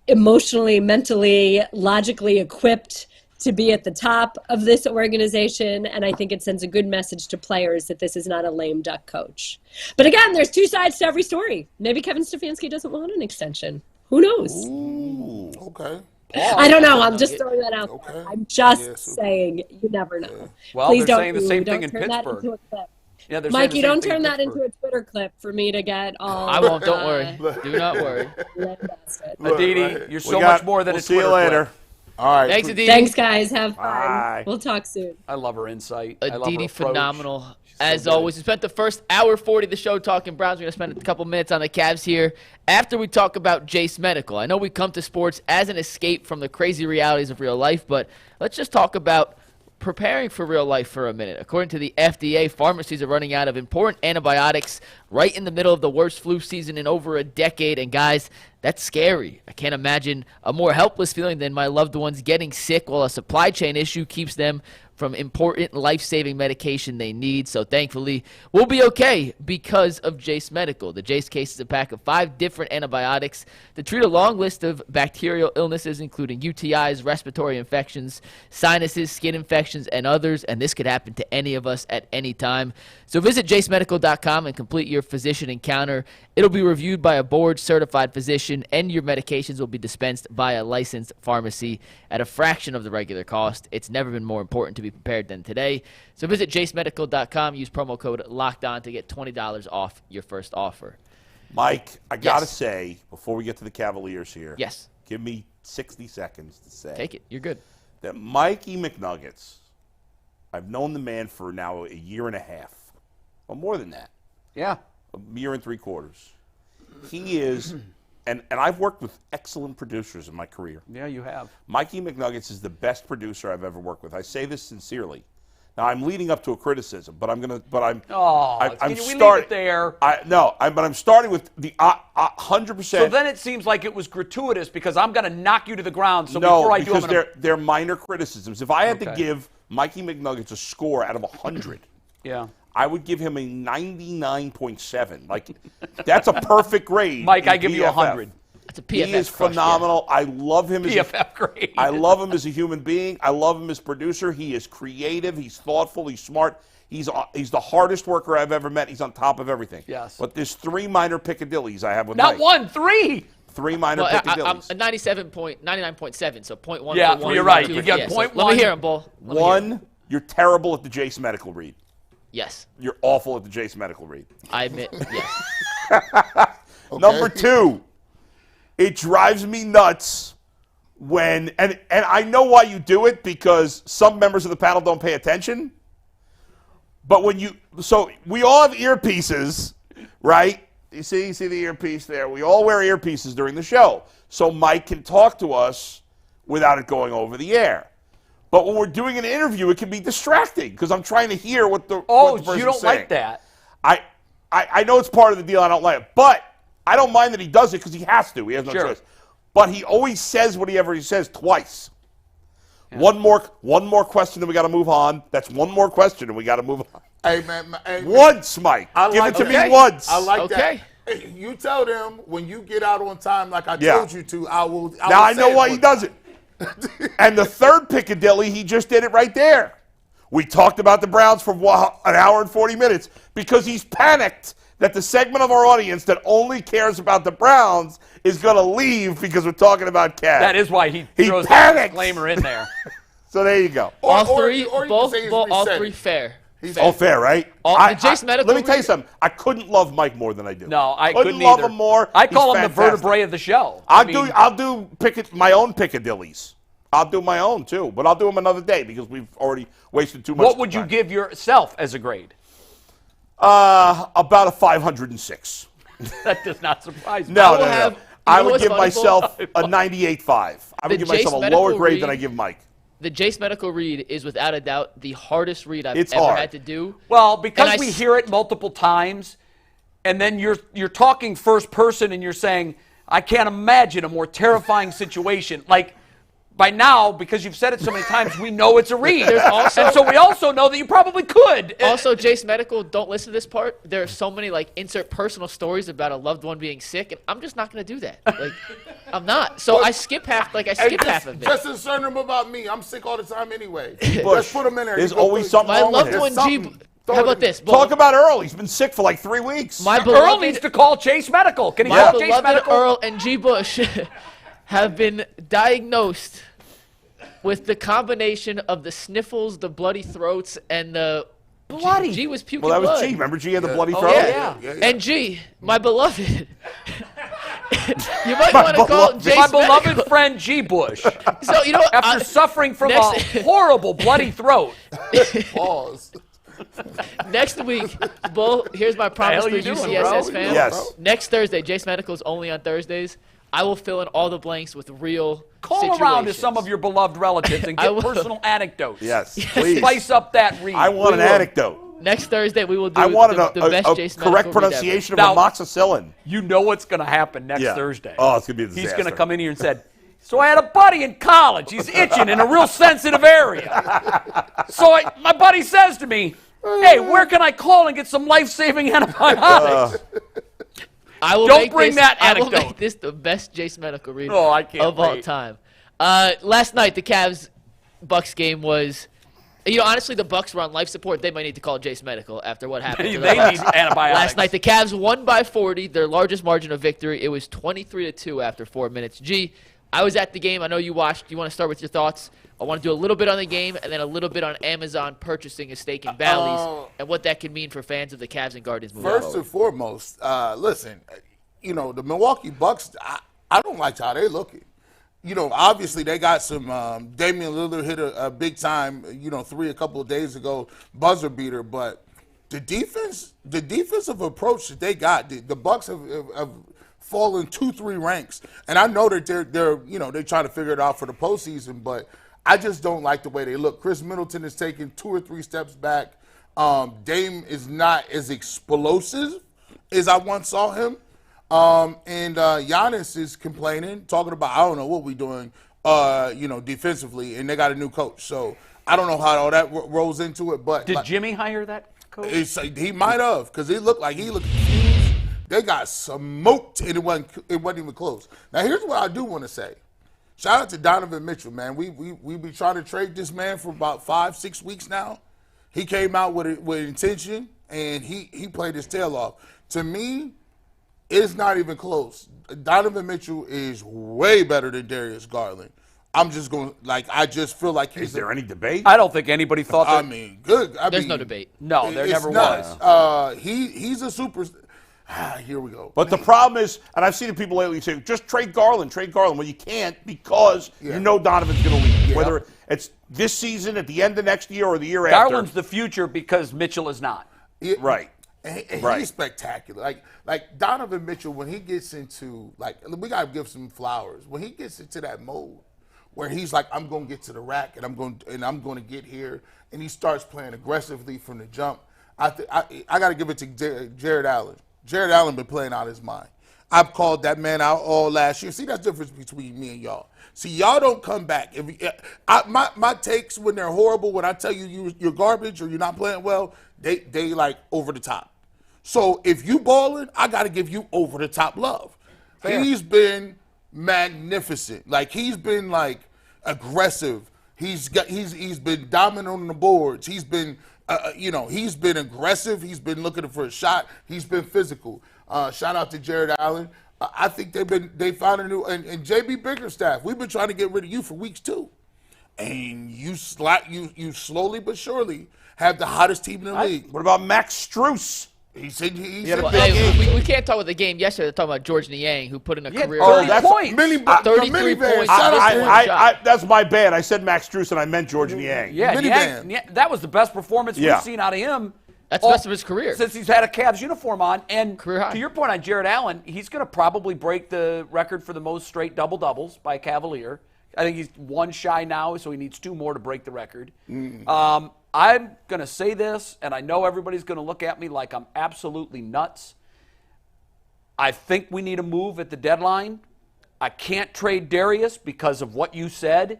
emotionally, mentally, logically equipped to be at the top of this organization, and I think it sends a good message to players that this is not a lame duck coach. But again, there's two sides to every story. Maybe Kevin Stefanski doesn't want an extension. Who knows? Ooh, okay. I don't know. I'm just throwing that out there. Okay. I'm just Yeah, super. saying you never know. Well, Please they're don't saying the same don't thing in turn that Pittsburgh. into a clip. Yeah, they're saying Mikey, the same don't thing in turn that into Pittsburgh. a Twitter clip for me to get all. I won't. Don't worry. Do not worry. lambasted. Aditi, Right. you're so much more than we'll a see Twitter you later. clip. All right. Thanks, Aditi. Thanks, guys. Have fun. Bye. We'll talk soon. I love her insight. I love her Aditi, approach. phenomenal. so As good. always, we spent the first hour 40 of the show talking Browns. We're going to spend a couple minutes on the Cavs here after we talk about Jace Medical. I know we come to sports as an escape from the crazy realities of real life, but let's just talk about preparing for real life for a minute. According to the FDA, pharmacies are running out of important antibiotics right in the middle of the worst flu season in over a decade. And guys, that's scary. I can't imagine a more helpless feeling than my loved ones getting sick while a supply chain issue keeps them from important life-saving medication they need. So thankfully, we'll be okay because of Jace Medical. The Jace case is a pack of 5 different antibiotics to treat a long list of bacterial illnesses, including UTIs, respiratory infections, sinuses, skin infections, and others. And this could happen to any of us at any time. So visit jacemedical.com and complete your physician encounter. It'll be reviewed by a board-certified physician, and your medications will be dispensed by a licensed pharmacy at a fraction of the regular cost. It's never been more important to be prepared than today. So visit jacemedical.com, use promo code LOCKEDON to get $20 off your first offer. Mike, I got to Yes. say, before we get to the Cavaliers here, Yes. give me 60 seconds to say Take it. You're good. that Mikey McNuggets, I've known the man for now a year and a half, or more than that, Yeah. a year and 3/4. He is, and I've worked with excellent producers in my career. Yeah, you have. Mikey McNuggets is the best producer I've ever worked with. I say this sincerely. Now I'm leading up to a criticism, but I'm Oh, I'm can we leave starting it there? but I'm starting with the 100%. So then it seems like it was gratuitous because I'm going to knock you to the ground. So no, before I do, I'm because going to... they're minor criticisms. If I had to Okay. give Mikey McNuggets a score out of 100, Yeah. I would give him a 99.7. Like that's a perfect grade. Mike, in I give you PFF. 100. That's a PFF He is crush, yeah. phenomenal. I love him as PFF grade. I love him as a human being. I love him as producer. He is creative. He's thoughtful. He's smart. He's the hardest worker I've ever met. He's on top of everything. Yes. But there's 3 minor Piccadillys I have with Not Mike. 1, 3. 3 minor Well, I'm Piccadillys. a 99.7, so 0.1 Yeah, for one. you're right. 0.2 You for- got yeah, so 0.1. Let me hear him, Bull. Let me hear him. One, you're terrible at the Jace Medical read. Yes, You're awful at the Jace Medical read. I admit. Yes. Number 2, it drives me nuts when and I know why you do it because some members of the panel don't pay attention. But when we all have earpieces, right? You see the earpiece there. We all wear earpieces during the show. So Mike can talk to us without it going over the air. But when we're doing an interview, it can be distracting because I'm trying to hear what the Oh, what the person's you don't saying. like that. I know it's part of the deal. I don't like it. But I don't mind that he does it because he has to. He has no Sure. choice. But he always says whatever he says twice. Yeah. One more question, then we got to move on. That's one more question, and we got to move on. Hey, man. Hey, Once, Mike. Give it to me once. I like Okay. that. Hey, you tell them when you get out on time like I Yeah. told you to, I will Now I say know it why for he you. does it. And the third Piccadilly, he just did it right there. We talked about the Browns for an hour and 40 minutes because he's panicked that the segment of our audience that only cares about the Browns is going to leave because we're talking about Cavs. That is why he throws that panics. disclaimer in there. So there you go. Or All three, you can both, say it's all reset. 3 fair. He Oh, fair, right? The Jace Medical let me tell you read- something. I couldn't love Mike more than I do. No, I couldn't couldn't love either. him more. I call He's him the fantastic. vertebrae of the show. I'll do my own Piccadillys. I'll do my own too, but I'll do them another day because we've already wasted too much. What would you time. give yourself as a grade? About a 506. That does not surprise me. No, will no, have- no. you I know would what's give funny, myself a 98.5. I would The give myself Jace a Medical lower grade than read- I give Mike. The Jace Medical read is without a doubt the hardest read I've It's ever hard. had to do. Well, And because I we s- hear it multiple times, and then you're talking first person, and you're saying, I can't imagine a more terrifying situation. Like, by now, because you've said it so many times, we know it's a read. And so we also know that you probably could. Also, Jace Medical, don't listen to this part. There are so many insert personal stories about a loved one being sick, and I'm just not going to do that. I'm not. So I skip half. I skip half of it. Just concern them about me. I'm sick all the time anyway. Bush, Just put them in there. there's You go always put- something My wrong with loved him. one, something. How about this? Talk about Earl. He's been sick for like 3 weeks. My Earl beloved, needs to call Chase Medical. Can he my call Chase beloved Medical? Earl and G. Bush have been diagnosed with the combination of the sniffles, the bloody throats, and the Bloody. G was puking well, that was blood. G. Remember G had the bloody Oh, throat? yeah. And G, my beloved. You might want to call beloved- Jace My beloved Medical. friend G. Bush, So you know what? after suffering from next- a horrible bloody throat. Pause. Next week, Bull, here's my promise hell to you doing, UCSS bro? fans. Yes. Next Thursday, Jace Medical is only on Thursdays. I will fill in all the blanks with real Call situations. around to some of your beloved relatives and I get will. personal anecdotes. Yes, please. Spice up that read. I want an We will. anecdote. Next Thursday, we will do I wanted the best a Jace Medical correct read ever. pronunciation of Now- amoxicillin. You know what's going to happen next Yeah. Thursday. Oh, it's gonna be a He's disaster. going to come in here and said, so I had a buddy in college. He's itching in a real sensitive area. So my buddy says to me, hey, where can I call and get some life-saving antibiotics? I will Don't make bring this, that I will anecdote. make this the best Jace Medical read Oh, I can't of all wait. time. Last night, the Cavs-Bucks game was. Honestly, the Bucks were on life support. They might need to call Jace Medical after what happened. they to the Bucks. need antibiotics. Last night, the Cavs won by 40, their largest margin of victory. It was 23-2 after 4 minutes. G, I was at the game. I know you watched. You want to start with your thoughts? I want to do a little bit on the game and then a little bit on Amazon purchasing a stake in Bally's and what that can mean for fans of the Cavs and Guardians moving First forward. and foremost, listen, the Milwaukee Bucks, I don't like how they looking. Obviously they got some Damian Lillard hit a big time, three a couple of days ago, buzzer beater, but the defensive approach that they got, the Bucks have fallen 2-3 ranks. And I know that they're trying to figure it out for the postseason, but I just don't like the way they look. Chris Middleton is taking 2 or 3 steps back. Dame is not as explosive as I once saw him. And Giannis is complaining, talking about, I don't know what we're doing, defensively, and they got a new coach. So I don't know how all that rolls into it. But Did Jimmy hire that coach? he might have, because he looked confused. They got smoked, and it wasn't even close. Now, here's what I do want to say. Shout out to Donovan Mitchell, man. We been trying to trade this man for about 5-6 weeks now. He came out with intention, and he played his tail off. To me, it's not even close. Donovan Mitchell is way better than Darius Garland. I'm just going I just feel like Is there any debate? I don't think anybody thought that. I mean, good. There's no debate. No, there it's never nuts. was. He's a super. Here we go. But the problem is, and I've seen people lately say, just trade Garland. Well, you can't because you know Donovan's going to leave. Yeah. Whether it's this season, at the end of next year, or the year Garland's after. the future because Mitchell is not. Right. And Right. he's spectacular. Like Donovan Mitchell, when he gets into we gotta give some flowers. When he gets into that mode where he's like, I'm gonna get to the rack and I'm going to get here, and he starts playing aggressively from the jump. I gotta give it to Jared Allen. Jared Allen been playing out his mind. I've called that man out all last year. See, that's the difference between me and y'all. See, y'all don't come back. My takes when they're horrible, when I tell you you're garbage or you're not playing well, they like over the top. So if you balling, I got to give you over the top love. Fair. He's been magnificent. He's been aggressive. He's been dominant on the boards. He's been he's been aggressive. He's been looking for a shot. He's been physical. Shout out to Jared Allen. I think they found a new and JB Bickerstaff. We've been trying to get rid of you for weeks too, and you slowly but surely have the hottest team in the league. What about Max Strus? He said he had a said big game. we can't talk about the game yesterday. They're talking about George Niang, who put in a career. 30 that's- points. 33 points. Shout out to him. That's my bad. I said Max Strus and I meant George Niang. Yeah, Minivan. Niang, that was the best performance Yeah. we've seen out of him. That's the best of his career. Since he's had a Cavs uniform on. And Career high. to your point on Jared Allen, he's going to probably break the record for the most straight double-doubles by a Cavalier. I think he's one shy now, so he needs 2 more to break the record. I'm going to say this, and I know everybody's going to look at me like I'm absolutely nuts. I think we need a move at the deadline. I can't trade Darius because of what you said,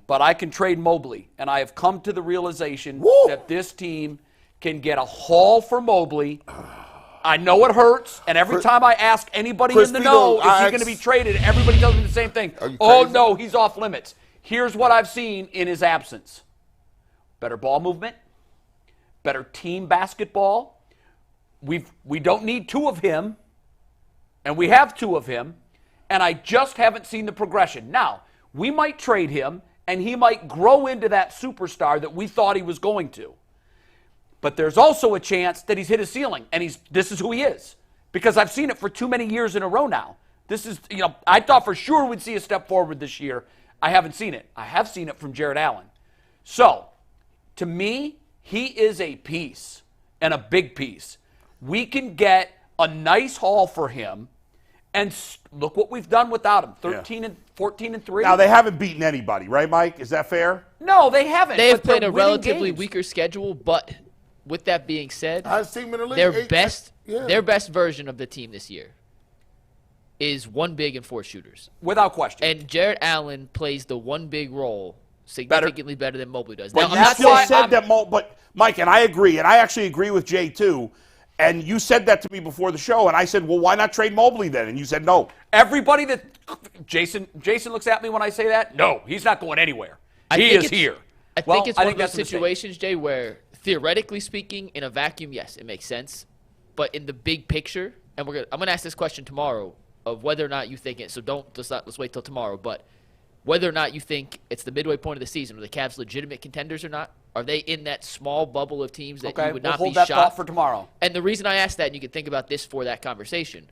but I can trade Mobley. And I have come to the realization that this team can get a haul for Mobley. I know it hurts, and every time I ask anybody in the know, is he going to be traded, everybody tells me the same thing. Oh, no, he's off limits. Here's what I've seen in his absence. Better ball movement, better team basketball. We don't need 2 of him, and we have 2 of him, and I just haven't seen the progression. Now, we might trade him, and he might grow into that superstar that we thought he was going to. But there's also a chance that he's hit his ceiling, and this is who he is. Because I've seen it for too many years in a row now. This is, I thought for sure we'd see a step forward this year. I haven't seen it. I have seen it from Jared Allen. So, to me, he is a piece, and a big piece. We can get a nice haul for him, and look what we've done without him. 14-3. Now, they haven't beaten anybody, right, Mike? Is that fair? No, they haven't. They have but they're played a winning relatively games. weaker schedule, but with that being said, Hottest team in the league. their best version of the team this year is 1 big and 4 shooters. Without question. And Jared Allen plays the 1 big role significantly better than Mobley does. But Now, you still said that, but Mike, and I agree, and I actually agree with Jay too. And you said that to me before the show, and I said, well, why not trade Mobley then? And you said no. Everybody that Jason looks at me when I say that. No, he's not going anywhere. He is here. I think it's one of those that's a mistake. situations, Jay, where theoretically speaking, in a vacuum, yes, it makes sense. But in the big picture, and I'm gonna ask this question tomorrow of whether or not you think it. So let's wait till tomorrow. But whether or not you think it's the midway point of the season, are the Cavs legitimate contenders or not? Are they in that small bubble of teams that you would not hold be that shocked thought for tomorrow. And the reason I ask that, and you can think about this for that conversation,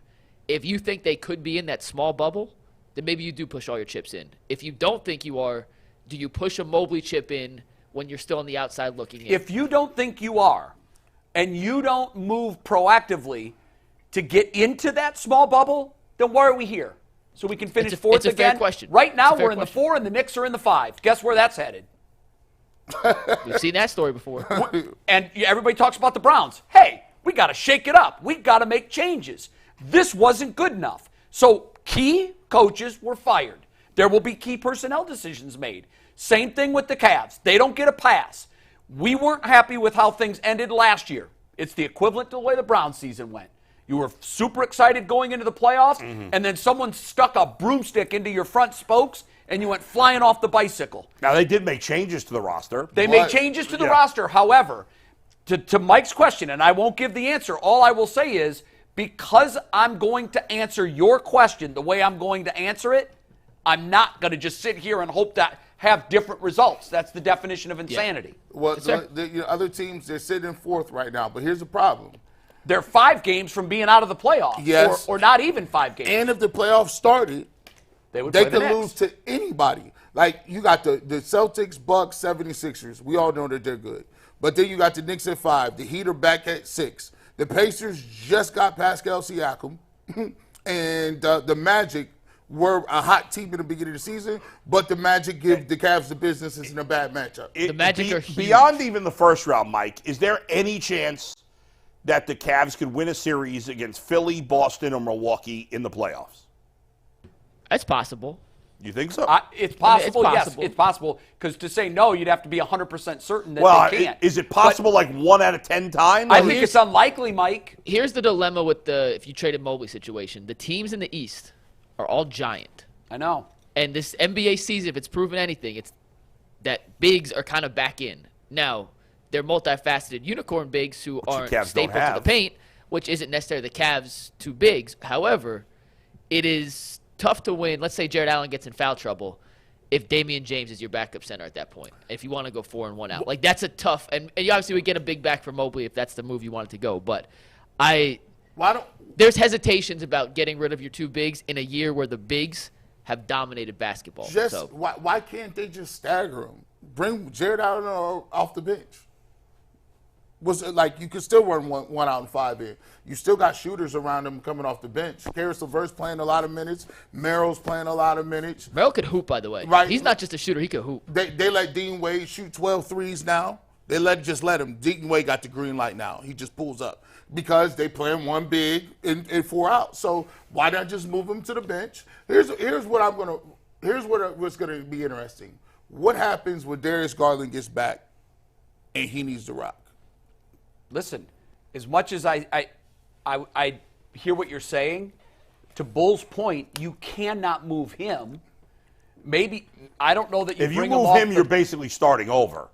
if you think they could be in that small bubble, then maybe you do push all your chips in. If you don't think you are, do you push a Mobley chip in when you're still on the outside looking in? If you don't think you are, and you don't move proactively to get into that small bubble, then why are we here? So we can finish fourth it's a again? fair question. Right now It's a fair we're in the question. 4 and the Knicks are in the 5. Guess where that's headed? We've seen that story before. And everybody talks about the Browns. Hey, we got to shake it up. We got to make changes. This wasn't good enough. So key coaches were fired. There will be key personnel decisions made. Same thing with the Cavs. They don't get a pass. We weren't happy with how things ended last year. It's the equivalent to the way the Browns season went. You were super excited going into the playoffs, and then someone stuck a broomstick into your front spokes, and you went flying off the bicycle. Now, they did make changes to the roster. They made changes to the roster. However, to Mike's question, and I won't give the answer, all I will say is, because I'm going to answer your question the way I'm going to answer it, I'm not going to just sit here and hope that have different results. That's the definition of insanity. Well, the other teams, they're sitting in 4th right now, but here's the problem. They're 5 games from being out of the playoffs, Yes. or not even 5 games. And if the playoffs started, they could lose to anybody. Like, you got the Celtics, Bucks, 76ers. We all know that they're good. But then you got the Knicks at 5. The Heat are back at 6. The Pacers just got Pascal Siakam. And the Magic were a hot team in the beginning of the season, but the Magic give the Cavs the business. It's in a bad matchup. The Magic are huge. Beyond even the first round, Mike, is there any chance that the Cavs could win a series against Philly, Boston, or Milwaukee in the playoffs? That's possible. You think so? It's possible, possible. yes. It's possible. Because to say no, you'd have to be 100% certain that well, they can't. is it possible like 1 out of 10 times? I think it's unlikely, Mike. Here's the dilemma with if you traded Mobley situation. The teams in the East are all giant. I know. And this NBA season, if it's proven anything, it's that bigs are kind of back in. Now, they're multifaceted unicorn bigs who aren't Cavs staple don't to the have. paint, which isn't necessarily the Cavs' 2 bigs. However, it is tough to win. Let's say Jared Allen gets in foul trouble, if Damian James is your backup center at that point, if you want to go 4 and 1 out. Like, that's a tough, and you obviously would get a big back for Mobley if that's the move you wanted to go. But there's hesitations about getting rid of your 2 bigs in a year where the bigs have dominated basketball. Why can't they just stagger them? Bring Jared Allen off the bench. Was it like you could still run one out and 5 in? You still got shooters around him coming off the bench. Karis LeVert's playing a lot of minutes. Merrill's playing a lot of minutes. Merrill could hoop, by the way. Right. He's not just a shooter; he could hoop. They let Dean Wade shoot 12 threes now. They just let him. Dean Wade got the green light now. He just pulls up because they playing 1 big and 4 out. So why not just move him to the bench? Here's what's gonna be interesting. What happens when Darius Garland gets back and he needs to rock? Listen, as much as I hear what you're saying, to Bull's point, you cannot move him. Maybe I don't know that you if bring you move him, off you're basically starting over.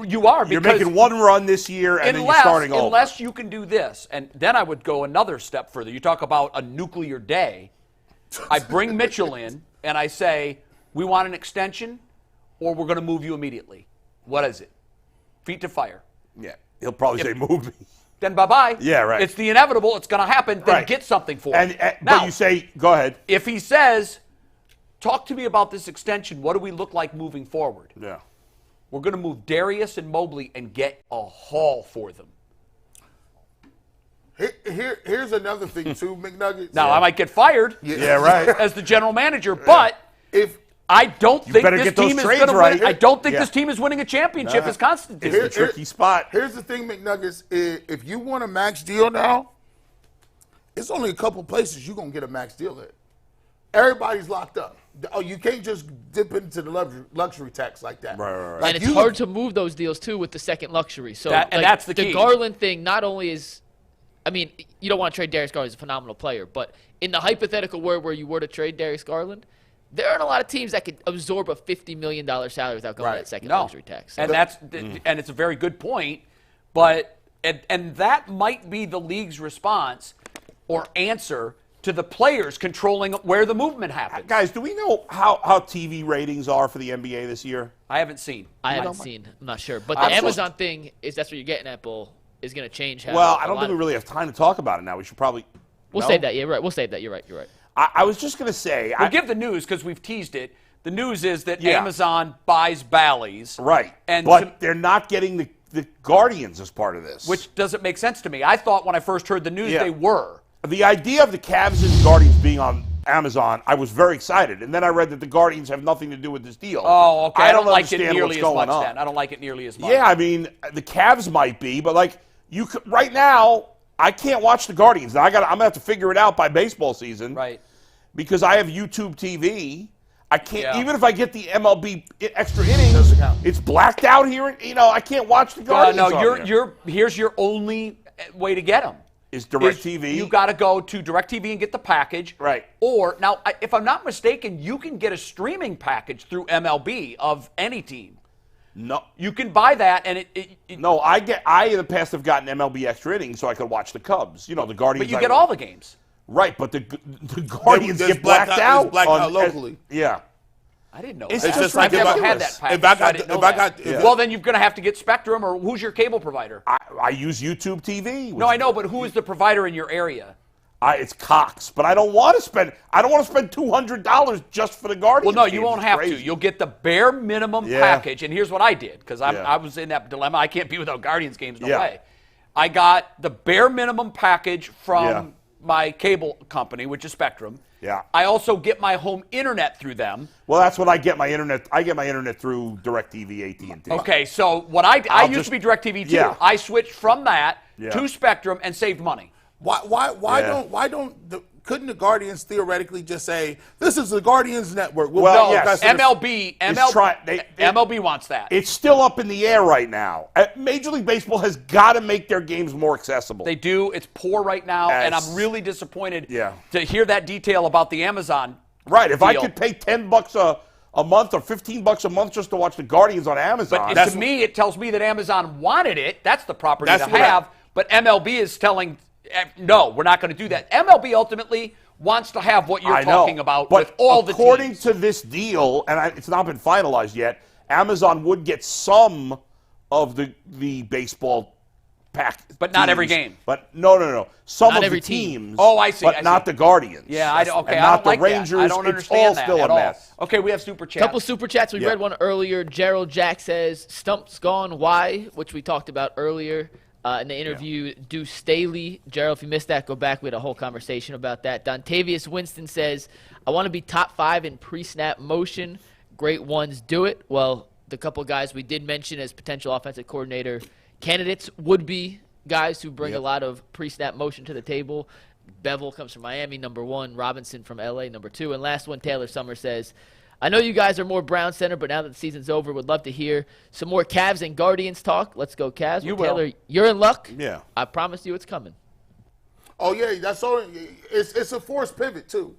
You are, You're because making 1 run this year, and then you're starting over. Unless you can do this, and then I would go another step further. You talk about a nuclear day. I bring Mitchell in, and I say, we want an extension, or we're going to move you immediately. What is it? Feet to fire. Yeah, he'll probably say, move me. Then bye-bye. Yeah, right. It's the inevitable. It's going to happen. Then Right. get something for it. But you say, go ahead. If he says, talk to me about this extension, what do we look like moving forward? Yeah. We're going to move Darius and Mobley and get a haul for them. Here's another thing too, McNuggets. Now, I might get fired Yeah, right. as the general manager, but If I don't think better this get those team is trades going to right. win. I don't think Yeah. this team is winning a championship as Constantine. It's a tricky spot. Here's the thing, McNuggets. If you want a max deal now, it's only a couple places you're going to get a max deal at. Everybody's locked up. Oh, you can't just dip into the luxury tax like that. Right. Like And it's hard to move those deals too with the second luxury. So And that's the key. The Garland thing not only is, I mean, you don't want to trade Darius Garland. He's a phenomenal player, but in the hypothetical world where you were to trade Darius Garland, there aren't a lot of teams that could absorb a $50 million salary without going to that second luxury tax. And and it's a very good point, but and that might be the league's response or answer to the players controlling where the movement happens. Guys, do we know how TV ratings are for the NBA this year? I haven't seen. I haven't seen. I'm not sure. But the I'm Amazon thing is that's what you're getting at, Bull, is going to change how. Well, I a don't lot think we of- really have time to talk about it now. We should probably. We'll No? save that. Yeah, right. We'll save that. You're right. You're right. I was just going to say. We'll give the news because we've teased it. The news is that Yeah. Amazon buys Bally's. Right. And but they're not getting the Guardians as part of this. which doesn't make sense to me. I thought when I first heard the news Yeah. they were. The idea of the Cavs and Guardians being on Amazon, I was very excited. And then I read that the Guardians have nothing to do with this deal. Oh, okay. I don't like it understand nearly what's as going much on. then. I don't like it nearly as much. Yeah, I mean, the Cavs might be, but like you could, right now, I can't watch the Guardians. Now I'm gonna have to figure it out by baseball season, Right. Because I have YouTube TV. I can't Yeah. even if I get the MLB extra innings, Doesn't count. it's blacked out here. I can't watch the Guardians. No, on here. here's your only way to get them. Is DirecTV. You got to go to DirecTV and get the package. Right. Or, now, if I'm not mistaken, you can get a streaming package through MLB of any team. No. You can buy that, and it No, I in the past have gotten MLB extra innings so I could watch the Cubs. The Guardians. but you get all the games. Right, but the Guardians There's get blacked out. it's blacked out locally. Yeah. I didn't know It's that. just I've never ridiculous. had that package. If I so got- didn't know if I that. got- if- well, then you're going to have to get Spectrum, or who's your cable provider? I use YouTube TV. No, I know, but who is the provider in your area? It's Cox, but I don't want to spend $200 just for the Guardians. Well, no, you games. won't It's have crazy. to. You'll get the bare minimum Yeah. package. And here's what I did, because Yeah. I was in that dilemma. I can't be without Guardians games, no Yeah. way. I got the bare minimum package from Yeah. my cable company, which is Spectrum. Yeah. I also get my home internet through them. Well, that's what I get my internet. I get my internet through DirecTV, AT&T. Okay, so what I I'll used just- to be DirecTV too. Yeah. I switched from that Yeah. to Spectrum and saved money. Couldn't the Guardians theoretically just say, this is the Guardians network? We'll Well, broadcast yes. it." MLB wants that. It's still up in the air right now. Major League Baseball has got to make their games more accessible. They do. It's poor right now, and Yes. I'm really disappointed Yeah. to hear that detail about the Amazon. Right. If I deal. could pay $10 a month or $15 a month just to watch the Guardians on Amazon. But to me, it tells me that Amazon wanted it. That's the property That's to what have. But MLB is telling, no, we're not going to do that. MLB ultimately wants to have what you're I know, talking about but with all the according teams. to this deal, and it's not been finalized yet, Amazon would get some of the baseball pack, But not every teams. game. But no. Some Not of every the team. teams. Oh, I see, But I not see. the Guardians. Yeah, and I not don't like the Rangers. that. I don't it's understand all that still at a all. mess. Okay, we have super chats. Couple super chats. We read one earlier. Gerald Jack says, Stump's gone. Why? Which we talked about earlier in the interview. Duce Staley. Gerald, if you missed that, go back. We had a whole conversation about that. Dontavius Winston says, I want to be top 5 in pre-snap motion. Great ones do it. Well, the couple guys we did mention as potential offensive coordinator candidates would be guys who bring a lot of pre-snap motion to the table. Bevel comes from Miami, number 1. Robinson from LA, number 2. And last one, Taylor Summer says, I know you guys are more Brown Center, but now that the season's over, would love to hear some more Cavs and Guardians talk. Let's go, Cavs. You Well, will. Taylor, you're in luck. Yeah. I promise you it's coming. Oh yeah, that's all. It's a forced pivot too.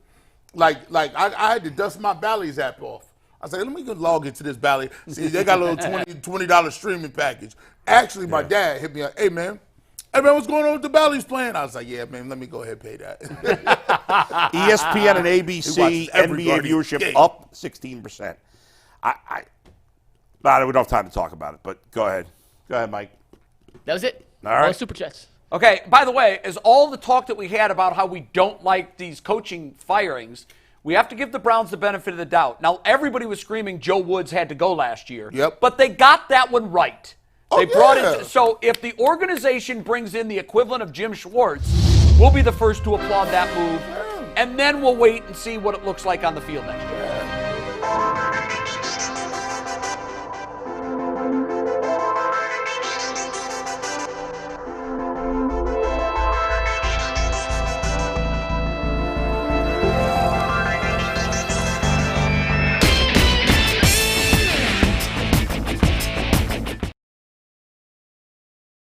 Like I had to dust my Bally's app off. I said, let me go log into this Bally. See, they got a little $20 streaming package. Actually, my dad hit me up. Hey man, what's going on with the Bally's plan? I was like, yeah, man, let me go ahead and pay that. ESPN and He ABC watches every NBA Guardian viewership game. up 16%. We don't have time to talk about it, but go ahead. Go ahead, Mike. That was it. All right. Super chats. Okay, by the way, as all the talk that we had about how we don't like these coaching firings, we have to give the Browns the benefit of the doubt. Now, everybody was screaming Joe Woods had to go last year. Yep. But they got that one right. Oh, They brought yeah. it. So if the organization brings in the equivalent of Jim Schwartz, we'll be the first to applaud that move. And then we'll wait and see what it looks like on the field next year.